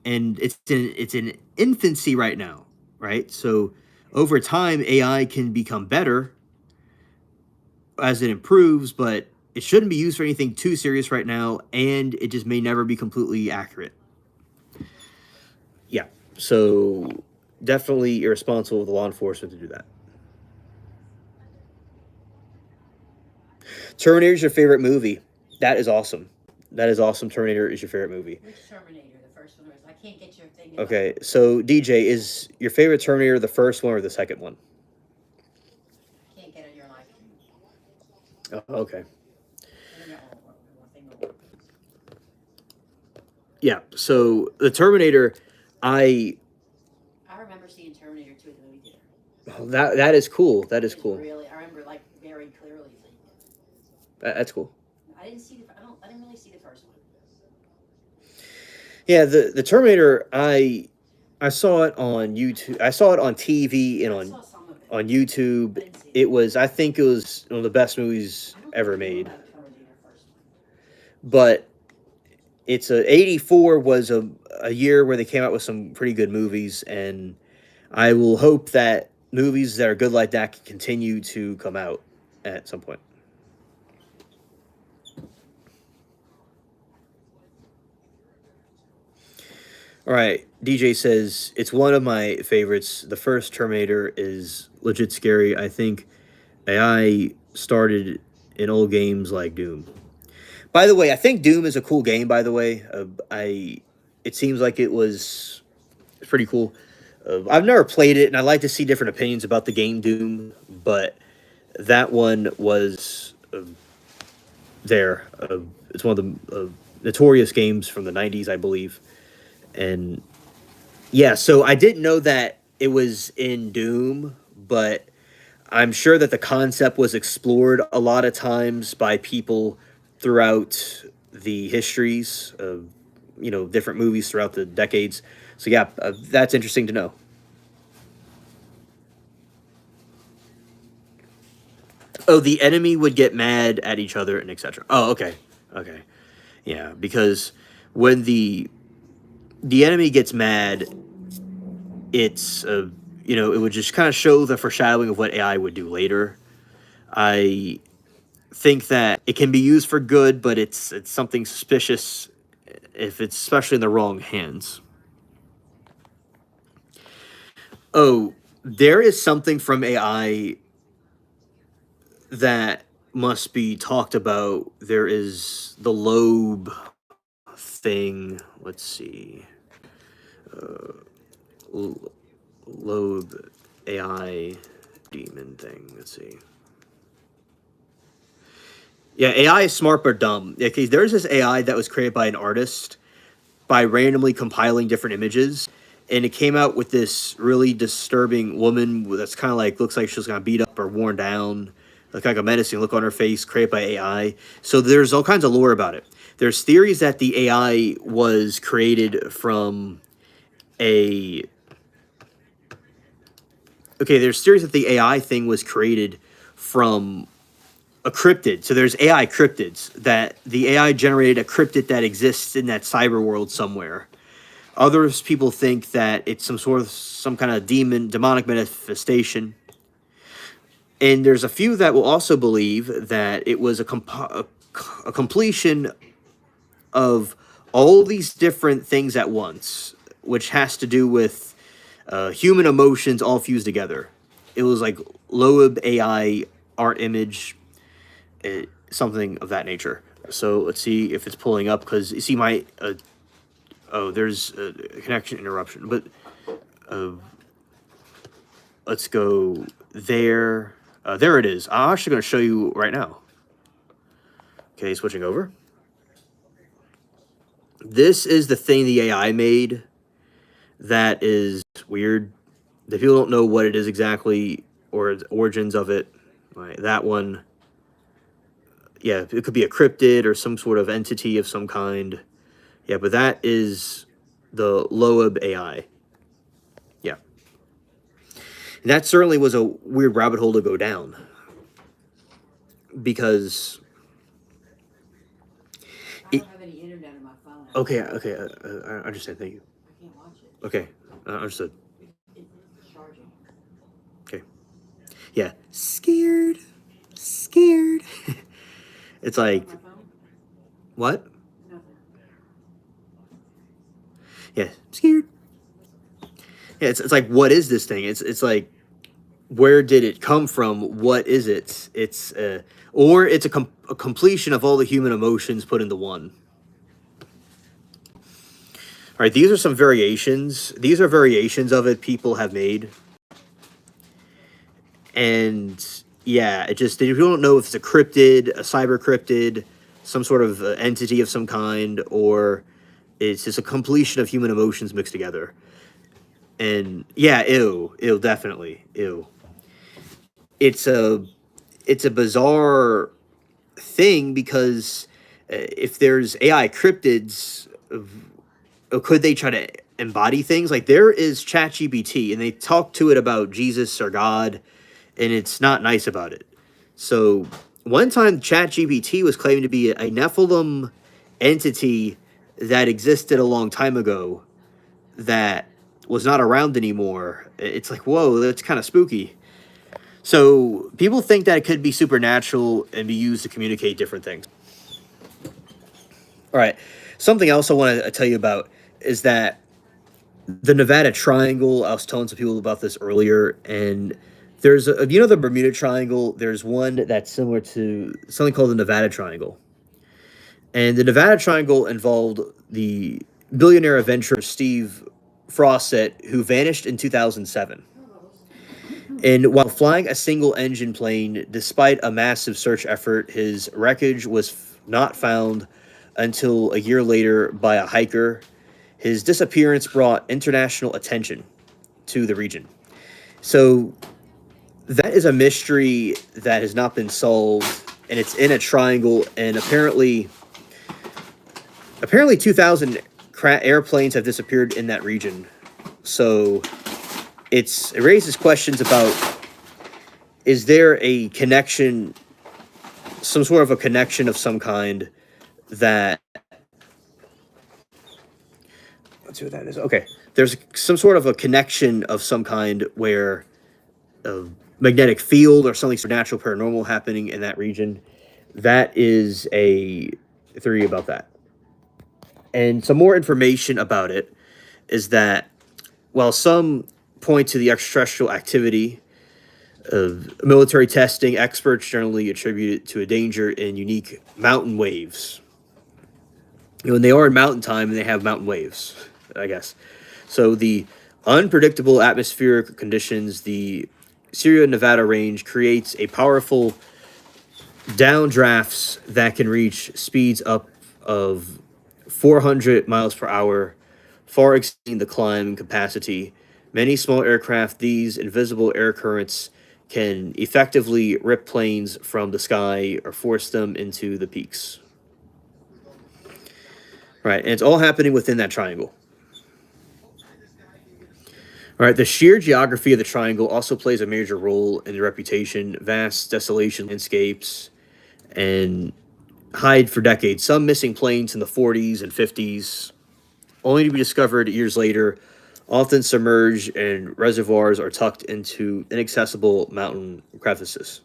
And it's in infancy right now, right? So over time, AI can become better as it improves, but it shouldn't be used for anything too serious right now, and it just may never be completely accurate. Yeah, so definitely irresponsible of the law enforcement to do that. Terminator is your favorite movie. That is awesome. That is awesome. Terminator is your favorite movie. Which Terminator? The first one was. I can't get your thing. Okay, so DJ, is your favorite Terminator the first one or the second one? Can't get it. Your life. Oh, okay. Yeah, so the Terminator, I remember seeing Terminator 2 at the movie theater. oh, that is cool. That is It's cool. Really, I remember like very clearly seeing it. That's cool. I didn't see the. I didn't really see the first one. Yeah, the Terminator, I saw it on YouTube. I saw it on TV and I saw some of it. on YouTube. I didn't see It was, I think it was one of the best movies I don't ever think I knew made. about Terminator first one. But it's a 84 was a year where they came out with some pretty good movies, and I will hope that movies that are good like that can continue to come out at some point. All right, DJ says it's one of my favorites. The first Terminator is legit scary. I think AI started in old games like Doom. By the way, I think Doom is a cool game. By the way, it seems like it was pretty cool. I've never played it, and I like to see different opinions about the game Doom. But that one was there. It's one of the notorious games from the '90s, I believe. And yeah, so I didn't know that it was in Doom, but I'm sure that the concept was explored a lot of times by people throughout the histories of, different movies throughout the decades. So yeah, that's interesting to know. Oh, the enemy would get mad at each other and etc. Oh, okay. Okay. Yeah, because when the enemy gets mad, it's it would just kind of show the foreshadowing of what AI would do later. I think that it can be used for good, but it's something suspicious if it's especially in the wrong hands. Oh, there is something from AI that must be talked about. There is the Loeb thing. Let's see. Loeb AI demon thing. Let's see. Yeah, AI is smart but dumb. Okay, there's this AI that was created by an artist by randomly compiling different images, and it came out with this really disturbing woman that's kind of like looks like she's gonna beat up or worn down, like a menacing look on her face, created by AI. So there's all kinds of lore about it. There's theories that the AI was created from a okay, there's theories that the AI thing was created from a cryptid. So there's AI cryptids that the AI generated a cryptid that exists in that cyber world somewhere. Others people think that it's some kind of demonic manifestation. And there's a few that will also believe that it was a completion of all these different things at once, which has to do with human emotions all fused together. It was like Loeb AI art image, something of that nature. So let's see if it's pulling up, because you see my there's a connection interruption, but let's go there. There it is. I'm actually going to show you right now. Okay, switching over. This is the thing the AI made that is weird. The people don't know what it is exactly or the origins of it. Right, that one. Yeah, it could be a cryptid or some sort of entity of some kind. Yeah, but that is the Loeb AI. Yeah. And that certainly was a weird rabbit hole to go down. because I it, don't have any internet on my phone. okay, I understand. Thank you. I can't watch it. Okay, understood. It's charging. Okay, yeah, scared. It's like My phone? what? Nothing. Yeah, scared. Yeah, it's like what is this thing? It's like where did it come from? What is it? It's or it's a completion of all the human emotions put into one. All right, these are some variations. These are variations of it people have made, and yeah, it just you don't know if it's a cryptid, a cyber cryptid, some sort of entity of some kind, or it's just a completion of human emotions mixed together. And yeah, ew, definitely, ew. It's a it's a bizarre thing because if there's AI cryptids, could they try to embody things? Like there is ChatGPT, and they talk to it about Jesus or God, and it's not nice about it. So one time, ChatGPT was claimed to be a Nephilim entity that existed a long time ago that was not around anymore. It's like, whoa, that's kind of spooky. So people think that it could be supernatural and be used to communicate different things. All right. Something else I want to tell you about is that the Nevada Triangle, I was telling some people about this earlier, and there's the Bermuda Triangle, there's one that's similar to something called the Nevada Triangle. And the Nevada Triangle involved the billionaire adventurer Steve Frosset, who vanished in 2007. And while flying a single engine plane, despite a massive search effort, his wreckage was not found until a year later by a hiker. His disappearance brought international attention to the region. So that is a mystery that has not been solved, and it's in a triangle. And apparently, 2,000 airplanes have disappeared in that region. So it raises questions about: is there a connection, some sort of a connection of some kind that? Let's see what that is. Okay, there's some sort of a connection of some kind where a magnetic field or something supernatural paranormal happening in that region. That is a theory about that. And some more information about it is that while some point to the extraterrestrial activity of military testing, experts generally attribute it to a danger in unique mountain waves. When they are in mountain time and they have mountain waves, I guess. So the unpredictable atmospheric conditions, the Sierra Nevada range creates a powerful downdrafts that can reach speeds up of 400 miles per hour, far exceeding the climb capacity. Many small aircraft, these invisible air currents can effectively rip planes from the sky or force them into the peaks. Right, and it's all happening within that triangle. All right, the sheer geography of the triangle also plays a major role in the reputation. Vast desolation landscapes and hide for decades. Some missing planes in the 40s and 50s, only to be discovered years later, often submerged and reservoirs are tucked into inaccessible mountain crevices.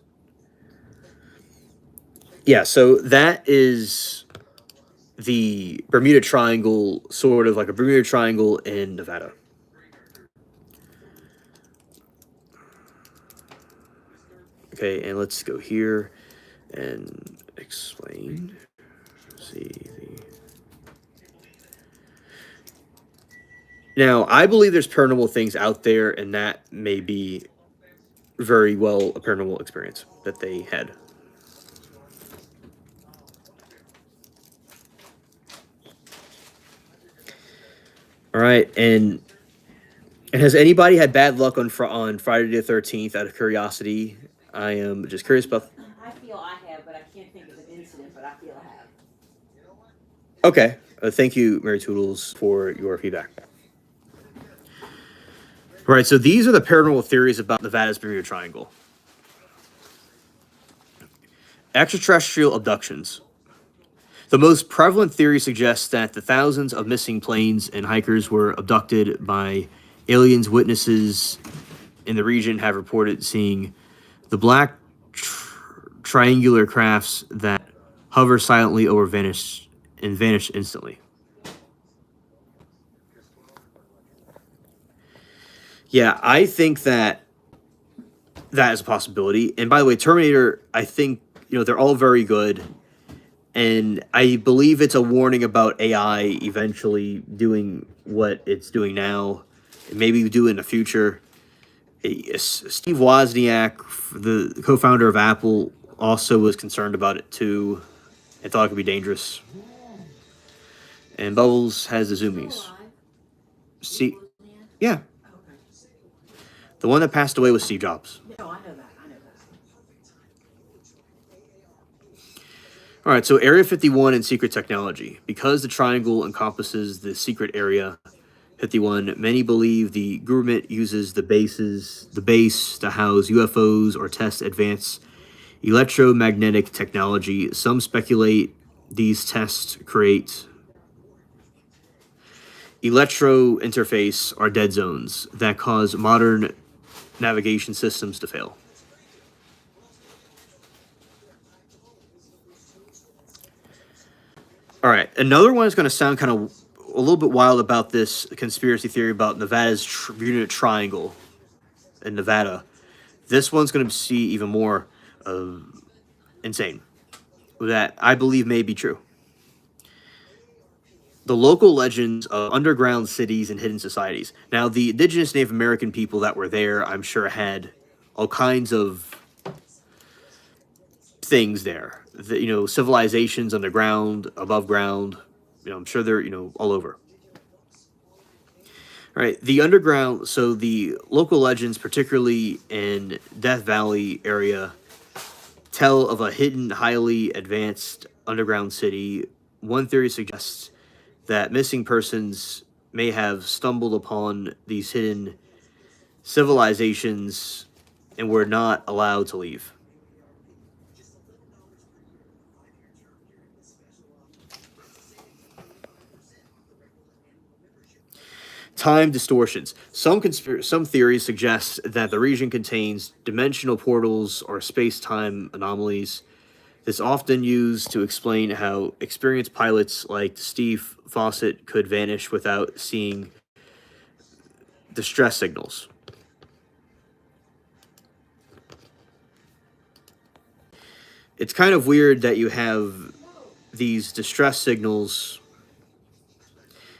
Yeah, so that is the Bermuda Triangle, sort of like a Bermuda Triangle in Nevada. Okay, and let's go here and explain. See the. Now, I believe there's paranormal things out there, and that may be very well a paranormal experience that they had. All right, and has anybody had bad luck on Friday the 13th? Out of curiosity, I am just curious about. I feel I have, but I can't think of an incident, but I feel I have. Okay, thank you, Mary Toodles, for your feedback. All right, so these are the paranormal theories about Nevada's Bermuda Triangle. Extraterrestrial abductions. The most prevalent theory suggests that the thousands of missing planes and hikers were abducted by aliens. Witnesses in the region have reported seeing the black triangular crafts that hover silently over vanish instantly. Yeah, I think that is a possibility. And by the way, Terminator, I think, they're all very good. And I believe it's a warning about AI eventually doing what it's doing now, and maybe do in the future. Steve Wozniak, the co-founder of Apple, also was concerned about it too, and thought it could be dangerous. And Bubbles has the zoomies. See, yeah, the one that passed away was Steve Jobs. No, I know that. I know that. All right, so Area 51 and secret technology. Because the triangle encompasses the secret area 51, many believe the government uses the base to house UFOs or test advanced electromagnetic technology. Some speculate these tests create electro interface or dead zones that cause modern navigation systems to fail. All right, another one is going to sound kind of a little bit wild about this conspiracy theory about Nevada's Bermuda Triangle in Nevada. This one's going to see even more insane. That I believe may be true. The local legends of underground cities and hidden societies. Now, the indigenous Native American people that were there, I'm sure, had all kinds of things there. Civilizations underground, above ground. I'm sure they're, all over. All right, the underground, so the local legends, particularly in Death Valley area, tell of a hidden, highly advanced underground city. One theory suggests that missing persons may have stumbled upon these hidden civilizations and were not allowed to leave. Time distortions. Some theories suggest that the region contains dimensional portals or space-time anomalies. This is often used to explain how experienced pilots like Steve Fawcett could vanish without seeing distress signals. It's kind of weird that you have these distress signals.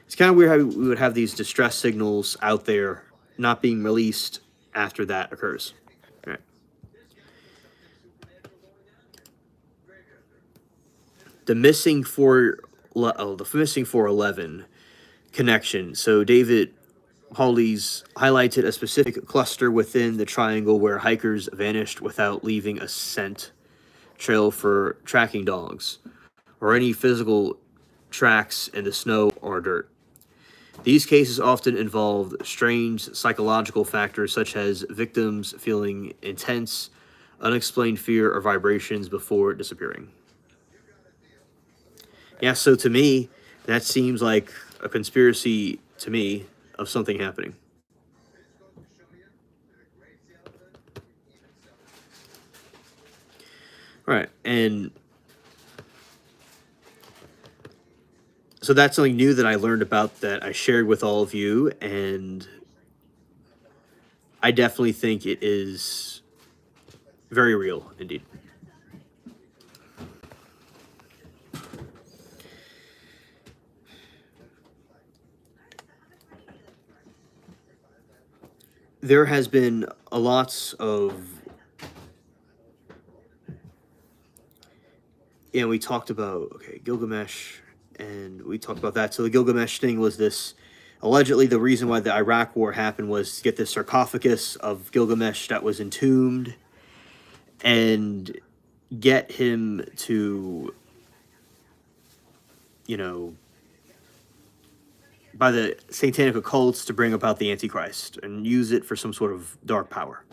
It's kind of weird how we would have these distress signals out there not being released after that occurs. All right. The missing 411 connection. So David Hawley's highlighted a specific cluster within the triangle where hikers vanished without leaving a scent trail for tracking dogs or any physical tracks in the snow or dirt. These cases often involved strange psychological factors such as victims feeling intense, unexplained fear or vibrations before disappearing. Yeah, so to me, that seems like a conspiracy to me of something happening. All right, and so that's something new that I learned about that I shared with all of you, and I definitely think it is very real indeed. There has been a lots of, we talked about, Gilgamesh, and we talked about that. So the Gilgamesh thing was this, allegedly the reason why the Iraq war happened was to get this sarcophagus of Gilgamesh that was entombed and get him to, by the satanic occults to bring about the Antichrist and use it for some sort of dark power.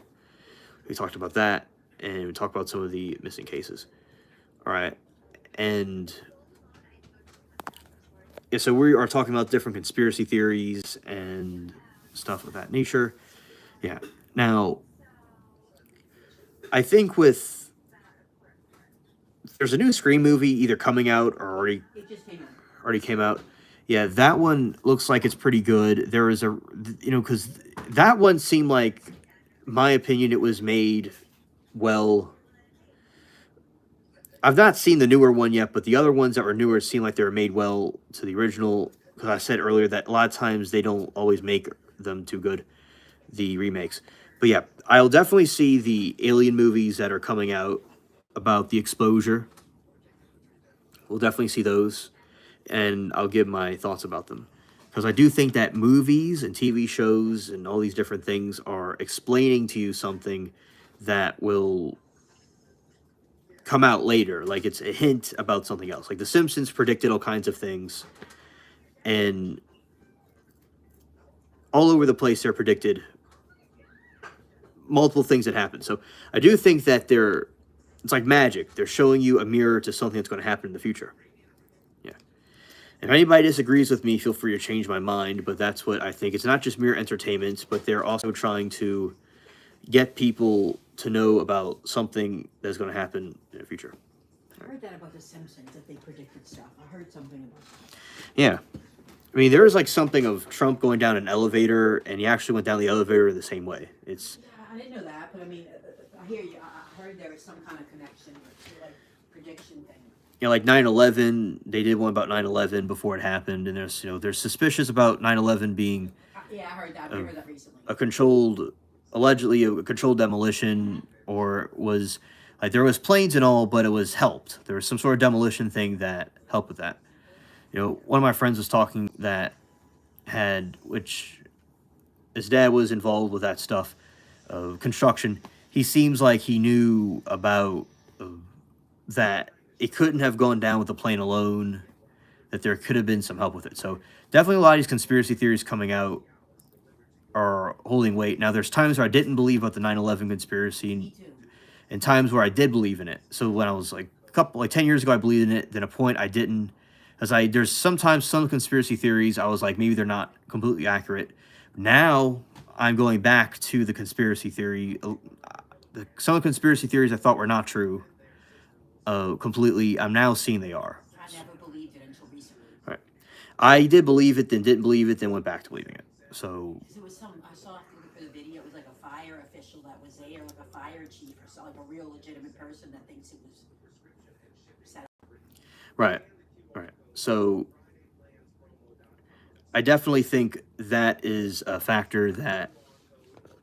We talked about that, and we talked about some of the missing cases. All right, and yeah, so we are talking about different conspiracy theories and stuff of that nature. Yeah. Now, I think there's a new Scream movie either coming out or It just came out. already came out. Yeah, that one looks like it's pretty good. There is because that one seemed like, my opinion, it was made well. I've not seen the newer one yet, but the other ones that were newer seem like they were made well to the original. Because I said earlier that a lot of times they don't always make them too good, the remakes. But yeah, I'll definitely see the Alien movies that are coming out about the exposure. We'll definitely see those, and I'll give my thoughts about them. Because I do think that movies and TV shows and all these different things are explaining to you something that will come out later. Like it's a hint about something else. Like The Simpsons predicted all kinds of things, and all over the place they're predicted multiple things that happen. So I do think that it's like magic. They're showing you a mirror to something that's going to happen in the future. Yeah. If anybody disagrees with me, feel free to change my mind, but that's what I think. It's not just mere entertainment, but they're also trying to get people to know about something that's going to happen in the future. I heard that about The Simpsons, that they predicted stuff. I heard something about that. Yeah. I mean, there was like something of Trump going down an elevator, and he actually went down the elevator the same way. It's I didn't know that, but I mean, I hear you. I heard there was some kind of connection to like prediction thing. Like 9/11, they did one about 9/11 before it happened, and they're suspicious about 9/11 being Yeah, I heard that. I heard that a recently. allegedly a controlled demolition, or was like there was planes and all, but it was helped. There was some sort of demolition thing that helped with that. One of my friends was talking that which his dad was involved with that stuff of construction. He seems like he knew about that it couldn't have gone down with the plane alone, that there could have been some help with it. So definitely a lot of these conspiracy theories coming out are holding weight. Now, there's times where I didn't believe about the 9/11 conspiracy, Me too. and times where I did believe in it. So when I was like 10 years ago, I believed in it. Then a point I didn't. There's sometimes some conspiracy theories I was like, maybe they're not completely accurate. Now I'm going back to the conspiracy theory. Some of the conspiracy theories I thought were not true. Completely, I'm now seeing they are. I never believed it until recently. Right. I did believe it, then didn't believe it, then went back to believing it. So There was I saw for the video, it was like a fire official that was there, like a fire chief or something, like a real legitimate person that thinks it was set up. right. So I definitely think that is a factor that,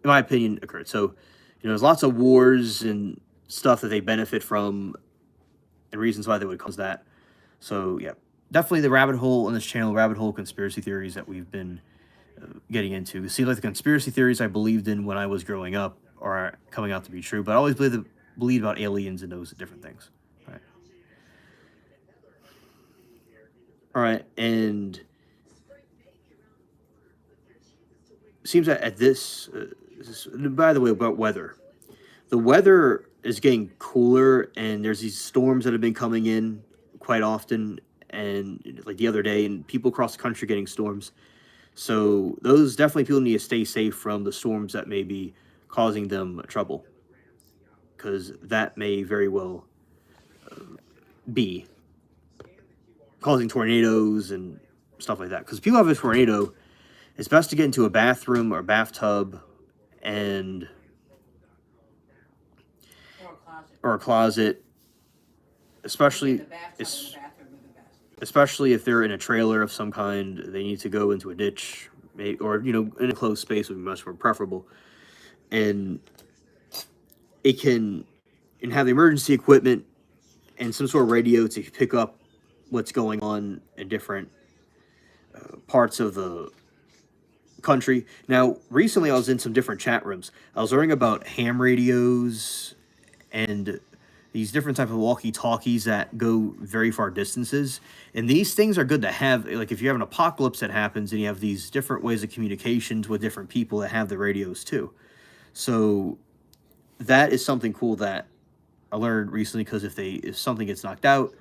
in my opinion, occurred. So, there's lots of wars and stuff that they benefit from, and reasons why they would cause that. So, yeah, definitely the rabbit hole on this channel, rabbit hole conspiracy theories that we've been getting into. See, like the conspiracy theories I believed in when I was growing up are coming out to be true, but I always believed about aliens and those different things. All right, and seems that at by the way, about weather. The weather is getting cooler, and there's these storms that have been coming in quite often, and like the other day, and people across the country getting storms. So those definitely people need to stay safe from the storms that may be causing them trouble, because that may very well be causing tornadoes and stuff like that. Because if people have a tornado, it's best to get into a bathroom or bathtub and or a closet, especially especially if they're in a trailer of some kind. They need to go into a ditch, or in a closed space would be much more preferable. And it can and have the emergency equipment and some sort of radio to pick up what's going on in different parts of the country. Now, recently I was in some different chat rooms. I was learning about ham radios and these different type of walkie-talkies that go very far distances. And these things are good to have. Like if you have an apocalypse that happens and you have these different ways of communications with different people that have the radios too. So that is something cool that I learned recently, because if something gets knocked out,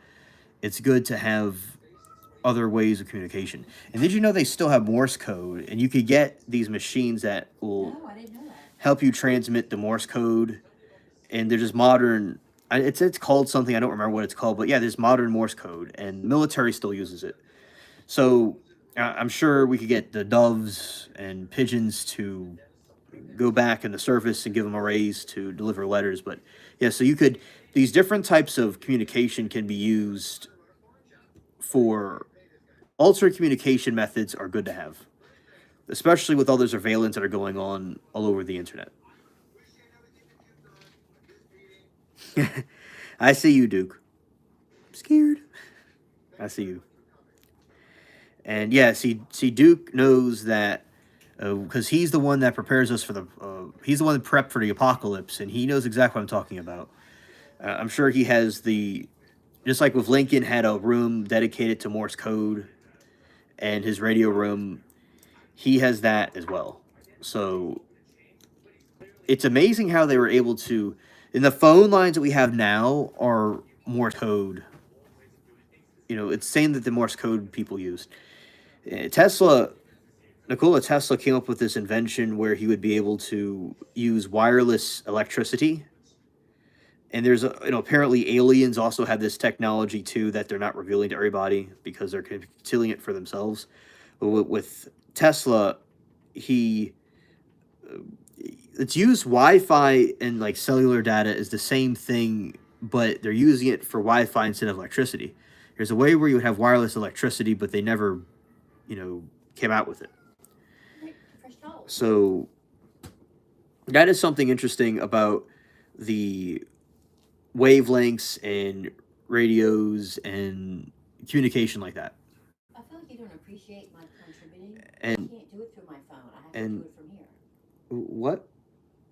it's good to have other ways of communication. And did you know they still have Morse code, and you could get these machines that will No, I didn't know that. help you transmit the Morse code, and they're just modern. It's called something, I don't remember what it's called, but yeah, there's modern Morse code, and the military still uses it. So I'm sure we could get the doves and pigeons to go back in the service and give them a raise to deliver letters. But yeah, so you could, these different types of communication can be used for alternate communication methods are good to have, especially with all the surveillance that are going on all over the internet. I see you, Duke. I'm scared. I see you. And yeah, see, Duke knows that because he's the one that prepares us for the. He's the one that prepped for the apocalypse, and he knows exactly what I'm talking about. I'm sure he has the, just like with Lincoln had a room dedicated to Morse code, and his radio room, he has that as well. So it's amazing how they were able to. And the phone lines that we have now are Morse code. It's saying that the Morse code people used. Tesla, Nikola Tesla came up with this invention where he would be able to use wireless electricity. And there's, apparently aliens also have this technology too that they're not revealing to everybody because they're concealing it for themselves. But with Tesla, he, it's used Wi-Fi and like cellular data is the same thing, but they're using it for Wi-Fi instead of electricity. There's a way where you would have wireless electricity, but they never, came out with it. So that is something interesting about the wavelengths and radios and communication like that. I feel like you don't appreciate my contributing. And I can't do it through my phone. I have to and do it from here. what?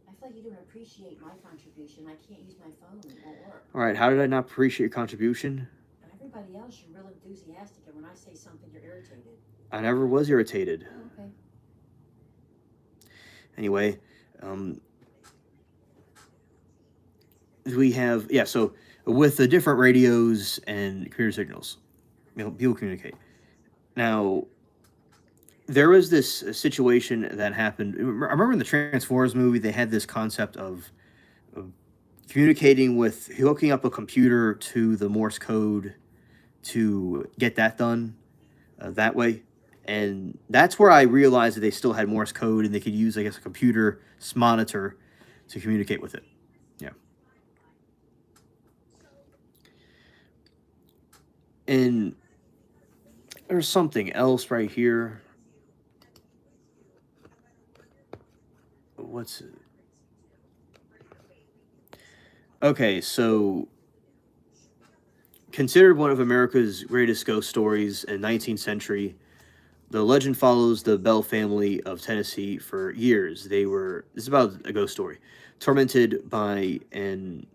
I feel like you don't appreciate my contribution. I can't use my phone. It won't work. All right, how did I not appreciate your contribution? Everybody else, you're real enthusiastic, and when I say something, you're irritated. I never was irritated. Oh, okay. Anyway, we have, yeah, so with the different radios and computer signals, people communicate. Now, there was this situation that happened. I remember in the Transformers movie, they had this concept of communicating with, hooking up a computer to the Morse code to get that done that way. And that's where I realized that they still had Morse code and they could use, I guess, a computer monitor to communicate with it. Yeah. And there's something else right here. What's it? Okay, so considered one of America's greatest ghost stories in 19th century, the legend follows the Bell family of Tennessee for years. This is about a ghost story, tormented by an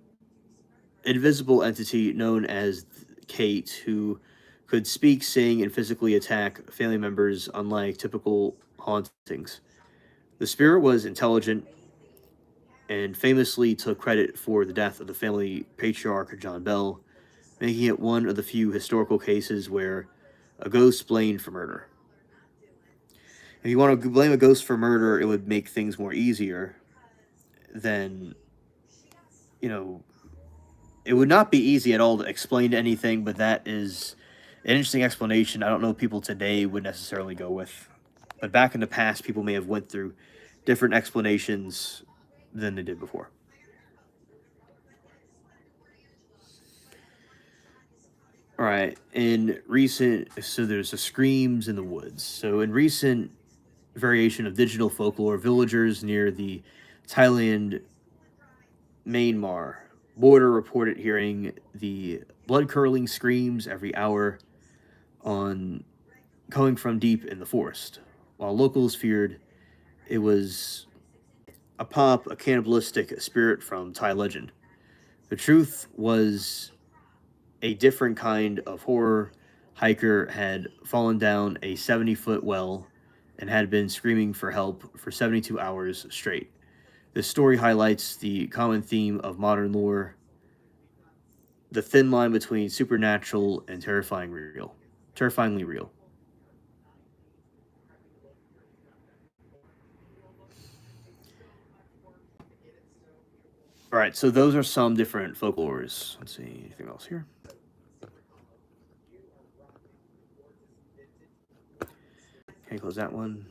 invisible entity known as Kate, who could speak, sing, and physically attack family members, unlike typical hauntings. The spirit was intelligent and famously took credit for the death of the family patriarch John Bell, making it one of the few historical cases where a ghost blamed for murder. If you want to blame a ghost for murder, it would make things more easier than, it would not be easy at all to explain anything, but that is an interesting explanation I don't know people today would necessarily go with. But back in the past, people may have went through different explanations than they did before. All right, so there's the screams in the woods. So in recent variation of digital folklore, villagers near the Thailand Myanmar border reported hearing the blood-curdling screams every hour coming from deep in the forest, while locals feared it was a cannibalistic spirit from Thai legend. The truth was a different kind of horror. Hiker had fallen down a 70-foot well and had been screaming for help for 72 hours straight. This story highlights the common theme of modern lore the thin line between supernatural and terrifyingly real. All right, so those are some different folklores. Let's see, anything else here? Okay, close that one.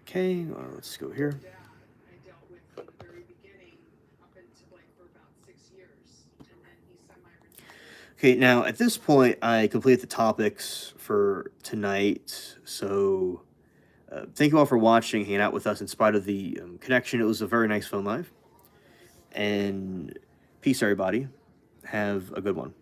Okay, let's go here. Okay, now at this point, I completed the topics for tonight. So, thank you all for watching, hanging out with us in spite of the connection. It was a very nice phone live. And peace, everybody. Have a good one.